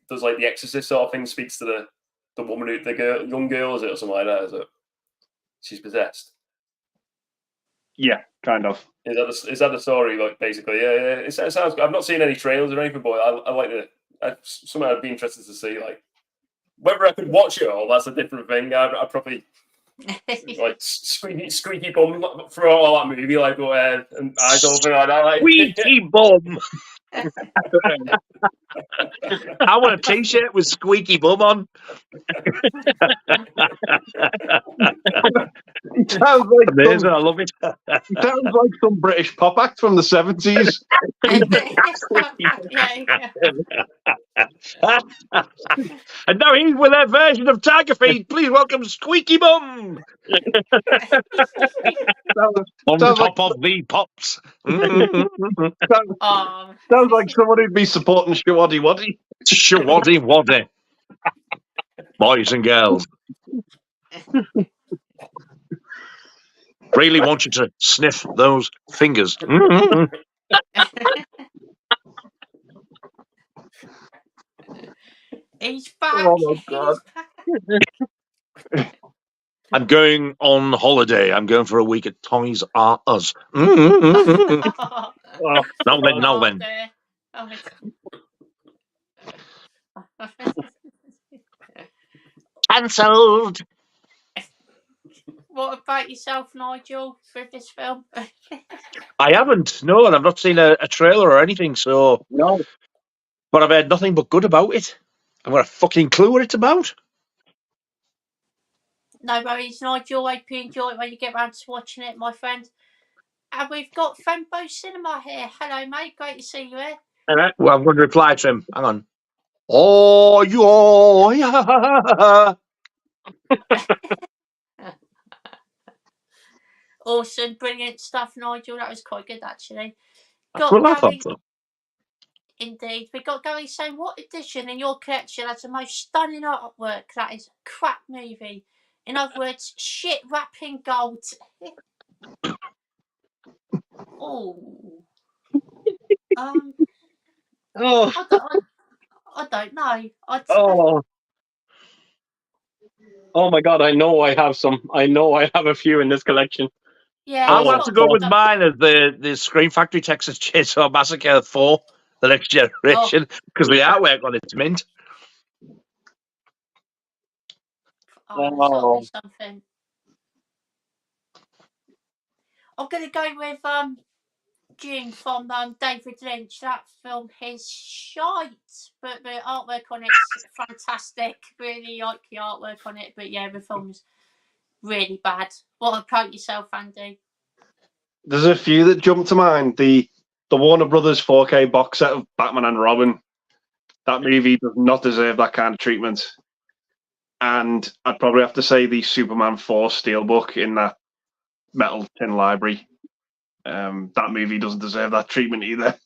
does like the Exorcist sort of thing, speaks to the woman, young girl, is it, or something like that? Is it? She's possessed. Yeah, kind of. Is that the story? Like, basically, yeah. It sounds good. I've not seen any trailers or anything, but I like something I'd be interested to see. Like, whether I could watch it all, that's a different thing. I'd probably like squeaky bum for all that movie, like, and eyes open like that. Like. Squeaky bum. I want a T-shirt with squeaky bum on. It sounds like amazing. I love it. It sounds like some British pop act from the 70s. And now he's with their version of Tiger Feet. Please welcome Squeaky Bum. On top of the pops. Sounds like someone who'd be supporting Shawaddy Waddy. Shawaddy Waddy. Boys and girls. Really want you to sniff those fingers. He's back. Oh my God. I'm going on holiday. I'm going for a week at Toys R Us. Now then. Cancelled. What about yourself, Nigel, with this film? I haven't. No, and I've not seen a trailer or anything. So no. But I've heard nothing but good about it. I've got a fucking clue what it's about. No worries, Nigel. I hope you enjoy it when you get round to watching it, my friend. And we've got Fembo Cinema here. Hello, mate. Great to see you here. Well, I'm going to reply to him. Hang on. Oh, yeah. Awesome, brilliant stuff, Nigel. That was quite good, actually. Well, I thought so. Indeed. We got Gary saying, what edition in your collection has the most stunning artwork? That is a crap movie. In other words, shit wrapping gold. Oh. I don't know. Oh my God! I know I have some. I know I have a few in this collection. Yeah, I want to go with mine as the Scream Factory Texas Chainsaw Massacre 4, The Next Generation, because the artwork on it's mint. Oh, something. I'm going to go with June from David Lynch. That film is shite, but the artwork on it's fantastic. Really like the artwork on it, but yeah, the film's really bad. What about yourself, Andy? There's a few that jump to mind. The Warner Brothers 4K box set of Batman and Robin. That movie does not deserve that kind of treatment. And I'd probably have to say the Superman 4 Steelbook in that metal tin library. That movie doesn't deserve that treatment either.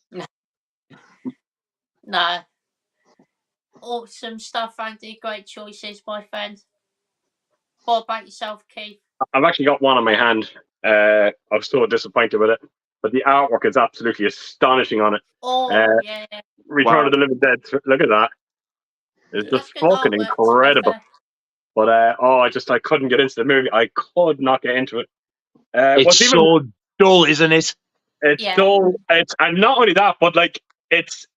No. Awesome stuff, Andy. Great choices, my friend. What about yourself, Keith? I've actually got one on my hand. I was so disappointed with it, but the artwork is absolutely astonishing on it. Oh, yeah. Return of the Living Dead. Look at that. It's just fucking incredible. But I couldn't get into the movie. I could not get into it. It's so dull, isn't it? It's dull. And not only that, but like it's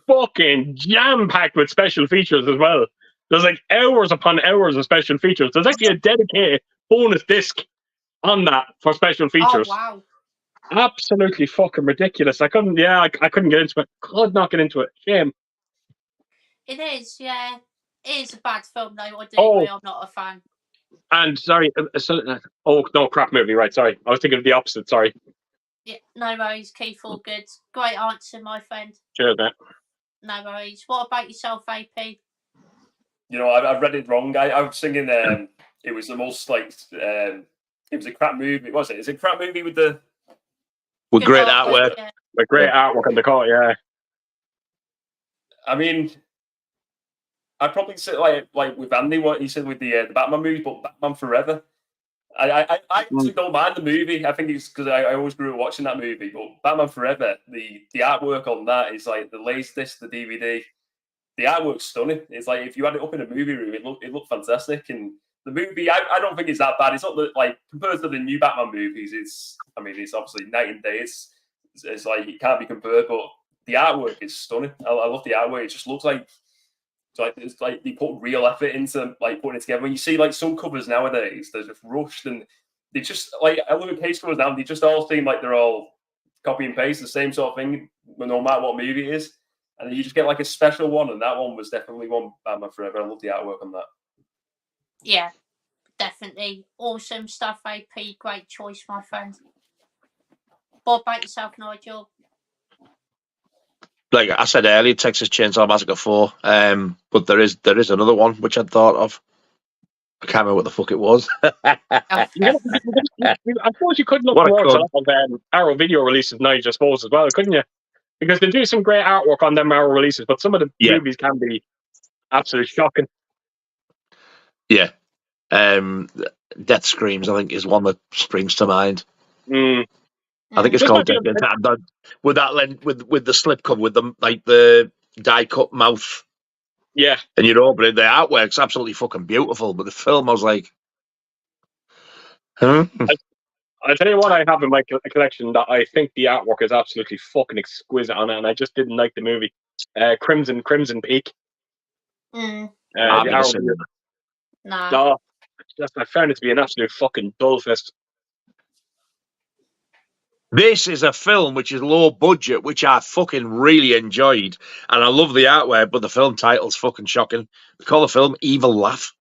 fucking jam packed with special features as well. There's like hours upon hours of special features. There's actually a dedicated bonus disc on that for special features. Oh wow! Absolutely fucking ridiculous. I couldn't get into it. Could not get into it. Shame. It is, yeah. It is a bad film, though. I'm not a fan. And sorry, no, crap movie. Right, sorry. I was thinking of the opposite. Sorry. Yeah, no worries, Keith. All good. Great answer, my friend. Cheers, mate. No worries. What about yourself, AP? You know, I read it wrong. I was thinking it was the most like it was a crap movie. Was it? Is it a crap movie with the with great artwork? Yeah. The great artwork on the court, yeah. I mean, I'd probably say like with Andy what he said with the Batman movie, but Batman Forever. I actually don't mind the movie. I think it's because I always grew up watching that movie. But Batman Forever, the artwork on that is like the Laserdisc, the DVD. The artwork's stunning. It's like if you had it up in a movie room, it looked fantastic. And the movie, I don't think it's that bad. It's not like compared to the new Batman movies. It's obviously night and day. It's like it can't be compared. But the artwork is stunning. I love the artwork. It just looks like. It's like they put real effort into like putting it together. When you see like some covers nowadays, they're just rushed and they just like I look at case covers now. They just all seem like they're all copy and paste the same sort of thing, no matter what movie it is. And then you just get like a special one, and that one was definitely one Batman Forever. I love the artwork on that. Yeah, definitely awesome stuff. AP, great choice, my friend. What about yourself, Nigel? Like I said earlier, Texas Chainsaw Massacre 4. But there is another one which I'd thought of. I can't remember what the fuck it was. I suppose you could look towards a lot of Arrow video releases now, I suppose, as well, couldn't you? Because they do some great artwork on them Arrow releases, but some of the movies can be absolutely shocking. Yeah. Death Screams, I think, is one that springs to mind. I think it's called with that with the slip cover with the die cut mouth. Yeah, and you know, but the artwork's absolutely fucking beautiful. But the film, I was like, huh? I'll tell you what I have in my collection that I think the artwork is absolutely fucking exquisite on it, and I just didn't like the movie. Crimson Peak. No. I found it to be an absolute fucking dull fest. This is a film which is low budget, which I fucking really enjoyed, and I love the artwork, but the film title's fucking shocking. They call the film Evil Laugh.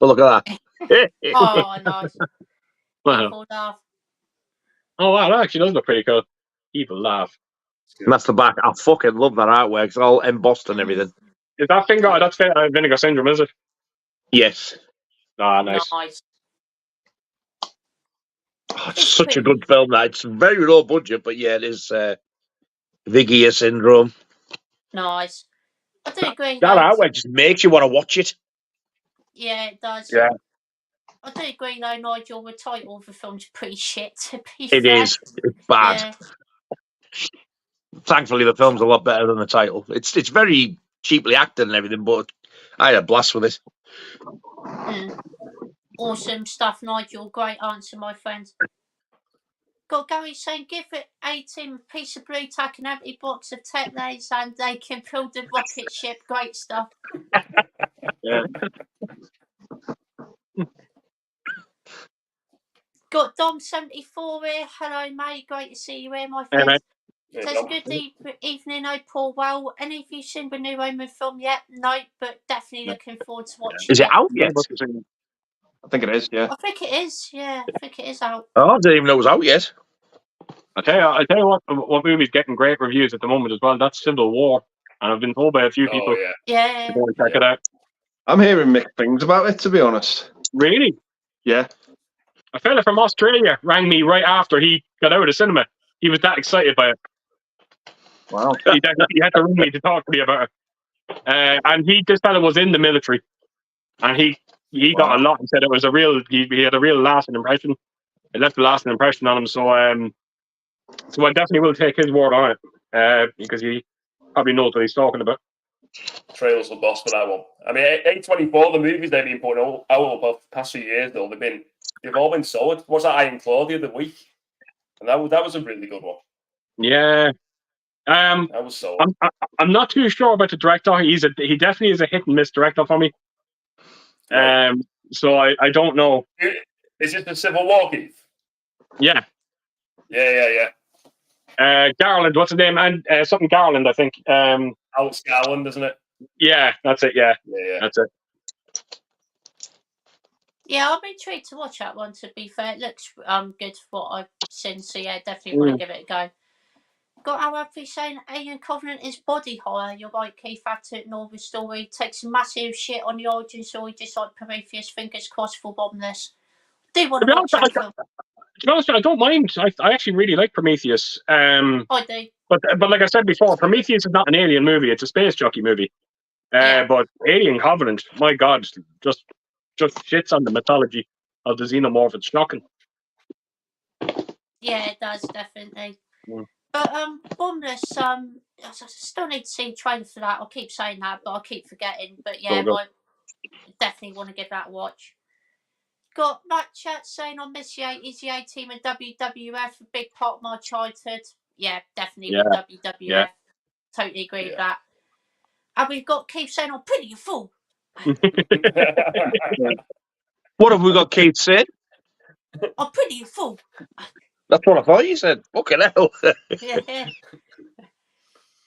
But look at that. Oh, nice. Wow. Evil Laugh. Oh, wow, that actually does look pretty cool. Evil Laugh. And that's the back. I fucking love that artwork. It's all embossed and everything. Is that that's Vinegar Syndrome, is it? Yes. Ah, nice. Oh, it's such a good film. That it's very low budget, but yeah, it is Vinegar Syndrome. Nice. I do agree. That artwork just makes you want to watch it. Yeah, it does. Yeah. I do agree, though, Nigel. The title of the film's pretty shit, to be fair. It is. It's bad. Yeah. Thankfully, the film's a lot better than the title. It's very cheaply acted and everything, but I had a blast with it. Awesome stuff, Nigel. Great answer, my friend. Got Gary saying, give it a team a piece of blue tack and empty box of Tetleys and they can build the rocket ship. Great stuff. Yeah. Got Dom74 here. Hello, mate. Great to see you here, my friend. Hey, Says, good evening, Paul. Well, any of you seen the new Omen film yet? No, but definitely looking forward to watching it. Is it out yet? I think it is, yeah. I think it is, yeah. I think it is out. Oh, I didn't even know it was out yet. I'll tell you what movie's getting great reviews at the moment as well. That's Civil War. And I've been told by a few people to go and check it out. I'm hearing mixed things about it, to be honest. Really? Yeah. A fella from Australia rang me right after he got out of the cinema. He was that excited by it. Wow. He had to ring me to talk to me about it. And this fella was in the military. And he got a lot. He said it was he had a real lasting impression. It left a lasting impression on him. So I definitely will take his word on it. Because he probably knows what he's talking about. Trail's the boss for that one. I mean, A24, the movies they've been putting out over the past few years, though, they've all been solid. What's that Iron Claw the other week? And that was a really good one. Yeah. That was solid. I'm not too sure about the director. He definitely is a hit and miss director for me. Right. So I don't know. Is it the Civil War, Keith? Yeah. Yeah. Garland, what's his name? And something Garland, I think. Alex Garland, isn't it? Yeah, that's it. Yeah. Yeah. That's it. Yeah, I'm intrigued to watch that one. To be fair, it looks good for what I've seen. So yeah, definitely want to give it a go. Got our happy saying Alien Covenant is body horror. You're right, Keith. Had to ignore the story. Takes massive shit on the origin story, just like Prometheus. Fingers crossed for Bombless. Do want to watch that film? To be honest, I don't mind. I actually really like Prometheus. I do. But like I said before, Prometheus is not an alien movie; it's a space jockey movie. But Alien Covenant, my God, just shits on the mythology of the xenomorph. It's shocking. Yeah, it does definitely. But Bombless, I still need to see a trailer for that. I'll keep saying that, but I'll keep forgetting. But yeah, I definitely want to give that a watch. Got that chat saying I miss the 80s, the A-Team and WWF, a big part of my childhood. Yeah, definitely with WWF. Yeah. Totally agree with that. And we've got Keith saying, I'm pretty you fool. What have we got, Keith saying? I'm pretty you fool. That's what I thought you said. Fucking hell. Yeah.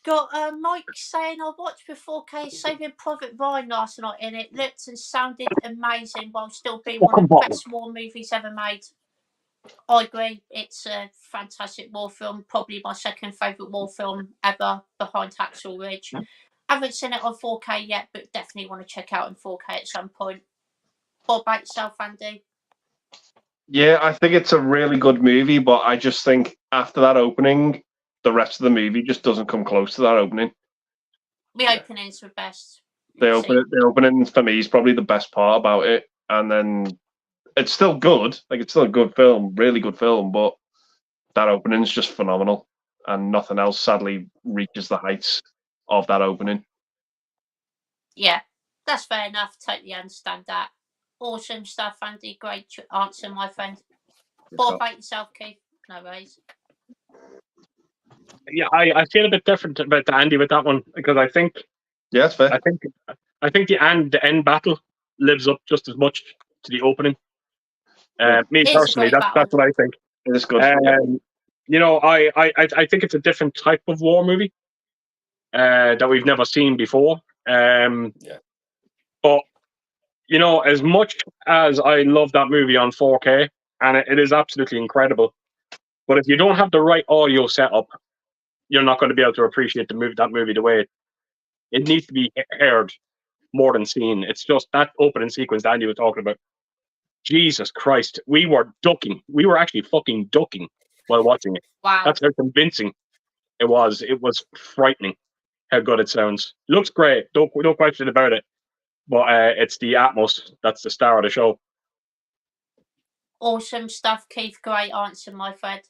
Got Mike saying I watched the 4K Saving Private Ryan last night and it looked and sounded amazing while still being one of the best war movies ever made. I agree. It's a fantastic war film. Probably my second favourite war film ever behind Hacksaw Ridge. Haven't seen it on 4K yet, but definitely want to check out in 4K at some point. What about yourself, Andy? Yeah, I think it's a really good movie, but I just think after that opening, the rest of the movie just doesn't come close to that opening. The opening's the best. The opening for me is probably the best part about it, and then it's still good. Like, it's still a good film, really good film, but that opening is just phenomenal, and nothing else sadly reaches the heights of that opening. Yeah, that's fair enough. Totally understand that. Awesome stuff, Andy. Great answer, my friend. What about yourself, Keith? No worries. Yeah, I feel a bit different about Andy with that one because I think. Yeah, that's fair. I think the end battle lives up just as much to the opening. Me personally, that's what I think. It is good. You know, I think it's a different type of war movie that we've never seen before. But you know, as much as I love that movie on 4K, and it is absolutely incredible, but if you don't have the right audio setup, you're not going to be able to appreciate that movie the way it needs to be heard more than seen. It's just that opening sequence that Andy was talking about. Jesus Christ, we were ducking. We were actually fucking ducking while watching it. Wow. That's how convincing it was. It was frightening how good it sounds. Looks great. No question about it. But it's the Atmos that's the star of the show. Awesome stuff, Keith. Great answer, my friend.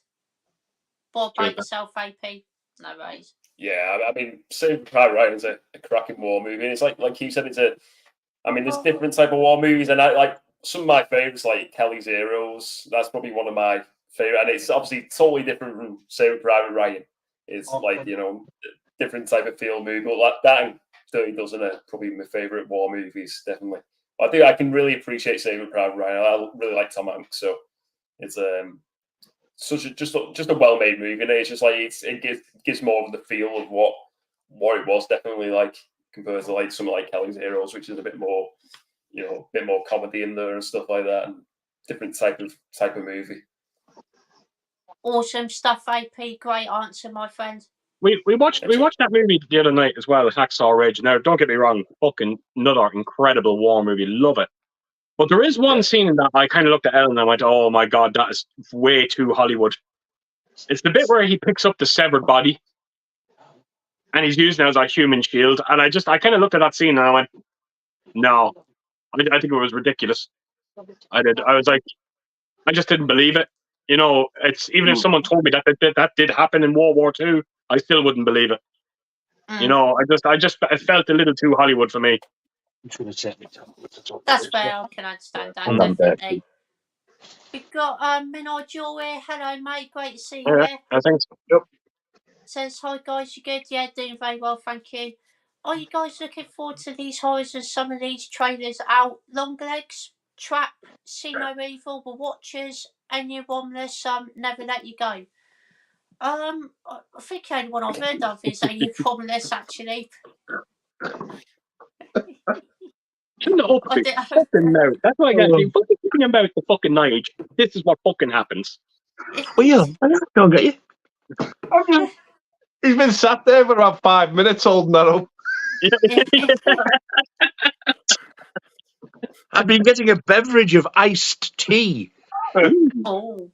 What about yourself, AP? No worries. Yeah, I mean, Saving Private Ryan is a cracking war movie. And it's like you said, there's different type of war movies, and I like some of my favorites, like Kelly's Heroes. That's probably one of my favorite, and it's obviously totally different from Saving Private Ryan. It's like, you know, different type of feel movie, but like that certainly doesn't probably my favorite war movies, definitely. But I think I can really appreciate Saving Private Ryan. I really like Tom Hanks, so it's just a well-made movie, and it's just like it gives more of the feel of what it was, definitely, like compared to like something like Kelly's Heroes, which is a bit more, you know, a bit more comedy in there and stuff like that, and different type of movie. Awesome stuff, AP. Great answer, my friend. We watched that movie the other night as well, Hacksaw Ridge. Now, don't get me wrong, fucking another incredible war movie, love it. But there is one scene in that I kind of looked at Ellen and I went, "Oh my God, that is way too Hollywood." It's the bit where he picks up the severed body and he's using it as a human shield, and I kind of looked at that scene and I went, "No, I think it was ridiculous." I did. I was like, I just didn't believe it. You know, it's even if someone told me that did happen in World War II, I still wouldn't believe it. You know, it felt a little too Hollywood for me. That's fair. I can understand that, definitely. We've got Nigel here. Hello, mate. Great to see you here. I think so. Yep. Says, hi, guys. You good? Yeah, doing very well, thank you. Are you guys looking forward to these horrors and some of these trailers out? Long Legs, Trap, See No Evil, The Watchers, and Your Womless, Never Let You Go. I think the only one I've heard of is Your Womless, actually. Shouldn't up I your did- fucking mouth. That's what I got to do. Fucking keeping your mouth the fucking Nigel. This is what fucking happens. Well, yeah, I don't get you. He's been sat there for about 5 minutes holding that up. I've been getting a beverage of iced tea. Oh,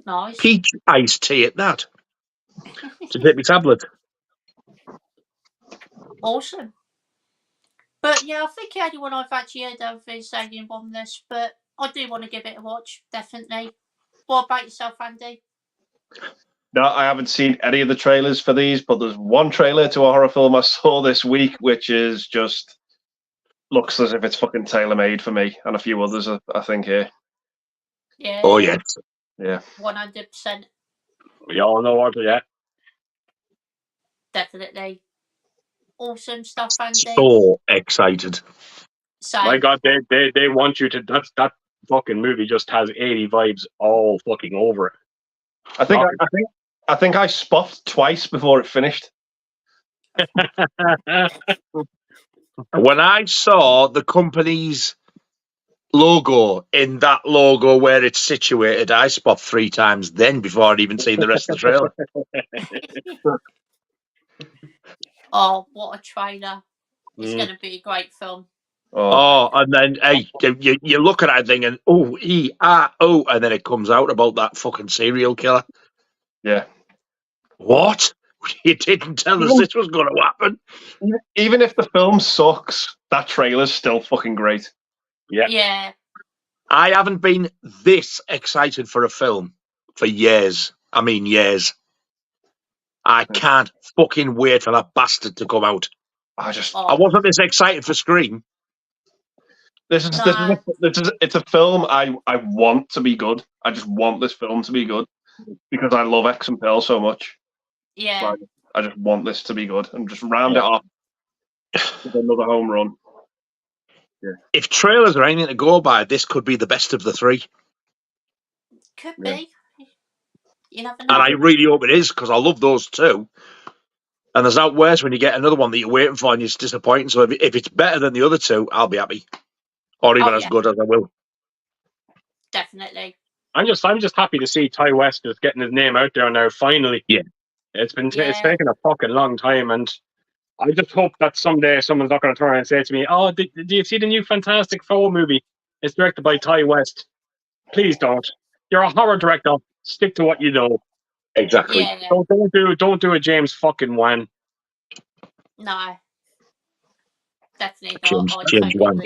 nice. Peach iced tea at that. To take my tablet. Awesome. But yeah, I think the only one I've actually heard of is Alien Romulus, but I do want to give it a watch, definitely. What about yourself, Andy? No, I haven't seen any of the trailers for these, but there's one trailer to a horror film I saw this week, which is just looks as if it's fucking tailor-made for me, and a few others, I think, here. Yeah. Oh, yes. Yeah. 100%. We all know what to get. Definitely. Awesome stuff, Andy. So excited. Same. My God, they want you to. That fucking movie just has 80 vibes all fucking over it. I think I spoffed twice before it finished. When I saw the company's logo in that logo where it's situated, I spot 3 times then before I'd even seen the rest of the trailer. Oh, what a trailer. It's going to be a great film. Oh, and then hey, you look at that thing and and then it comes out about that fucking serial killer. Yeah. What? You didn't tell us this was going to happen. Even if the film sucks, that trailer's still fucking great. Yeah. I haven't been this excited for a film for years. I mean, years. I can't fucking wait for that bastard to come out. I wasn't this excited for Scream. It's a film I want to be good. I just want this film to be good because I love X and Pearl so much. Yeah. I just want this to be good and just round it off with another home run. Yeah. If trailers are anything to go by, this could be the best of the 3. Could be. You never know. And I really hope it is, because I love those 2. And there's not worse when you get another one that you're waiting for and it's disappointing. So if it's better than the other 2, I'll be happy. Or even as good as I will. Definitely. I'm just happy to see Ty West is getting his name out there now, finally. Yeah. It's taken a fucking long time, and I just hope that someday someone's not going to turn around and say to me, "Oh, do you see the new Fantastic Four movie? It's directed by Ty West." Please don't. You're a horror director. Stick to what you know. Exactly. Yeah. Don't do a James fucking Wan. No. Definitely not. James Wan.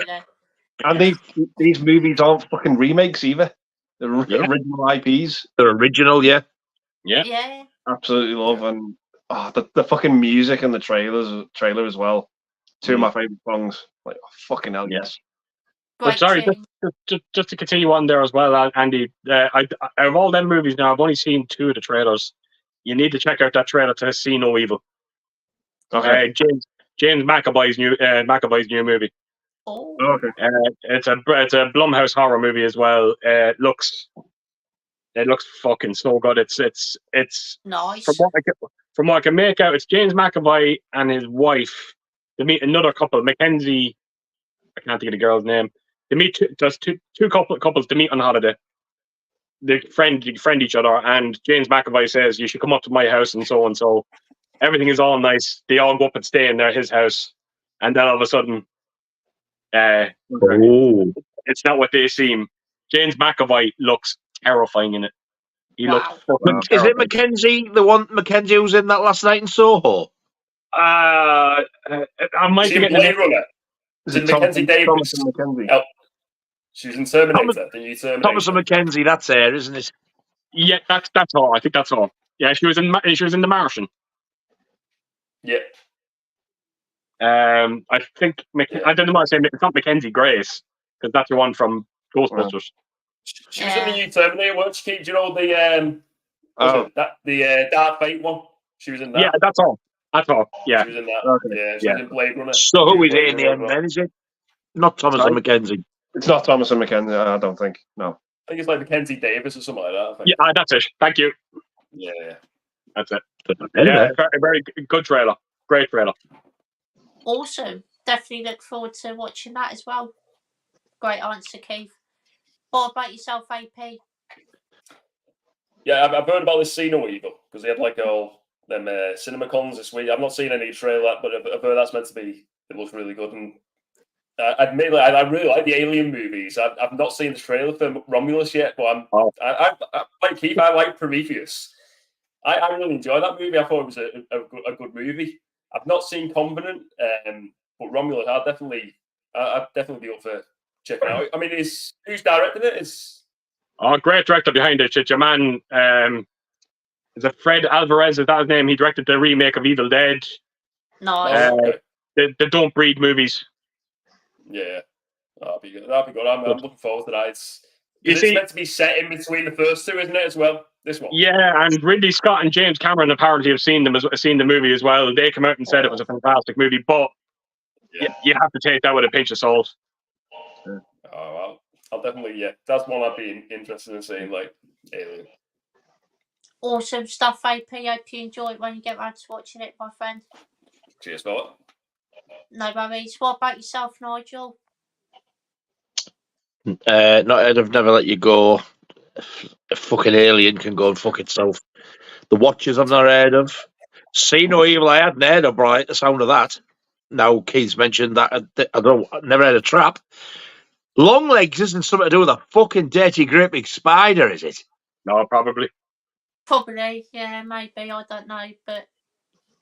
And these movies aren't fucking remakes either. They're original IPs. They're original, yeah. Yeah. Absolutely love and the fucking music and the trailer as well. 2 of my favorite songs. Like fucking hell yes. But sorry, just to continue on there as well, Andy. Out of all them movies now, I've only seen 2 of the trailers. You need to check out that trailer to See No Evil. Okay. James McAvoy's new movie. Oh. Okay. It's a Blumhouse horror movie as well. It looks fucking so good. It's nice. From what I can make out, it's James McAvoy and his wife. They meet another couple, Mackenzie. I can't think of the girl's name. They meet two couples to meet on holiday. They friend each other, and James McAvoy says, "You should come up to my house," and so on. So everything is all nice. They all go up and stay in his house, and then all of a sudden, it's not what they seem. James McAvoy looks terrifying in it. He looks fucking terrifying. Is it Mackenzie, the one Mackenzie who was in that Last Night in Soho? I might be getting Blade Runner. Is it Mackenzie Davis? Oh, she was in Terminator. The new Terminator. Thomas and Mackenzie, that's her, isn't it? Yeah, that's all. I think that's all. Yeah, she was in The Martian. Yeah. I think I don't know what I'm saying. It's not Mackenzie Grace because that's the one from Ghostbusters. She was in the new Terminator. What she keep? Do you know the Dark Fate one? She was in that. Yeah, that's all. That's all. Yeah. She was in that. Okay. Yeah, she was in Blade Runner. So who is it in the end then, is it? Not Thomas and Mackenzie. It's not Thomas and Mackenzie, I don't think. No. I think it's like Mackenzie Davis or something like that. I think. Yeah, that's it. Thank you. Yeah. That's it. Yeah, very good trailer. Great trailer. Awesome. Definitely look forward to watching that as well. Great answer, Keith. What about yourself, AP? Yeah, I've heard about this See No Evil because they had like all them cinema cons this week. I've not seen any trailer, but I've heard that's meant to be. It looks really good, and admittedly, I really like the Alien movies. I've not seen the trailer for Romulus yet, but I like Keith. I like Prometheus. I really enjoyed that movie. I thought it was a good movie. I've not seen Covenant, but Romulus, I'd definitely be up for checking out. I mean, who's directing it? Great director behind it. It's your man. Is it Fred Alvarez? Is that his name? He directed the remake of Evil Dead. Nice. Okay. The Don't Breed movies. Yeah, that'll be good. I'm looking forward to that. It's see, meant to be set in between the first two, isn't it? As well, this one. Yeah, and Ridley Scott and James Cameron apparently have seen the movie as well. They come out and said it was a fantastic movie, but you have to take that with a pinch of salt. Oh, well, I'll definitely. Yeah, that's one I'd be interested in seeing. Like Alien. Awesome stuff, AP. Hope you enjoy it when you get round to watching it, my friend. Cheers, fella. No worries. What about yourself, Nigel? I've never let you go. A fucking Alien can go and fuck itself. The Watchers I've not heard of. See No Evil I hadn't heard of, right? The sound of that. Now Keith's mentioned that I've never had a Trap. Long Legs isn't something to do with a fucking dirty great big spider, is it? No, probably. Probably, yeah, maybe. I don't know, but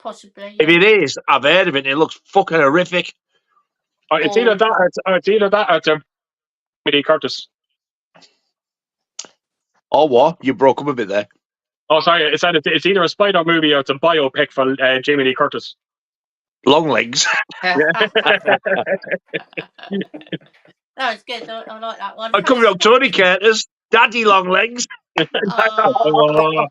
possibly. If it is, I've heard of it and it looks fucking horrific. It's either that or it's a Jamie Curtis. Or what? You broke up a bit there. Oh, sorry. It's either a Spider movie or it's a biopic for Jamie Lee Curtis. Long Legs. That was good. I like that one. I'm coming up, Tony Curtis. Daddy Long Legs. Oh.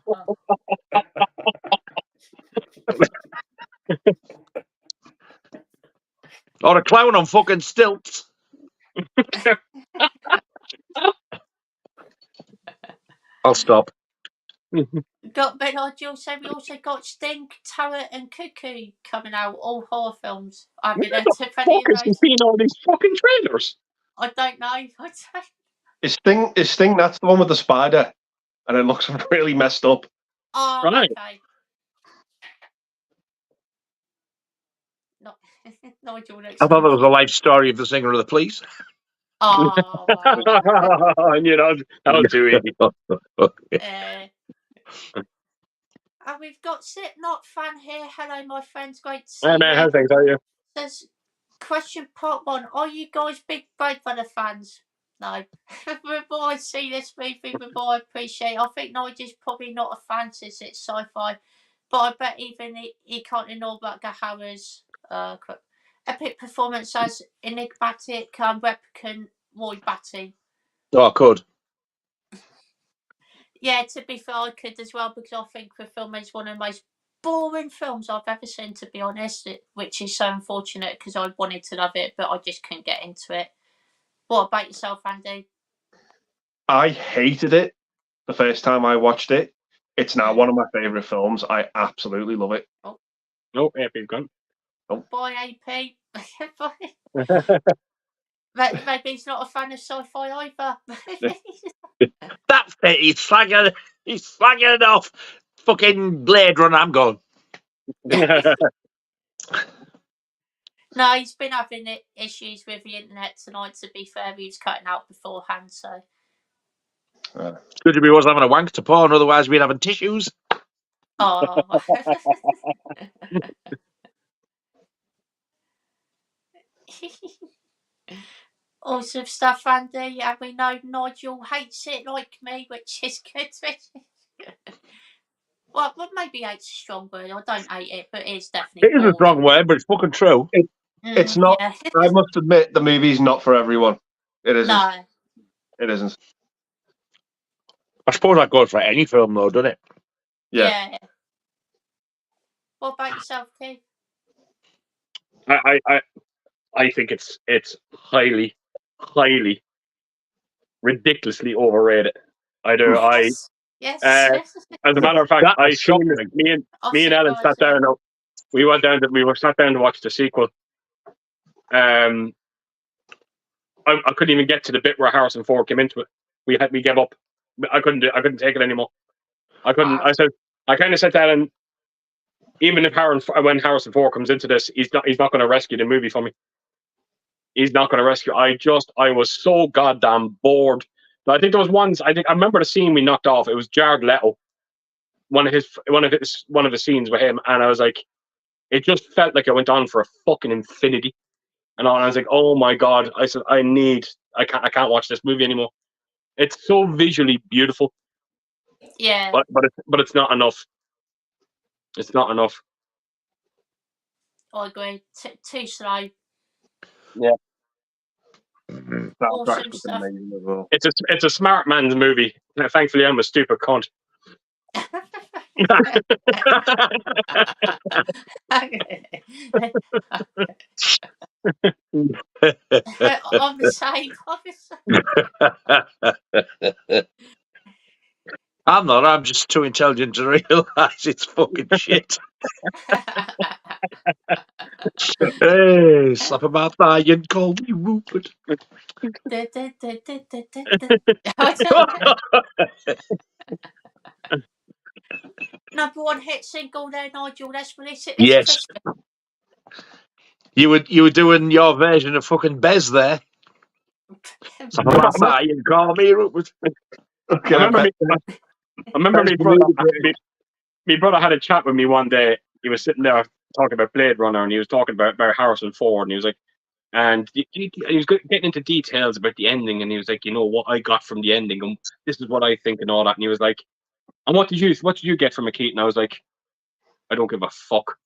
Or a clown on fucking stilts. I'll stop. Got Ben Nigel, so we also got Sting, Turret, and Cuckoo coming out, all horror films. I've been into plenty of those. Seen all these fucking trailers. I don't know. Is Sting that's the one with the spider, and it looks really messed up. Oh, Right. okay. Nigel looks. I thought that was a life story of the singer of the police. Oh, wow. You know, that'll do it. And we've got Slipknot fan here. Hello, my friends. Great to see Hey, you. man, how things are you? Says, question part one. Are you guys big Blade Runner fans? No. Before I see this movie, before I appreciate it, I think Nigel's probably not a fan since it's sci-fi. But I bet even he can't ignore Rutger Hauer's epic performance as enigmatic replicant Roy Batty. Oh, I could. Yeah, to be fair, I could as well, because I think the film is one of the most boring films I've ever seen, to be honest, which is so unfortunate because I wanted to love it, but I just couldn't get into it. What about yourself, Andy? I hated it the first time I watched it. It's now one of my favourite films. I absolutely love it. No, AP's gone. Boy, AP. Maybe he's not a fan of sci-fi either. That's it. He's slagging it off. Fucking Blade Runner. I'm going. No, he's been having issues with the internet tonight, to be fair. He was cutting out beforehand, so. It's good to be was having a wank to porn, otherwise we'd having tissues. Oh. Awesome stuff, Andy. And we know Nigel hates it like me, which is good. Well, maybe hate's a strong word. I don't hate it, but it's definitely. It is a strong word, but it's fucking true. It's not. Yeah. I must admit, the movie's not for everyone. It isn't. No. It isn't. I suppose that goes for any film, though, doesn't it? Yeah. What about yourself, Keith? I think it's highly, ridiculously overrated. I do. Yes. As a matter of fact, me and Ellen sat down. We sat down to watch the sequel. I couldn't even get to the bit where Harrison Ford came into it. We gave up. I couldn't take it anymore. I couldn't. I kind of said that, and even if when Harrison Ford comes into this, he's not going to rescue the movie for me. He's not going to rescue. I was so goddamn bored. But I think there was ones. I remember the scene we knocked off. It was Jared Leto. One of the scenes with him, and I was like, it just felt like it went on for a fucking infinity. And I was like, oh my god! I said, I can't watch this movie anymore. It's so visually beautiful. Yeah. But it's not enough. It's not enough. I agree. Too slow. Yeah. Awesome stuff. Well. It's a smart man's movie. Thankfully, I'm a stupid cunt. I'm the same. I'm not. I'm just too intelligent to realise it's fucking shit. Hey, slap him out there and call me Rupert. Number one hit single there, Nigel. Let's release it. Yes. You were doing your version of fucking Bez there. Slap him out there and call me Rupert. Okay, I remember my brother had a chat with me one day. He was sitting there talking about Blade Runner, and he was talking about Harrison Ford, and he was like, and he was getting into details about the ending, and he was like, you know what I got from the ending, and this is what I think, and all that. And he was like, and what did you get from it, Keith? And I was like, I don't give a fuck.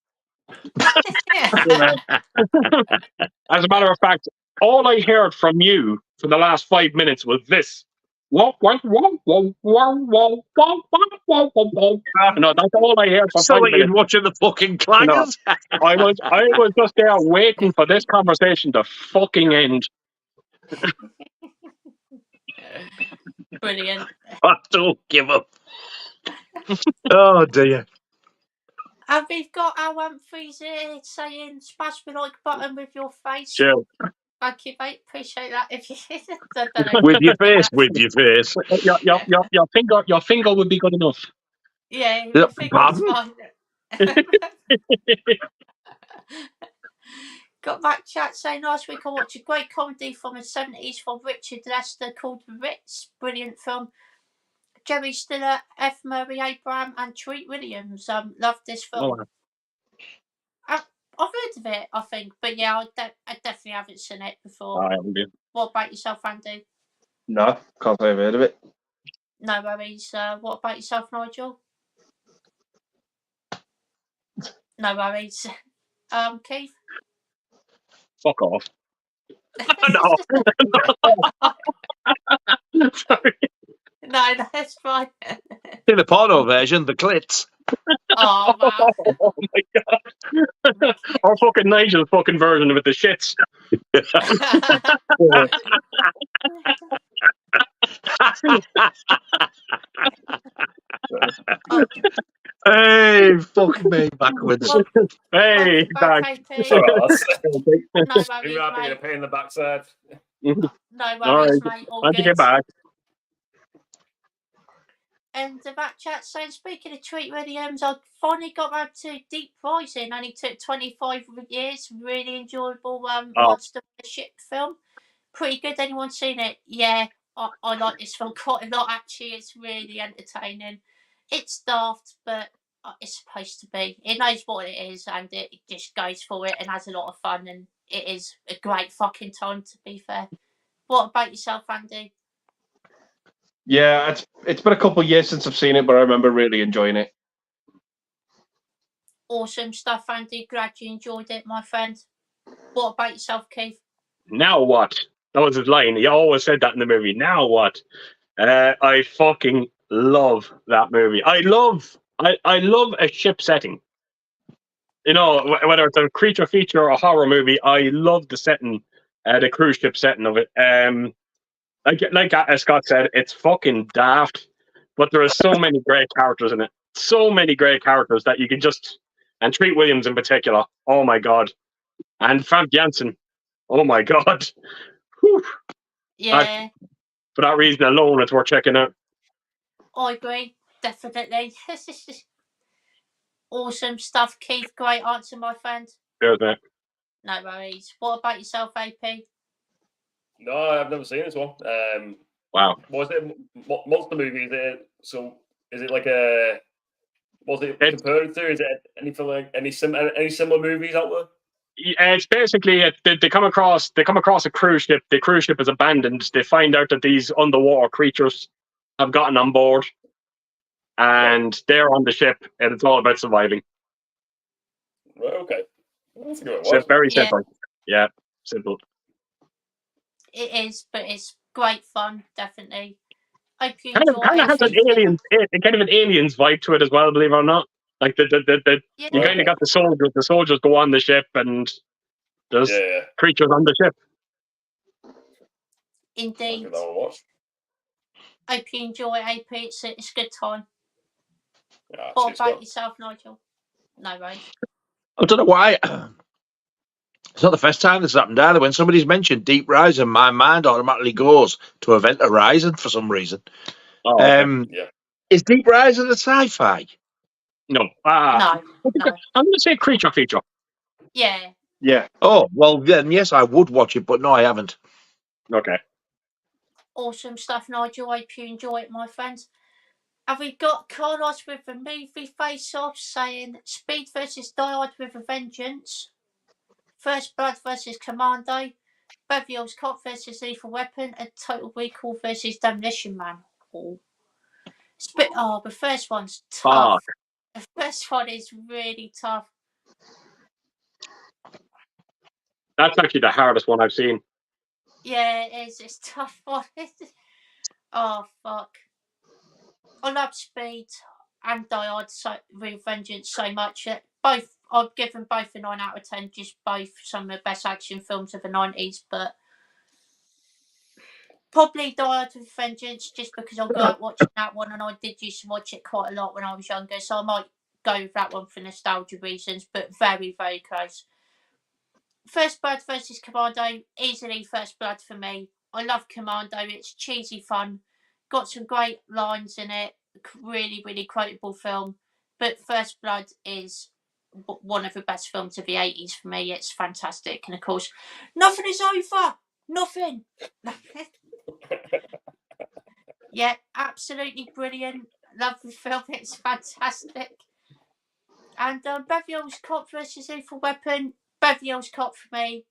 As a matter of fact, all I heard from you for the last 5 minutes was this. No, that's all I heard for 5 minutes. Watching the fucking clangers. I was just there waiting for this conversation to fucking end. Brilliant. I don't give up. Oh dear. And we've got our freeze here saying smash me like button with your face. Sure. Thank you, mate. Appreciate that. If you with your face, with your face. Your finger would be good enough. Yeah, your finger's fine. Got back chat saying last week I watched a great comedy from the 70s from Richard Lester called The Ritz. Brilliant film. Jerry Stiller, F. Murray Abraham, and Treat Williams. Loved this film. I've heard of it, I think, but yeah, I definitely haven't seen it before. I haven't been. What about yourself, Andy? No, can't say I've heard of it. No worries. What about yourself, Nigel? No worries. Keith? Fuck off. No. Sorry. No, that's fine. In the porno version, the clits. Oh, wow. Oh my god. Or fucking Nigel's fucking version with the shits. Hey, fuck me backwards. Hey, back. No worries, You're not being a pain in the backside. No worries, mate. All How'd good. you get back? And the back chat saying, speaking of Treat Williams, I finally got back to Deep Rising. Only took 25 years. Really enjoyable monster ship film. Pretty good. Anyone seen it? Yeah, I like this film quite a lot, actually. It's really entertaining. It's daft, but it's supposed to be. It knows what it is, and it just goes for it and has a lot of fun, and it is a great fucking time, to be fair. What about yourself, Andy? Yeah, it's been a couple of years since I've seen it, but I remember really enjoying it. Awesome stuff, Andy. Glad you enjoyed it, my friend. What about yourself, Keith? Now what? That was his line. He always said that in the movie. Now what? I fucking love that movie. I love a ship setting. You know, whether it's a creature feature or a horror movie, I love the setting, the cruise ship setting of it. Like Scott said, it's fucking daft, but there are so many great characters in it. So many great characters that you can just, and Treat Williams in particular. Oh my god, and Frank Janssen. Oh my god. Whew. Yeah, For that reason alone, it's worth checking out. I agree. Definitely. Awesome stuff, Keith. Great answer, my friend. Cheers, mate. No worries. What about yourself, AP? No, I've never seen this one. Wow. Was it monster movie? Is it Is it like a? Was it compared to? Is it anything like any similar movies out there? It's basically they come across a cruise ship. The cruise ship is abandoned. They find out that these underwater creatures have gotten on board, and they're on the ship, and it's all about surviving. Right. Okay. That's a good one. So very simple. Yeah, simple. It is, but it's great fun, definitely. Hope you Kind enjoy of has an aliens, kind of an aliens vibe to it as well. Believe it or not, like you kind of got the soldiers. The soldiers go on the ship, and there's creatures on the ship. Indeed. Hope you enjoy AP. It's a good time. What about yourself, Nigel? No worries. I don't know why. It's not the first time this happened either. When somebody's mentioned Deep Rising, my mind automatically goes to Event Horizon for some reason. Oh, okay. Is Deep Rising a sci-fi? No. No. I'm going to say creature feature. Yeah. Yeah. Oh, well, then, yes, I would watch it, but no, I haven't. Okay. Awesome stuff, Nigel. Hope you enjoy it, my friends. Have we got Carlos with the movie face-off saying Speed versus Die Hard with a Vengeance, First Blood versus Commando, Beverly Hills Cop versus Lethal Weapon, and Total Recall versus Demolition Man. Oh, the first one's tough. Fuck. The first one is really tough. That's actually the hardest one I've seen. Yeah, it is. It's a tough one. Oh, fuck. I love Speed and Die Hard with Vengeance so much. Both, I've given both a 9 out of 10. Just both some of the best action films of the 90s. But probably Die Hard with Vengeance, just because I grew up watching that one, and I did used to watch it quite a lot when I was younger. So I might go with that one for nostalgia reasons. But very, very close. First Blood versus Commando, easily First Blood for me. I love Commando. It's cheesy fun. Got some great lines in it. Really, really quotable film. But First Blood is one of the best films of the 80s for me. It's fantastic. And of course, nothing is over. Nothing. Yeah, absolutely brilliant. Love the film. It's fantastic. And Beverly Hills Cop versus Lethal Weapon. Beverly Hills Cop for me.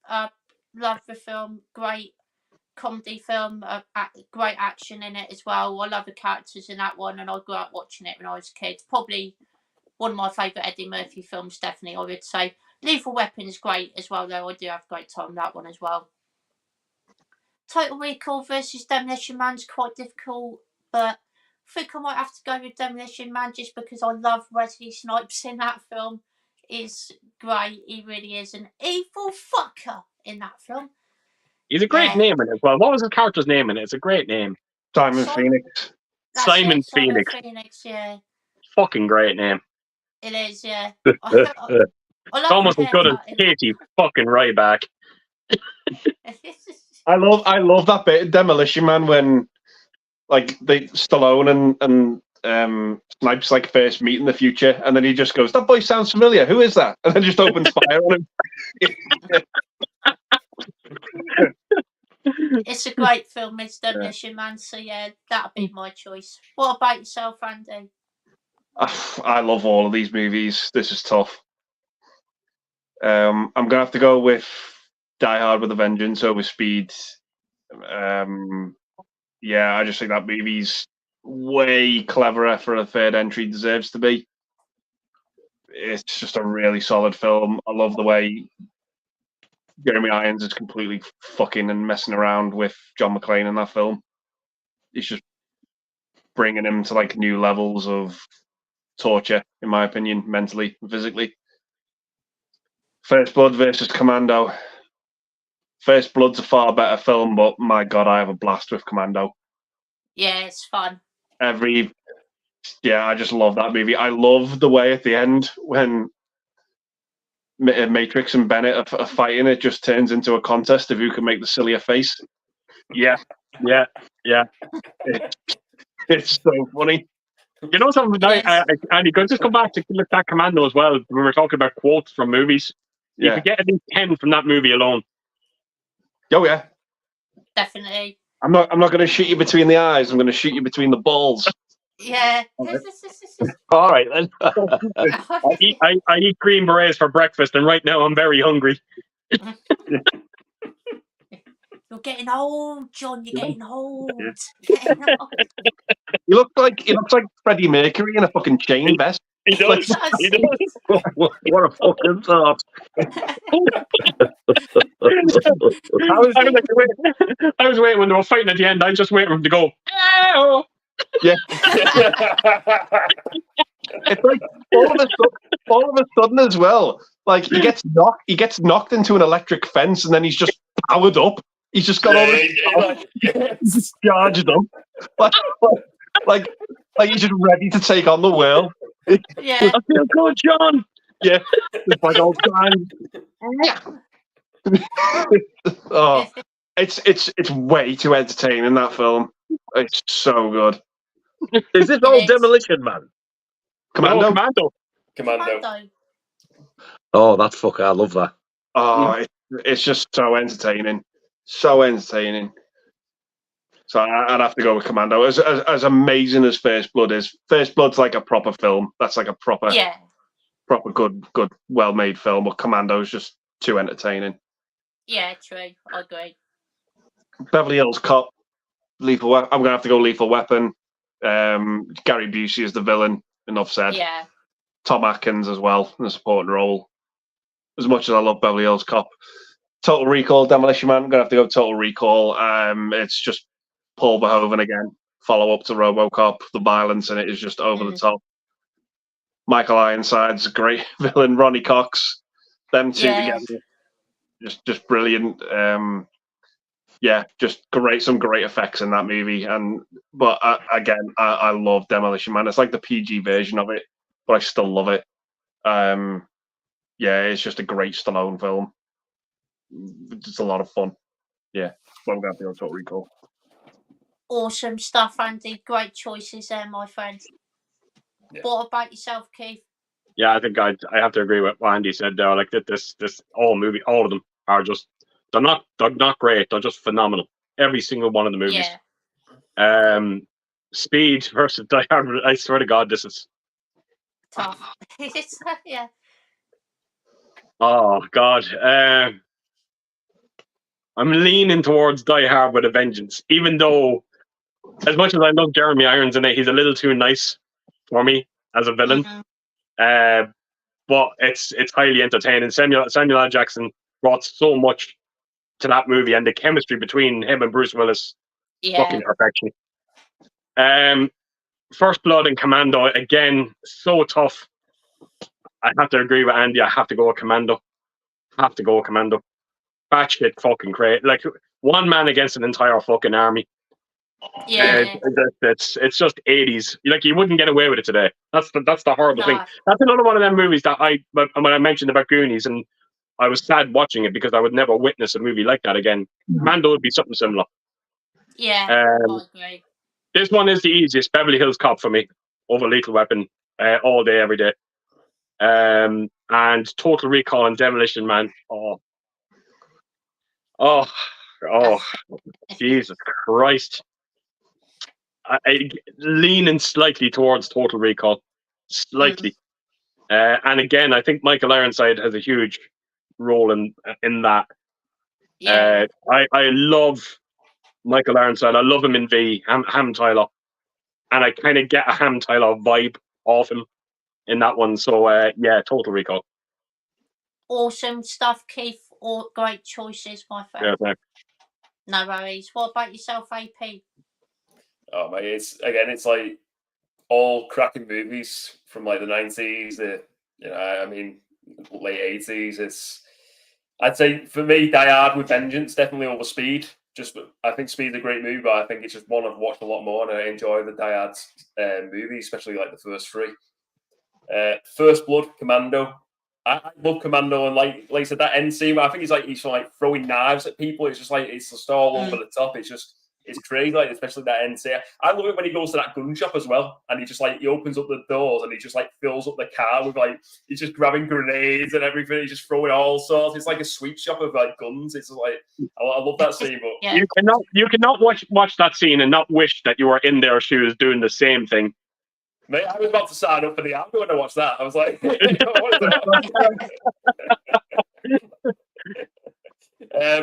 Love the film. Great comedy film. Great action in it as well. I love the characters in that one, and I grew up watching it when I was a kid. Probably one of my favourite Eddie Murphy films, definitely, I would say. Lethal Weapon is great as well, though. I do have a great time with that one as well. Total Recall versus Demolition Man's quite difficult, but I think I might have to go with Demolition Man just because I love Wesley Snipes in that film. He's great. He really is an evil fucker in that film. He's a great name in it as well. What was his character's name in it? It's a great name. Simon Phoenix. Simon Phoenix. Yeah. Fucking great name. It is, yeah. It's almost as good as Katie fucking Ryback. I love that bit in Demolition Man when like Stallone and Snipes like first meet in the future, and then he just goes, "That boy sounds familiar. Who is that?" And then just opens fire on him. It's a great film, it's Demolition Man. So yeah, that'll be my choice. What about yourself, Andy? I love all of these movies. This is tough. I'm gonna have to go with Die Hard with a Vengeance over Speed. Yeah, I just think that movie's way cleverer for a third entry deserves to be. It's just a really solid film. I love the way Jeremy Irons is completely fucking and messing around with John McClane in that film. He's just bringing him to like new levels of torture, in my opinion, mentally and physically. First Blood versus Commando. First Blood's a far better film, but my God, I have a blast with Commando. Yeah, it's fun. I just love that movie. I love the way at the end when Matrix and Bennett are fighting, it just turns into a contest of who can make the sillier face. Yeah. It's so funny. You know something, Yes. and you could just come back to look at Commando as well. We were talking about quotes from movies. You Yeah. could get at least 10 from that movie alone. Oh yeah. Definitely. I'm not going to shoot you between the eyes. I'm going to shoot you between the balls. Yeah. All right then. I eat green berets for breakfast, and right now I'm very hungry. You're getting old, John. You're getting old. Getting old. He looks like Freddie Mercury in a fucking chain vest. He does. He does. What a fucking thought. I was waiting when they were fighting at the end. I was just waiting for him to go. "Ow!" Yeah. It's like all of a sudden as well. Like he gets knocked into an electric fence, and then he's just powered up. He's just got all this charged up, like he's just ready to take on the world. Yeah. I feel good, John. Yeah, it's like all time. Oh, it's way too entertaining, that film. It's so good. Is this all Demolition Man? Commando. No, Commando. Oh, that fucker! I love that. Oh, it's just so entertaining. So entertaining. So I'd have to go with Commando. As amazing as First Blood is, First Blood's like a proper film. That's like a proper good, well-made film. But Commando's just too entertaining. Yeah, true. I agree. Beverly Hills Cop, Lethal Weapon. I'm gonna have to go Lethal Weapon. Gary Busey is the villain. Enough said. Yeah. Tom Atkins as well in the supporting role. As much as I love Beverly Hills Cop, Total Recall, Demolition Man. I'm gonna have to go Total Recall. It's just Paul Verhoeven again. Follow up to RoboCop. The violence in it is just over the top. Michael Ironside's a great villain. Ronnie Cox. Them two together, just brilliant. Just great. Some great effects in that movie. But I love Demolition Man. It's like the PG version of it, but I still love it. It's just a great Stallone film. It's a lot of fun. Yeah, well, I'm going to be on Total Recall. Awesome stuff, Andy. Great choices there, my friend. Yeah. What about yourself, Keith? Yeah, I think I have to agree with what Andy said there. Like this all of them are just they're not great. They're just phenomenal. Every single one of the movies. Yeah. Speed versus Die Hard. I swear to God, this is tough. Yeah. Oh God. I'm leaning towards Die Hard with a Vengeance, even though, as much as I love Jeremy Irons in it, he's a little too nice for me as a villain. Mm-hmm. But it's highly entertaining. Samuel L. Jackson brought so much to that movie, and the chemistry between him and Bruce Willis, fucking perfection. First Blood and Commando, again, so tough. I have to agree with Andy. I have to go with Commando. Batshit fucking great. Like one man against an entire fucking army. Yeah. It's just 80s. Like you wouldn't get away with it today. That's the horrible thing. That's another one of them movies that when I mentioned about Goonies, and I was sad watching it because I would never witness a movie like that again. Commando would be something similar. Yeah. I agree. This one is the easiest. Beverly Hills Cop for me over Lethal Weapon all day, every day. And Total Recall and Demolition Man. Oh, Jesus Christ. I leaning slightly towards Total Recall. Slightly. And again, I think Michael Ironside has a huge role in that. Yeah. I love Michael Ironside. I love him in V, Ham Tyler. And I kind of get a Ham Tyler vibe off him in that one. So, Total Recall. Awesome stuff, Keith. All great choices, my friend. Yeah, no worries. What about yourself, AP? Oh, mate, it's like all cracking movies from like the 90s, late 80s. I'd say for me, Die Hard with Vengeance, definitely over Speed. I think Speed's a great movie, but I think it's just one I've watched a lot more, and I enjoy the Die Hard movies, especially like the first three. First Blood, Commando. I love Commando, and like I said, that end scene. I think he's throwing knives at people. It's just like it's just all over the top. It's crazy, like especially that end scene. I love it when he goes to that gun shop as well, and he just like he opens up the doors and he just like fills up the car with like he's just grabbing grenades and everything. He's just throwing all sorts. It's like a sweet shop of like guns. It's like I love that scene. But Yeah. You cannot watch that scene and not wish that you were in their shoes doing the same thing. Mate, I was about to sign up for the army when I watched that. I was like, what is that?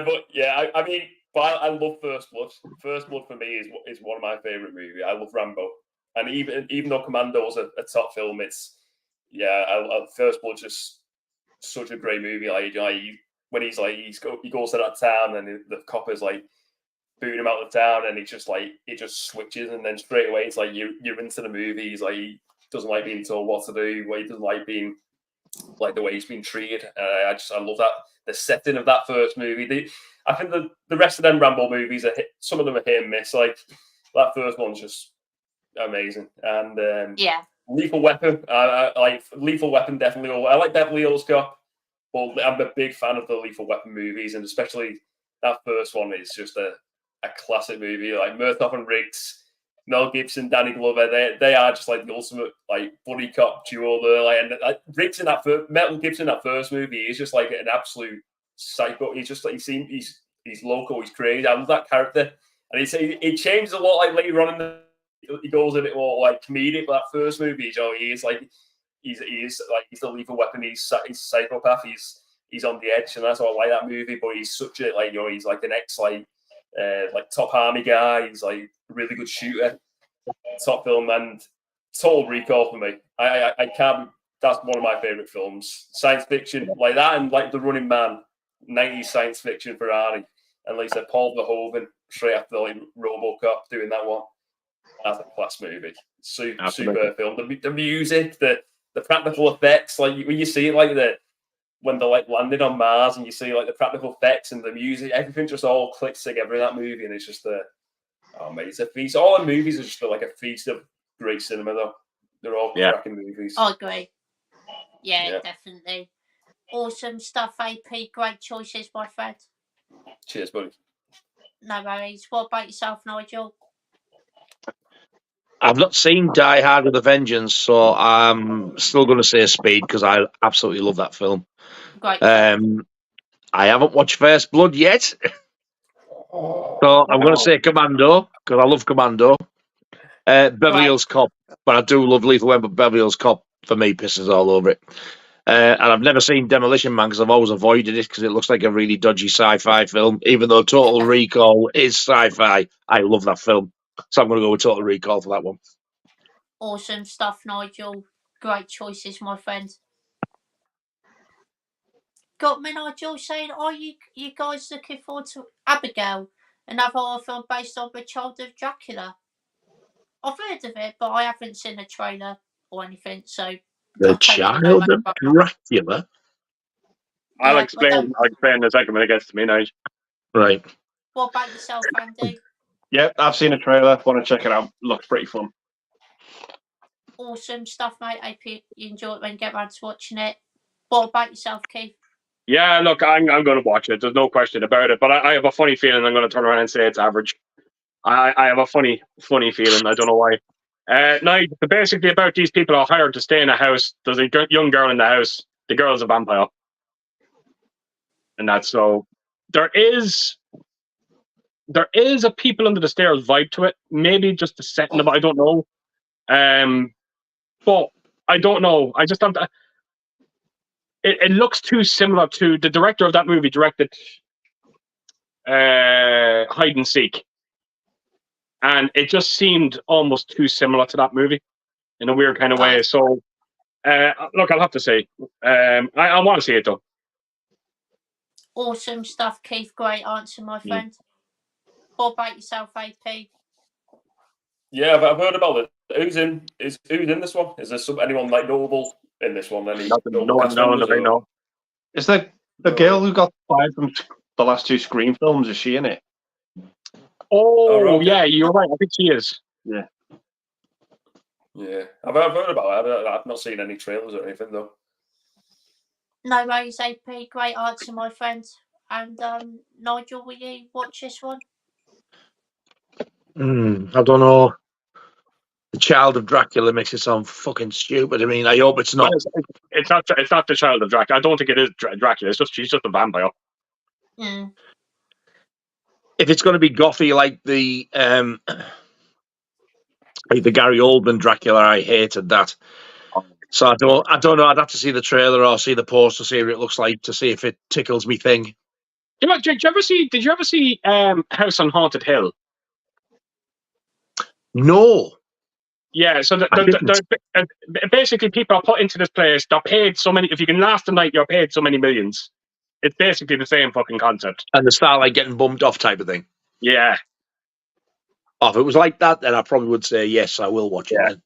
But yeah, I mean, but I love First Blood. First Blood for me is one of my favorite movies. I love Rambo, and even though Commando was a top film, it's First Blood's just such a great movie. Like when he goes to that town and the coppers like booting him out of the town, and it's just like it just switches, and then straight away it's like you're into the movie. He's like he doesn't like being told what to do. He doesn't like being like the way he's been treated. I love that the setting of that first movie. I think the rest of them Rambo movies some of them are hit and miss. Like that first one's just amazing. And Lethal Weapon, I like Lethal Weapon definitely. I like Beverly Hills Cop, but I'm a big fan of the Lethal Weapon movies, and especially that first one is just a classic movie. Like Murtaugh and Riggs, Mel Gibson, Danny Glover, they are just like the ultimate like buddy cop duo there. Like, and Riggs in Mel Gibson in that first movie is just like an absolute psycho. He's just like he's local, he's crazy. I love that character, and it changes a lot. Like later on he goes a bit more like comedic. But that first movie, he's the Lethal Weapon. He's a psychopath. He's on the edge, and that's why I like that movie. But he's such a he's like an ex like top army guy. He's like a really good shooter. Top film, and Total Recall for me. I can't. That's one of my favorite films. Science fiction like that, and like The Running Man, 90s science fiction for Arnie, and like I said, Paul Verhoeven straight after like RoboCop doing that one. That's a class movie. Super film. The music, the practical effects, like when you see it, like when they're like landing on Mars, and you see like the practical effects and the music, everything just all clicks together in that movie, and it's just mate, it's a feast. All the movies are just like a feast of great cinema, though. They're all cracking movies. I agree. Yeah, definitely. Awesome stuff, AP. Great choices, my friend. Cheers, buddy. No worries. What about yourself, Nigel? I've not seen Die Hard with a Vengeance, so I'm still going to say Speed because I absolutely love that film. Great. I haven't watched First Blood yet, so I'm going to say Commando because I love Commando. Beverly Hills Cop, but I do love Lethal Weapon. But Beverly Hills Cop for me pisses all over it. And I've never seen Demolition Man because I've always avoided it because it looks like a really dodgy sci-fi film. Even though Total Recall is sci-fi, I love that film. So I'm going to go with Total Recall for that one. Awesome stuff, Nigel. Great choices, my friend. Got me, Nigel, saying, are you guys looking forward to Abigail, another horror film based on the child of Dracula? I've heard of it, but I haven't seen a trailer or anything, so... The child of Dracula? I'll explain in a second when it gets to me, Nigel. Right. What about yourself, Andy? Yeah, I've seen a trailer. Want to check it out. Looks pretty fun. Awesome stuff, mate. I hope you enjoy it when you get around to watching it. What about yourself, Keith? Yeah, look, I'm going to watch it. There's no question about it. But I have a funny feeling I'm going to turn around and say it's average. I have a funny feeling. I don't know why. Now, basically about these people are hired to stay in a house. There's a young girl in the house. The girl's a vampire. And that's so. There is a people under the stairs vibe to it. Maybe just the setting of it. I don't know. But I don't know. I just don't. It looks too similar to the director of that movie. Directed Hide and Seek, and it just seemed almost too similar to that movie in a weird kind of way. So, look, I'll have to say, I want to see it though. Awesome stuff, Keith. Great answer, my friend. What about yourself, AP? Yeah, I've heard about it. Who's in this one? Is there anyone like notable in this one? No one know. Is the girl who got fired from the last two Scream films? Is she in it? Oh, yeah, you're right. I think she is. Yeah. Yeah, I've heard about it. I've not seen any trailers or anything though. No worries, AP. Great answer, my friend. And Nigel, will you watch this one? I don't know. The Child of Dracula makes it sound fucking stupid. I mean, I hope it's not. Well, it's not. It's not the Child of Dracula. I don't think it is Dracula. It's just she's just a vampire. Mm. If it's going to be gothy like the Gary Oldman Dracula, I hated that. So I don't know. I'd have to see the trailer or see the poster, see what it looks like to see if it tickles me thing. Did you ever see House on Haunted Hill? No. Yeah, so basically people are put into this place. They're paid so many. If you can last the night, you're paid so many millions. It's basically the same fucking concept. And the style like getting bumped off type of thing. Yeah. Oh, if it was like that, then I probably would say yes. I will watch it. Then.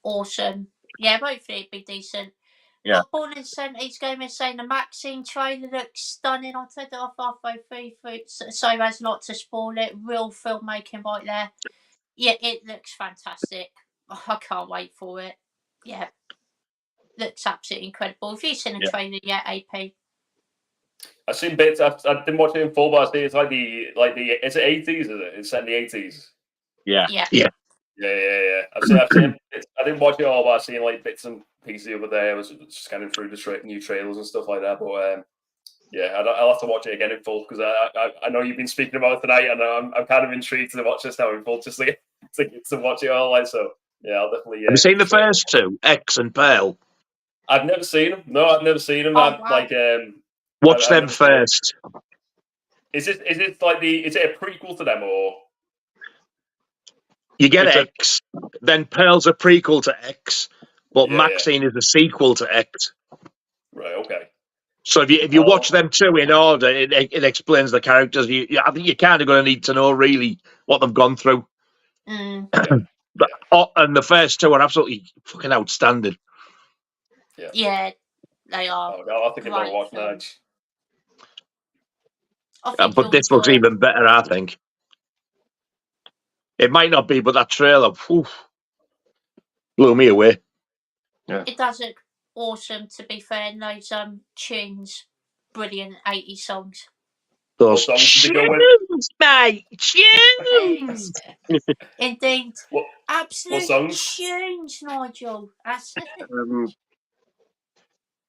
Awesome. Yeah, hopefully it'd be decent. Yeah. Got Born in 70s game is saying the Maxine trailer looks stunning. I'll take it off halfway through so as not to spoil it. Real filmmaking right there. Yeah, it looks fantastic. I can't wait for it. Yeah. Looks absolutely incredible. Have you seen a trailer yet, AP? I've seen bits. I didn't watch it in full, but I think it's like the is it 80s? Is it? It's set in the 80s. Yeah. Yeah. I've seen bits. I didn't watch it all, but I've seen like bits and pieces the other day. I was scanning through the new trailers and stuff like that. But I'll have to watch it again in full because I know you've been speaking about it tonight, and I'm kind of intrigued to watch this now in full, just to watch it all. Like so, yeah, I'll definitely. Have you seen the first two, X and Pearl? I've never seen them. No, I've never seen them. Watch them first. Is it a prequel to them or? You get X, then Pearl's a prequel to X, but Maxine is a sequel to X. Right. Okay. So if you watch them two in order, it explains the characters. I think you're kind of going to need to know really what they've gone through. Mm. And the first two are absolutely fucking outstanding. Yeah, they are. Oh, I think I'm gonna watch that. But this looks even better, I think. It might not be, but that trailer blew me away. Yeah. It does look awesome, to be fair. And those tunes, brilliant 80s songs. Those tunes, mate, tunes. Indeed. Absolute tunes, Nigel. That's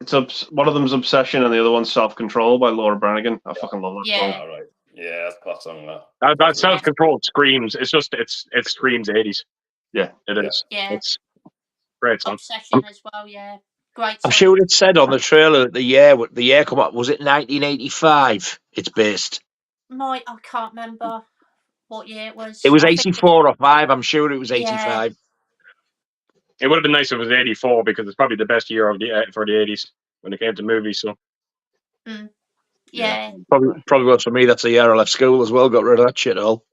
it's one of them's Obsession and the other one's Self-Control by Laura Branigan. I fucking love that song. All right. Yeah, that's a class song. That Self-Control screams. It's just it screams 80s. Yeah, it is. Yeah, it's great song. Obsession as well. Yeah, great song. I'm sure it said on the trailer that the year come up was it 1985? It's based. I can't remember what year it was. It was 84 or 5. I'm sure it was 85. It would have been nice if it was 84 because it's probably the best year of for the 80s when it came to movies. So. Yeah. Probably was for me. That's the year I left school as well. Got rid of that shit all.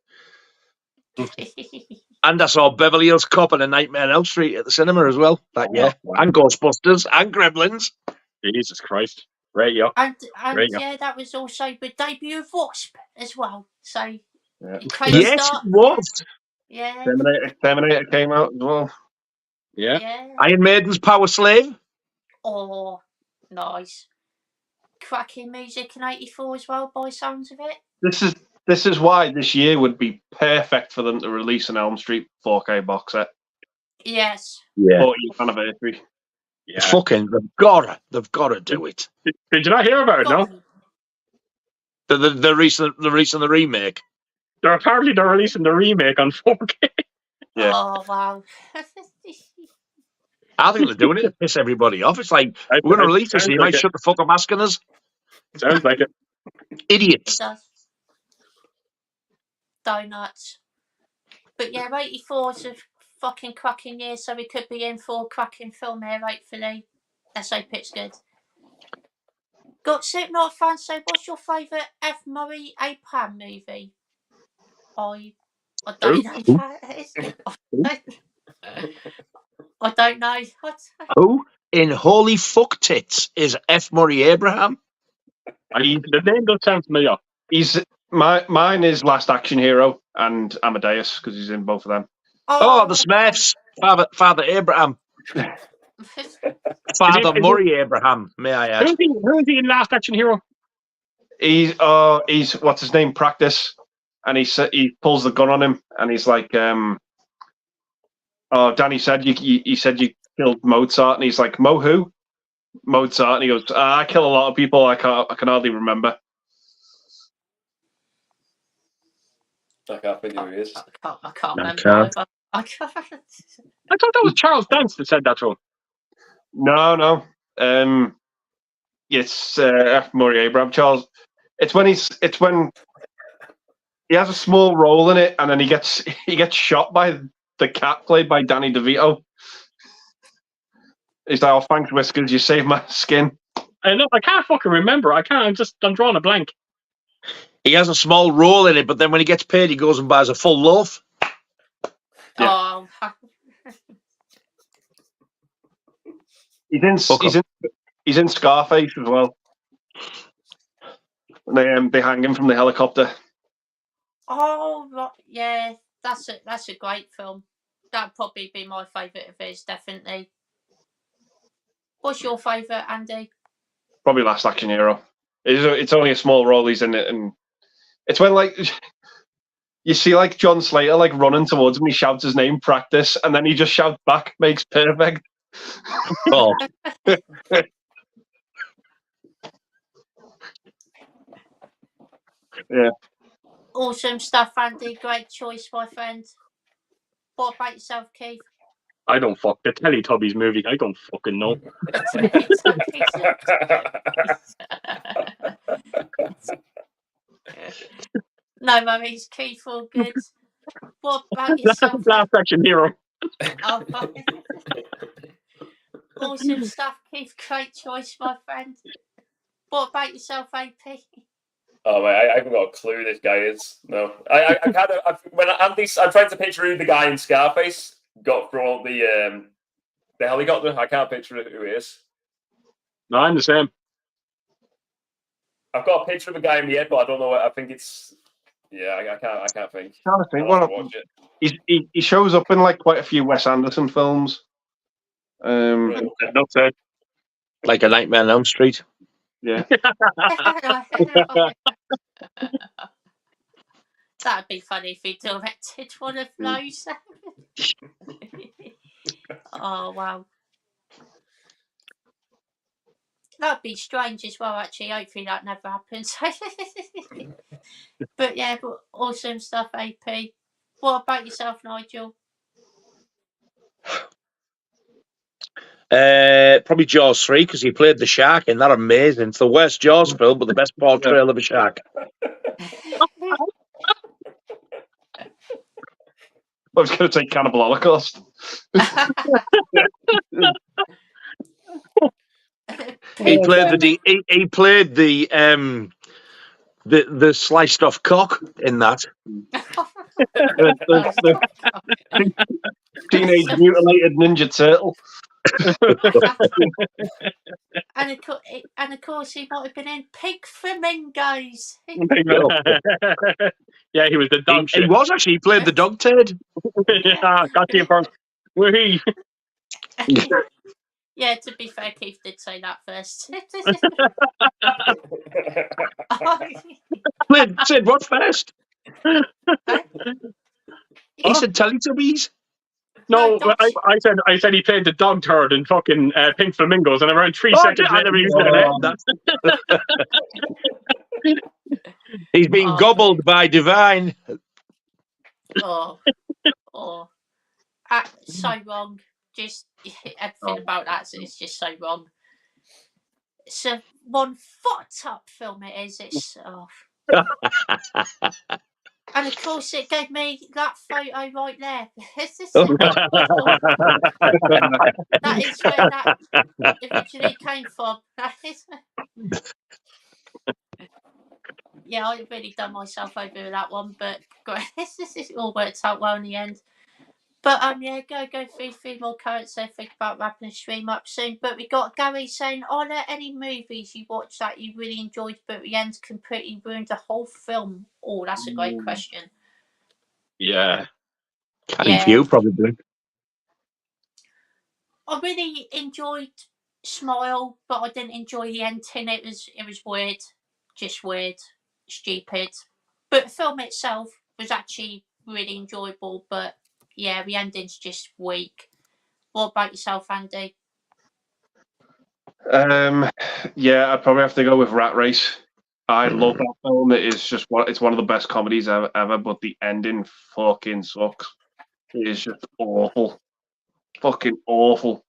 And I saw Beverly Hills Cop and A Nightmare on Elm Street at the cinema as well that year. Wow. And Ghostbusters and Gremlins. Jesus Christ. Right, yeah. And that was also the debut of Wasp as well. So yes, it was. Yeah. Terminator came out as well. Yeah. Iron Maiden's Power Slave. Oh, nice. Cracking music in 84 as well, by sounds of it. This is why this year would be perfect for them to release an Elm Street 4K box set. Yes. Yeah. 40th anniversary. Yeah. Fucking, they've got to do it. Did you not hear about it? No. The recent remake. They're releasing the remake on 4K. Yeah. Oh wow. I think they're doing it to piss everybody off. It's like we're going to release this, and you might shut the fuck up asking us. Sounds like it. Idiots. It does. Donuts. But yeah, 84 is a fucking cracking year, so we could be in for a cracking film here, hopefully. Let's hope it's good. Got Slipknot fans, so what's your favourite F. Murray Abraham movie? I don't know. I don't know. Who in holy fuck tits is F. Murray Abraham? The name does sound familiar. Mine is Last Action Hero and Amadeus because he's in both of them. Oh, the Smurfs. Father Abraham. Father Murray Abraham, may I add? Who is he in Last Action Hero? He's what's his name? Practice, and he pulls the gun on him, and he's like, "Oh, Danny said you said you killed Mozart," and he's like, "Mo who?" Mozart, and he goes, "I kill a lot of people. I can hardly remember." I can't think who he is. I can't remember can't. either. I can't. I thought that was Charles Dance that said that to him. No. It's Murray Abraham. Charles. It's when he has a small role in it, and then he gets shot by the cat played by Danny DeVito. He's like, "Oh, thanks, Whiskers, you saved my skin." I can't fucking remember. I'm drawing a blank. He has a small role in it, but then when he gets paid, he goes and buys a full loaf. Oh, He's in Scarface as well. They hang him from the helicopter. oh, right, yeah. That's a great film. That'd probably be my favourite of his, definitely. What's your favourite, Andy? Probably Last Action Hero. It's only a small role he's in it, and it's when like you see like John Slater like running towards him, he shouts his name, Practice, and then he just shouts back, makes perfect. Oh, Yeah. Awesome stuff, Andy. Great choice, my friend. What about yourself, Keith? I don't fuck the Teletubbies movie. I don't fucking know. No worries, Keith. All good. What about yourself? Last Action Hero. Oh, awesome stuff, Keith. Great choice, my friend. What about yourself, AP? Oh mate, I haven't got a clue who this guy is. No, I kind of when I'm trying to picture who the guy in Scarface got from the helicopter. I can't picture who he is. No, I'm the same. I've got a picture of a guy in my head, but I don't know. I think it's I can't think. Trying to think. He shows up in like quite a few Wes Anderson films. That's it. like A Nightmare on Elm Street. Yeah. That'd be funny if he directed one of those. Oh, wow. That'd be strange as well, actually. Hopefully that never happens. But yeah, awesome stuff, AP. What about yourself, Nigel? Probably Jaws 3, because he played the shark in that. Amazing. It's the worst Jaws film, but the best portrayal of a shark. I was going to take Cannibal Holocaust. He played the sliced off cock in that. the Teenage Mutilated Ninja Turtle. and of course, he might have been in Pig Flamingos. Yeah, he was the dog shit. He was actually. He played the dog turd. Yeah, got you first. Wee. Yeah, to be fair, Keith did say that first. Said what first? He said Teletubbies. No, I said he played the dog turd in fucking Pink Flamingos, and around 3 seconds later he was He's been gobbled by Divine. So wrong. Just everything about that is just so wrong. It's a one fucked up film. It is. It's and of course it gave me that photo right there. That is where that originally came from. Yeah, I've really done myself over with that one, but it all worked out well in the end. But yeah, go through a few more carrots. So think about wrapping the stream up soon. But we got Gary saying, are there any movies you watched that you really enjoyed, but the end completely ruined the whole film? Oh, that's a great question. Yeah, Canny few probably. I really enjoyed Smile, but I didn't enjoy the ending. It was weird, just weird, stupid. But the film itself was actually really enjoyable. But yeah, the ending's just weak. What about yourself, Andy? Yeah, I'd probably have to go with Rat Race. I love that film. It is just it's one of the best comedies ever, but the ending fucking sucks. It is just awful. Fucking awful.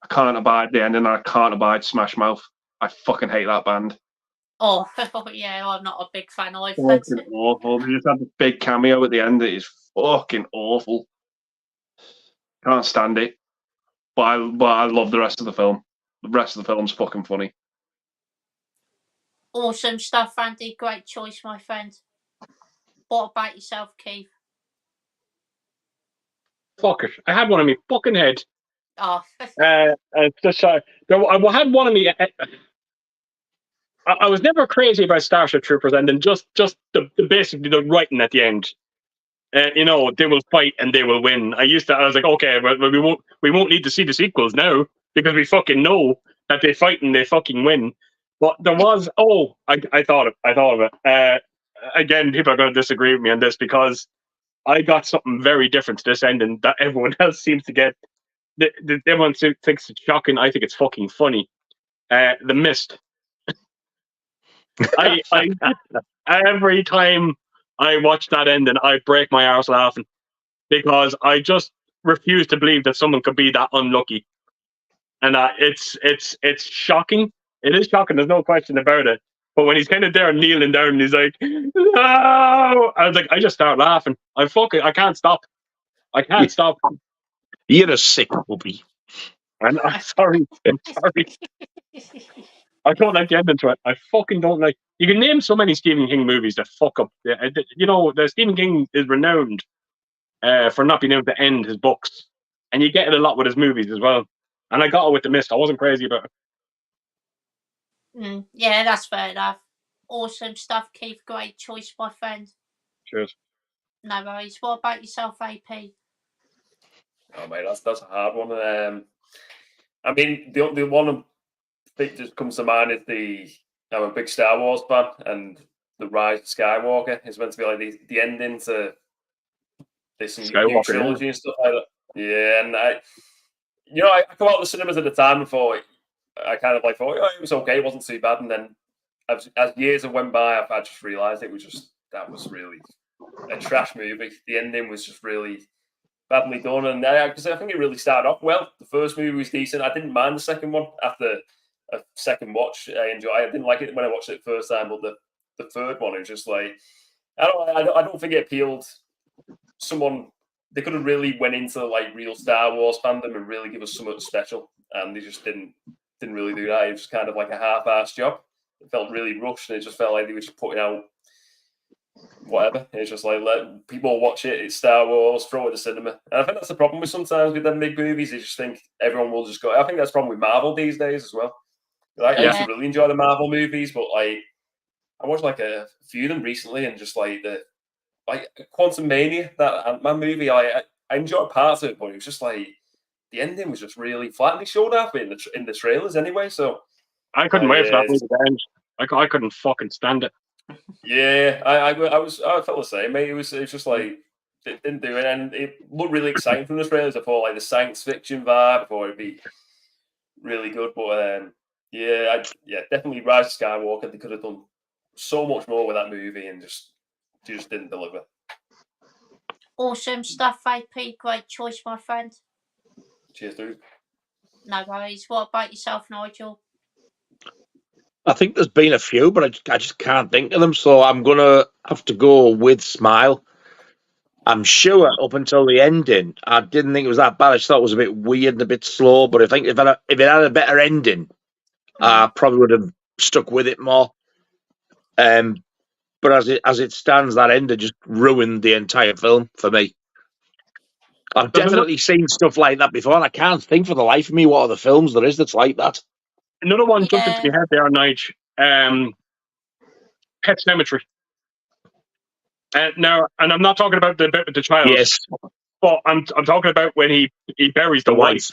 I can't abide the ending, and I can't abide Smash Mouth. I fucking hate that band. Oh, yeah, I'm not a big fan either. Fucking awful. They just had this big cameo at the end. It is fucking awful. Can't stand it. But I love the rest of the film. The rest of the film's fucking funny. Awesome stuff, Andy. Great choice, my friend. What about yourself, Keith? Fuck it. I had one in my fucking head. Oh. I had one in me. I was never crazy about Starship Troopers, and then just the basically the writing at the end. You know, they will fight and they will win. I was like, okay, well, we won't need to see the sequels now because we fucking know that they fight and they fucking win. But there was, I thought of it. Again, people are going to disagree with me on this because I got something very different to this ending that everyone else seems to get. Everyone thinks it's shocking. I think it's fucking funny. The Mist. I every time I watch that ending, I break my arse laughing because I just refuse to believe that someone could be that unlucky. And it's shocking. It is shocking. There's no question about it. But when he's kind of there kneeling down and he's like, no, I was like, I just start laughing. I can't stop. I can't stop. You're a sick puppy. I'm sorry. I'm sorry. I don't like the ending to it. I fucking don't like. You can name so many Stephen King movies that fuck up. You know, the Stephen King is renowned for not being able to end his books, and you get it a lot with his movies as well. And I got it with The Mist. I wasn't crazy about it. Yeah, that's fair enough. Awesome stuff, Keith. Great choice, my friend. Cheers. No worries. What about yourself, AP? Oh mate, that's a hard one. I mean, the one that just comes to mind is I'm a big Star Wars fan, and the Rise of Skywalker is meant to be like the ending to this new trilogy and stuff like that. Yeah, and I come out of the cinemas at the time and thought I kind of like thought it was okay, it wasn't too bad, and then as years have went by, I just realised that was really a trash movie. The ending was just really badly done, and because I think it really started off well. The first movie was decent. I didn't mind the second one after a second watch. I didn't like it when I watched it the first time, but the third one, it was just like I don't think it appealed. They could have really went into like real Star Wars fandom and really give us something special, and they just didn't really do that. It was kind of like a half-assed job. It felt really rushed, and it just felt like they were just putting out whatever. It's just like let people watch it. It's Star Wars, throw it to cinema. And I think that's the problem with sometimes with them big movies. They just think everyone will just go. I think that's the problem with Marvel these days as well. I used to really enjoy the Marvel movies, but like I watched like a few of them recently, and just like Quantum Mania, that Ant-Man movie, I enjoyed parts of it, but it was just like the ending was just really flat. And they showed up in the trailers anyway, so I couldn't wait for that movie to end. I couldn't fucking stand it. Yeah, I felt the same, mate. It was just like it didn't do it, and it looked really exciting from the trailers. I thought like the science fiction vibe, I thought it'd be really good, but definitely Rise of Skywalker. They could have done so much more with that movie, and just didn't deliver. Awesome stuff, AP. Great choice, my friend. Cheers, dude. No worries. What about yourself, Nigel? I think there's been a few, but I just can't think of them. So I'm going to have to go with Smile. I'm sure up until the ending, I didn't think it was that bad. I just thought it was a bit weird and a bit slow. But I think if it had a better ending, I probably would have stuck with it more. But as it stands, that ending just ruined the entire film for me. I've definitely seen stuff like that before, and I can't think for the life of me what other films there is that's like that. Another one jumped into my head there, Nigel. Pet Cemetery. Now, and I'm not talking about the bit with the child. Yes. But I'm talking about when he buries the wife.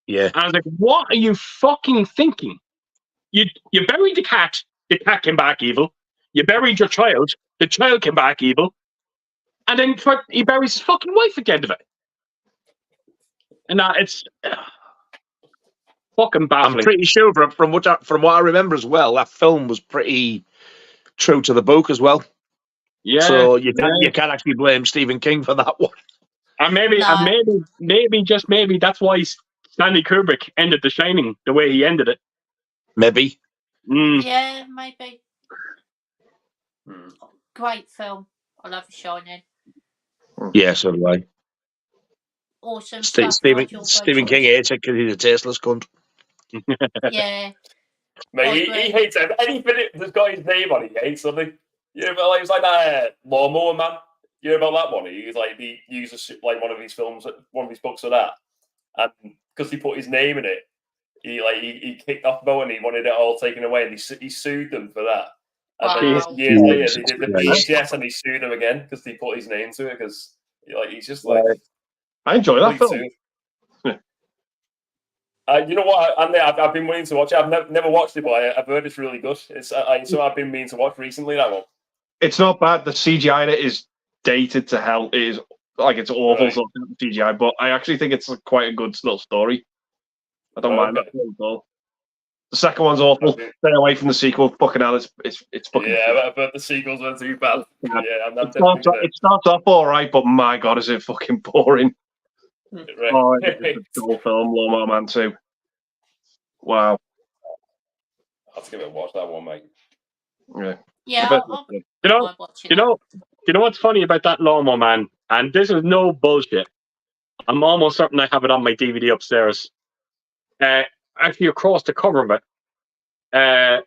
Yeah. And I was like, what are you fucking thinking? You buried the cat came back evil. You buried your child, the child came back evil. And then he buries his fucking wife at the end of it. And it's fucking baffling. I'm pretty sure from what I remember as well, that film was pretty true to the book as well. Yeah. So you can't actually blame Stephen King for that one. And maybe just maybe that's why Stanley Kubrick ended The Shining the way he ended it. Maybe. Yeah, maybe. Great film. I love The Shining. Yeah, so do I. Awesome Stephen King hates it because he's a tasteless cunt. Yeah. Mate, he hates anything that's got his name on it. He hates something. You know, like, it was like that Lawnmower Man. You know about that one? He uses like one of his films, one of his books for that, and because he put his name in it, he kicked off Bo and he wanted it all taken away, and he sued them for that. And then years later, they did the VHS and he sued them again because he put his name to it because he's just like. I enjoy that film. You know what? I've been meaning to watch it. I've never watched it, but I've heard it's really good. So I've been meaning to watch recently. That one. It's not bad. The CGI in it is dated to hell. It is it's awful sort of CGI, but I actually think it's quite a good little story. I don't mind that film at all. The second one's awful. Stay away from the sequel. Fucking hell, it's fucking. Yeah, but the sequels weren't too bad. Yeah, it starts off all right, but my god, is it fucking boring. Right. Oh, it's a dull film, Lawnmower Man 2. Wow. I'll have to give it a watch, that one, mate. Yeah. Yeah, you know what's funny about that Lawnmower Man? And this is no bullshit. I'm almost certain I have it on my DVD upstairs. Actually, across the cover of it, I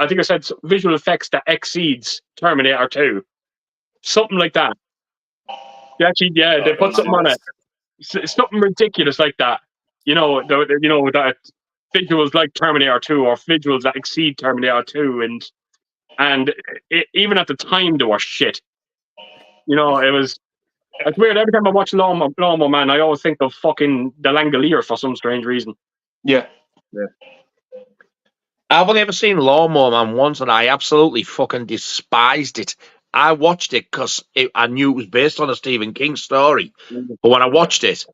think I said visual effects that exceeds Terminator 2. Something like that. They put something on it. Something ridiculous like that. That visuals like Terminator 2 or visuals that exceed Terminator 2, and even at the time they were shit. It's weird. Every time I watch Lawnmower Man, I always think of fucking the Langolier for some strange reason. Yeah. I've only ever seen Lawnmower Man once, and I absolutely fucking despised it. I watched it because I knew it was based on a Stephen King story. But when I watched it,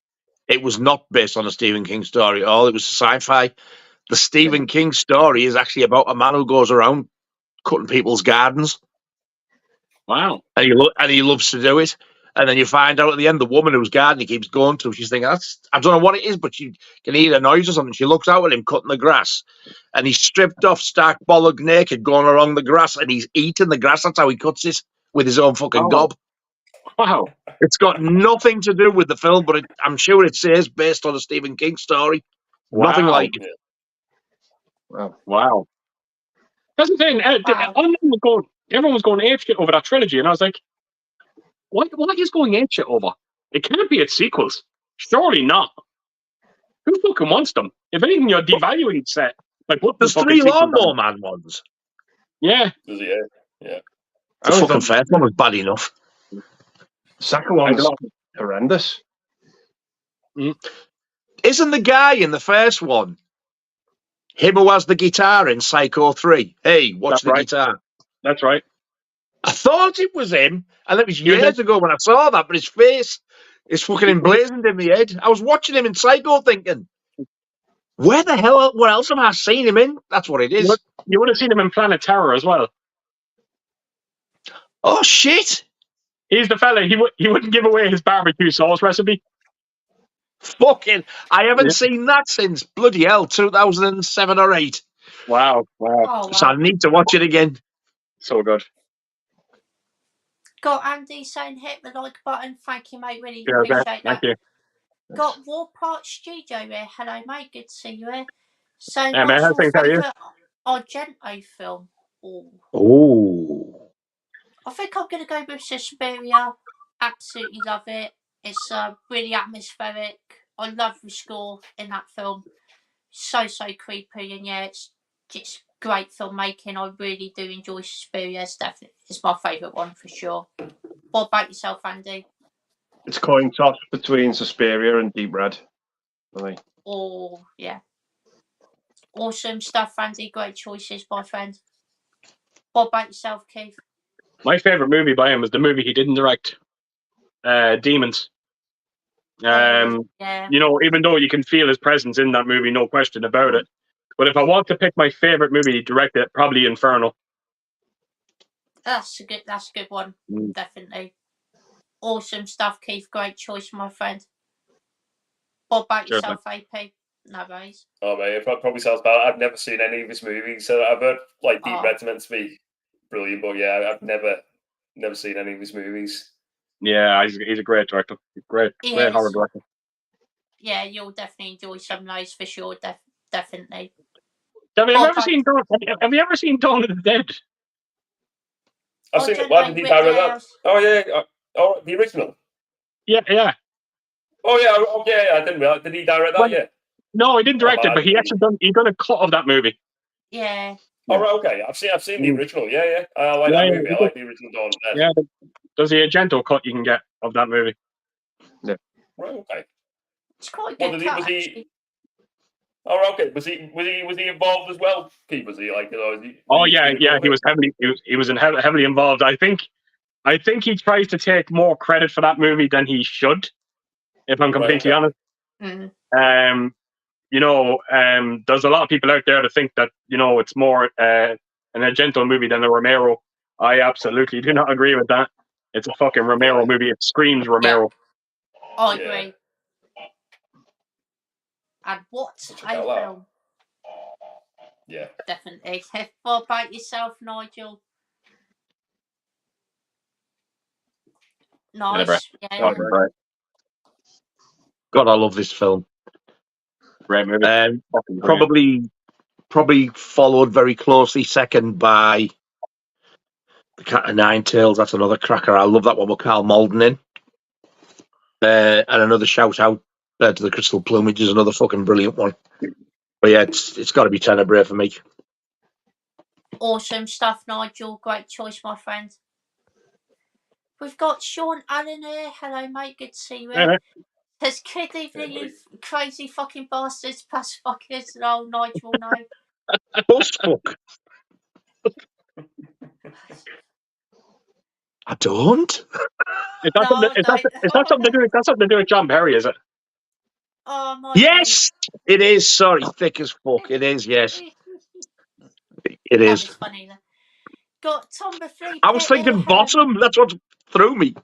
it was not based on a Stephen King story at all. It was sci-fi. The Stephen King story is actually about a man who goes around cutting people's gardens. Wow. And he loves to do it. And then you find out at the end, the woman whose garden he keeps going to, she's thinking, I don't know what it is, but she can hear a noise or something. She looks out at him cutting the grass. And he's stripped off, stark bollock naked, going along the grass, and he's eating the grass. That's how he cuts it, with his own fucking gob. Wow. It's got nothing to do with the film, but I'm sure it says based on a Stephen King story. Wow. Nothing like it. Wow. That's the thing. Everyone was going apeshit over that trilogy, and I was like, what is going apeshit over? It can't be its sequels. Surely not. Who fucking wants them? If anything, you're devaluing set. There's 3 Lawnmower Man ones. Yeah. Yeah. The fucking first one was bad enough. The second one was horrendous. Isn't the guy in the first one him who has the guitar in Psycho 3? Hey, watch the guitar. That's right. I thought it was him, and it was years ago when I saw that, but his face is fucking emblazoned in my head. I was watching him in Psycho thinking, what else have I seen him in? That's what it is. You would have seen him in Planet Terror as well. Oh, shit. He's the fella. He wouldn't give away his barbecue sauce recipe. Fucking, I haven't seen that since, bloody hell, 2007 or 8. Wow. Oh, wow. So I need to watch it again. So good. Got Andy saying hit the like button. Thank you, mate. Really appreciate that. Thank you. Got War Part Studio here. Hello, mate. Good to see you here. So, yeah, what's man, your favourite Argento film? Oh. I think I'm going to go with Suspiria. Absolutely love it. It's really atmospheric. I love the score in that film. So creepy, and it's just great filmmaking. I really do enjoy Suspiria. It's my favourite one for sure. What about yourself, Andy? It's coin toss between Suspiria and Deep Red. I think. Oh, yeah. Awesome stuff, Andy. Great choices, my friend. What about yourself, Keith? My favorite movie by him was the movie he didn't direct, Demons. Yeah. You know, even though you can feel his presence in that movie, no question about it. But if I want to pick my favorite movie he directed, probably Inferno. That's a good one. Definitely. Awesome stuff, Keith. Great choice, my friend. What about yourself, AP? No worries. Oh, mate, it probably sounds bad. I've never seen any of his movies, so I've heard like Deep Red's meant to be brilliant, but yeah, I've never seen any of his movies. Yeah, he's a great director. Great horror director. Yeah, you'll definitely enjoy some of those for sure. Definitely. Have you ever seen Dawn of the Dead? I've seen it. Why did he direct that? Oh yeah, oh the original. Yeah. Oh yeah. I didn't realize. Did he direct that? Yeah. No, he didn't direct it, but he done a cut of that movie. Yeah. Oh right, okay. I've seen the original. Yeah. I like that movie. I like the original Dawn of the Dead. Yeah, there's the Argento cut you can get of that movie. Yeah. Right. Okay. It's quite good. Was he? Oh, okay. Was he involved as well? Keith, was he like? He was heavily involved. I think he tries to take more credit for that movie than he should, if I'm completely honest. Mm-hmm. There's a lot of people out there that think that it's more an Argento movie than a Romero. I absolutely do not agree with that. It's a fucking Romero movie. It screams Romero. Yeah. I agree. And what a film. Yeah. Definitely. What about yourself, Nigel? Nice. Yeah. God, I love this film. Great movie. Probably followed very closely second by The Cat of Nine Tails. That's another cracker. I love that one with Carl Malden in. And another shout out to The Crystal Plumage is another fucking brilliant one. But yeah, it's got to be Tenebrae for me. Awesome stuff, Nigel. Great choice, my friend. We've got Sean Allen here. Hello, mate. Good to see you. Says, good evening, you crazy fucking bastards, past fuckers. Oh, Nigel, no. Fuck. I don't. Is that something to do with John Perry, is it? Oh, my yes, it is. Sorry, thick as fuck. It is, yes. It is. That was funny. Got Tom Buffley. I was thinking bottom. That's what threw me.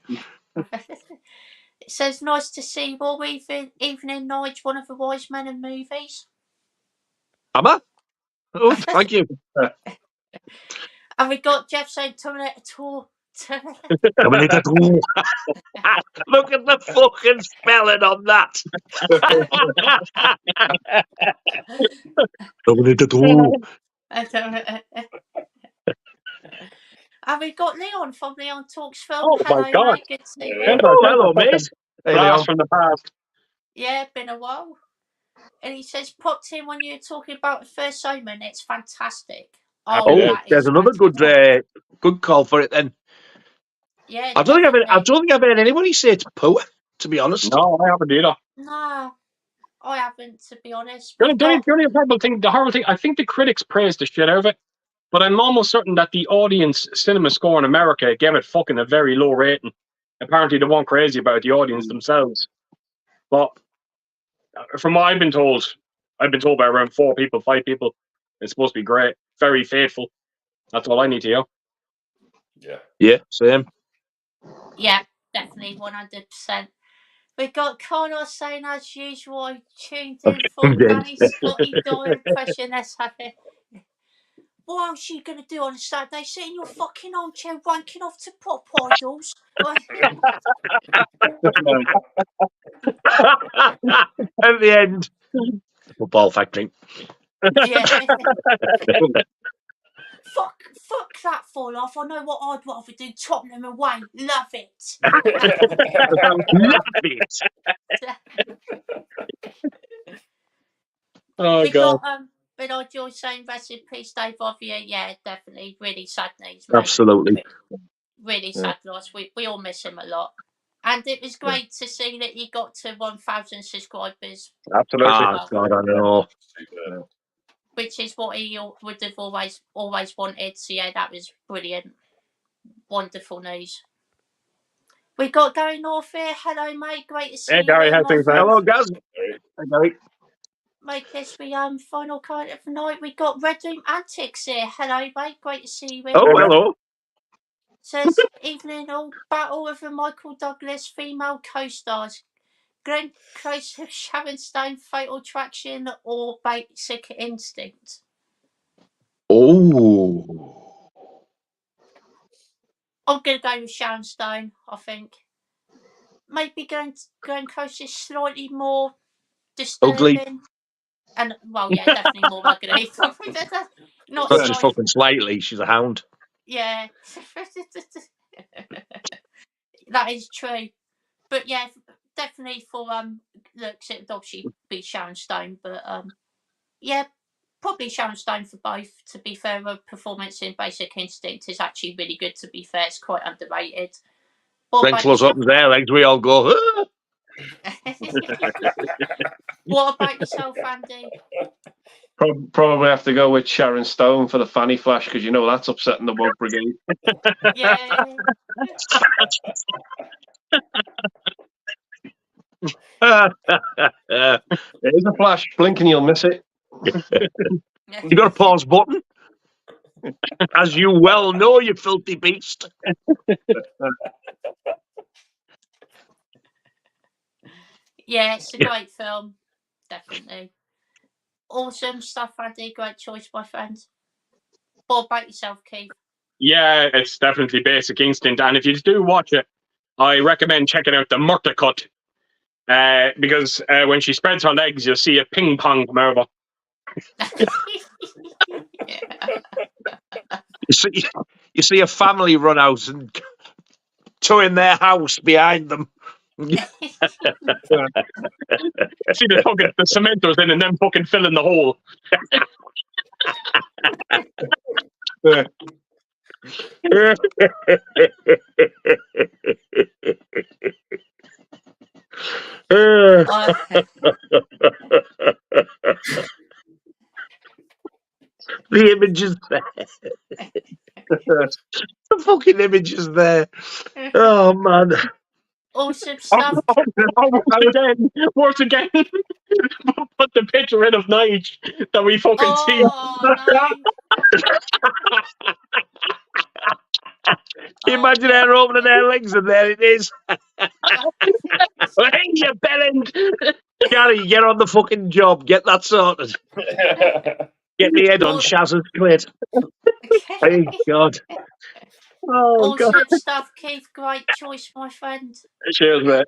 It says, nice to see you all evening, Nigel, one of the wise men of movies. Am I? Oh, thank you. And we got Jeff saying Terminator 2. Terminator 2. Look at the fucking spelling on that. Terminator 2. And we got Leon from Leon Talks Film. Oh, hello, my God. Mate. Good to see you. Hello, mate. Blast from the past. Yeah, been a while. And he says, popped in when you were talking about the first Omen. It's fantastic. There's another good call for it then. Yeah, I don't think I've heard anybody say it's poor, to be honest. No, I haven't either. No, I haven't, to be honest. The only the horrible thing, I think the critics praised the shit out of it, but I'm almost certain that the audience cinema score in America gave it fucking a very low rating. Apparently, they weren't crazy about the audience themselves. But from what I've been told by around 5 people, it's supposed to be great, very faithful. That's all I need to hear. Yeah, same. Yeah, definitely 100%. We got Connor saying, as usual, I tuned in for Danny Scotty Dyer impression. Let's have it. What else are you going to do on a Saturday? Sit in your fucking armchair wanking off to pop idols? At the end, football factory. Yeah. Fuck that fall off. I know what I'd rather do. Tottenham away. Love it. Love it. Oh, we God. got but I enjoy saying rest in peace, Dave Ovia. Yeah, definitely. Really sad news. Absolutely. Really sad loss. We all miss him a lot. And it was great to see that you got to 1,000 subscribers. Absolutely. God, I know. Which is what he would have always wanted. So yeah, that was brilliant. Wonderful news. We got Gary North here. Hello, mate. Great to see Hey, you. Gary, how's things, man? Hello, Gaz. Hey, Gary. Mate, guess we final comment of the night. We got Red Room Antics here. Hello, mate. Great to see you. Oh, hello. Says evening all. Battle of the Michael Douglas female co-stars. Glenn Close, Sharon Stone, Fatal Attraction, or Basic Instinct. Oh. I'm gonna go with Sharon Stone. I think maybe Glenn Close is slightly more disturbing. Ugly. And well, yeah, definitely more ugly. Not Not just slightly. fucking slightly. She's a hound. Yeah, that is true. But yeah, definitely for looks, it would obviously be Sharon Stone. But yeah, probably Sharon Stone for both. To be fair, her performance in Basic Instinct is actually really good. To be fair, it's quite underrated. Glenn Close opens their legs. We all go. Ah! What about yourself, Andy? Probably have to go with Sharon Stone for the fanny flash because you know that's upsetting the woke brigade. Yeah. It is a flash. Blink and you'll miss it. You got a pause button? As you well know, you filthy beast. Yeah, it's a great film. Definitely. Awesome stuff, Andy. Great choice, my friend. What about yourself, Keith? Yeah, it's definitely Basic Instinct. And if you do watch it, I recommend checking out the Murder Cut. Because when she spreads her legs, you'll see a ping pong come over. You see a family run out and towing their house behind them. See the cement goes in and then fucking fill in the hole. The image is there. The fucking image is there. Oh, man. Awesome stuff. Once again, put the picture in of Nigel that we fucking see. Imagine her opening their legs and there it is. Hey, you bellend! Gary, get on the fucking job. Get that sorted. Get the head on Shaz's clit. Thank God. Oh, awesome stuff, Keith. Great choice, my friend. Cheers, mate.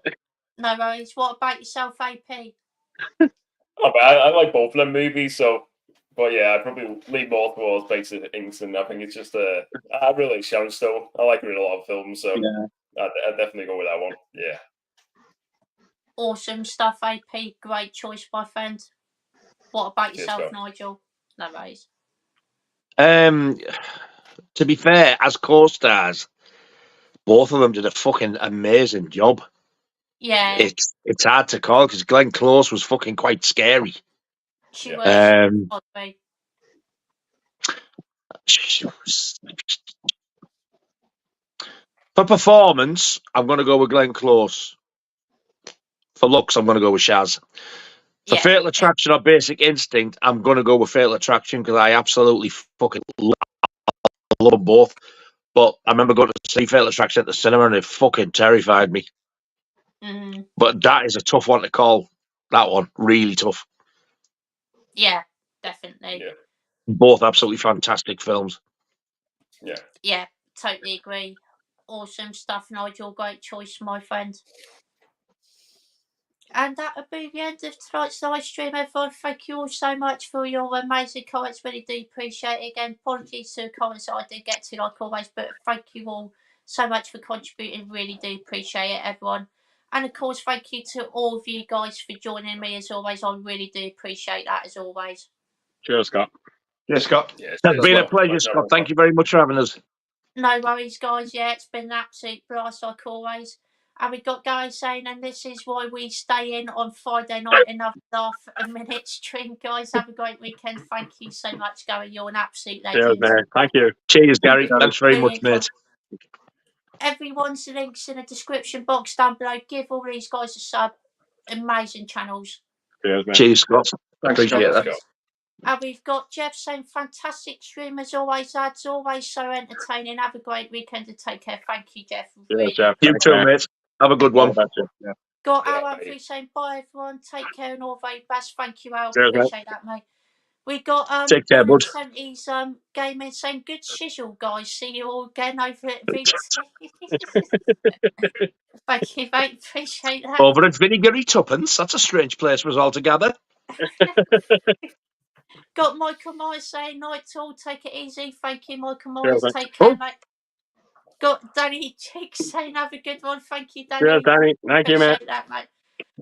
No worries. What about yourself, AP? Oh, but I like both of them movies, so. But yeah, I probably lean more towards Basic Instinct. I think it's just I really like Sharon Stone. I like her in a lot of films, so yeah. I'd definitely go with that one. Yeah. Awesome stuff, AP. Great choice, my friend. What about yourself, Nigel? No worries. To be fair, as co-stars, both of them did a fucking amazing job. Yeah. It's hard to call because Glenn Close was fucking quite scary. She was. For performance, I'm going to go with Glenn Close. For looks, I'm going to go with Shaz. For Fatal Attraction or Basic Instinct, I'm going to go with Fatal Attraction because I absolutely fucking love them both. But I remember going to see Fatal Attraction at the cinema and it fucking terrified me. Mm-hmm. But that is a tough one to call. That one, really tough. Yeah, definitely. Yeah. Both absolutely fantastic films. Yeah. Yeah, totally agree. Awesome stuff, Nigel. Great choice, my friend. And that will be the end of tonight's live stream, everyone. Thank you all so much for your amazing comments. Really do appreciate it. Again, apologies to the comments that I didn't get to, like always, but thank you all so much for contributing. Really do appreciate it, everyone. And of course, thank you to all of you guys for joining me as always. I really do appreciate that as always. Cheers, Scott. Yes, Scott. Yeah, It's been a pleasure, Scott. Thank you very much for having us. No worries, guys. Yeah, it's been an absolute blast like always. And we got guys saying, and this is why we stay in on Friday night and have a minute stream, guys. Have a great weekend. Thank you so much, Gary. You're an absolute legend. man. Thank you. Cheers, Gary. Thanks very much, mate. Everyone's links in the description box down below. Give all these guys a sub. Amazing channels. Cheers, man. Cheers, Scott. Thanks, Appreciate Scott. that. And we've got Jeff saying, fantastic stream as always, lads. Always so entertaining. Have a great weekend and take care. Thank you, Jeff. Cheers, Jeff. You Thanks, too, man. mate. Have a good one. Yeah. Got Yeah, Al bye. Humphrey saying, bye, everyone. Take care and all very best. Thank you, Al. Cheers, mate. Appreciate that, mate. We got Take care, bud. 70s gaming saying, good shizzle, guys. See you all again over at VT. Thank you, mate. Appreciate that. Over at Vinegary Tuppence. That's a strange place for us all together. Got Michael Myers saying, night all, take it easy. Thank you, Michael Cheers, Myers. mate. Take care, mate. Got Danny Cheeks saying, have a good one. Thank you, Danny. Cheers, Danny. Thank you, mate. Appreciate that, mate.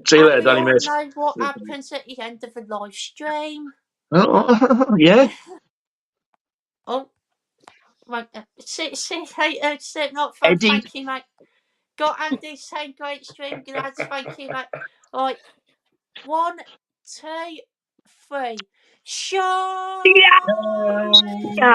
See you And later, we Danny, all mate. know what happens at the end of a live stream. Oh, yeah. Oh, right. See later, not fun. Eddie. Thank you, mate. Got Andy saying, great stream, lads. Thank you, mate. Right. 1, 2, 3. Shine! Yeah.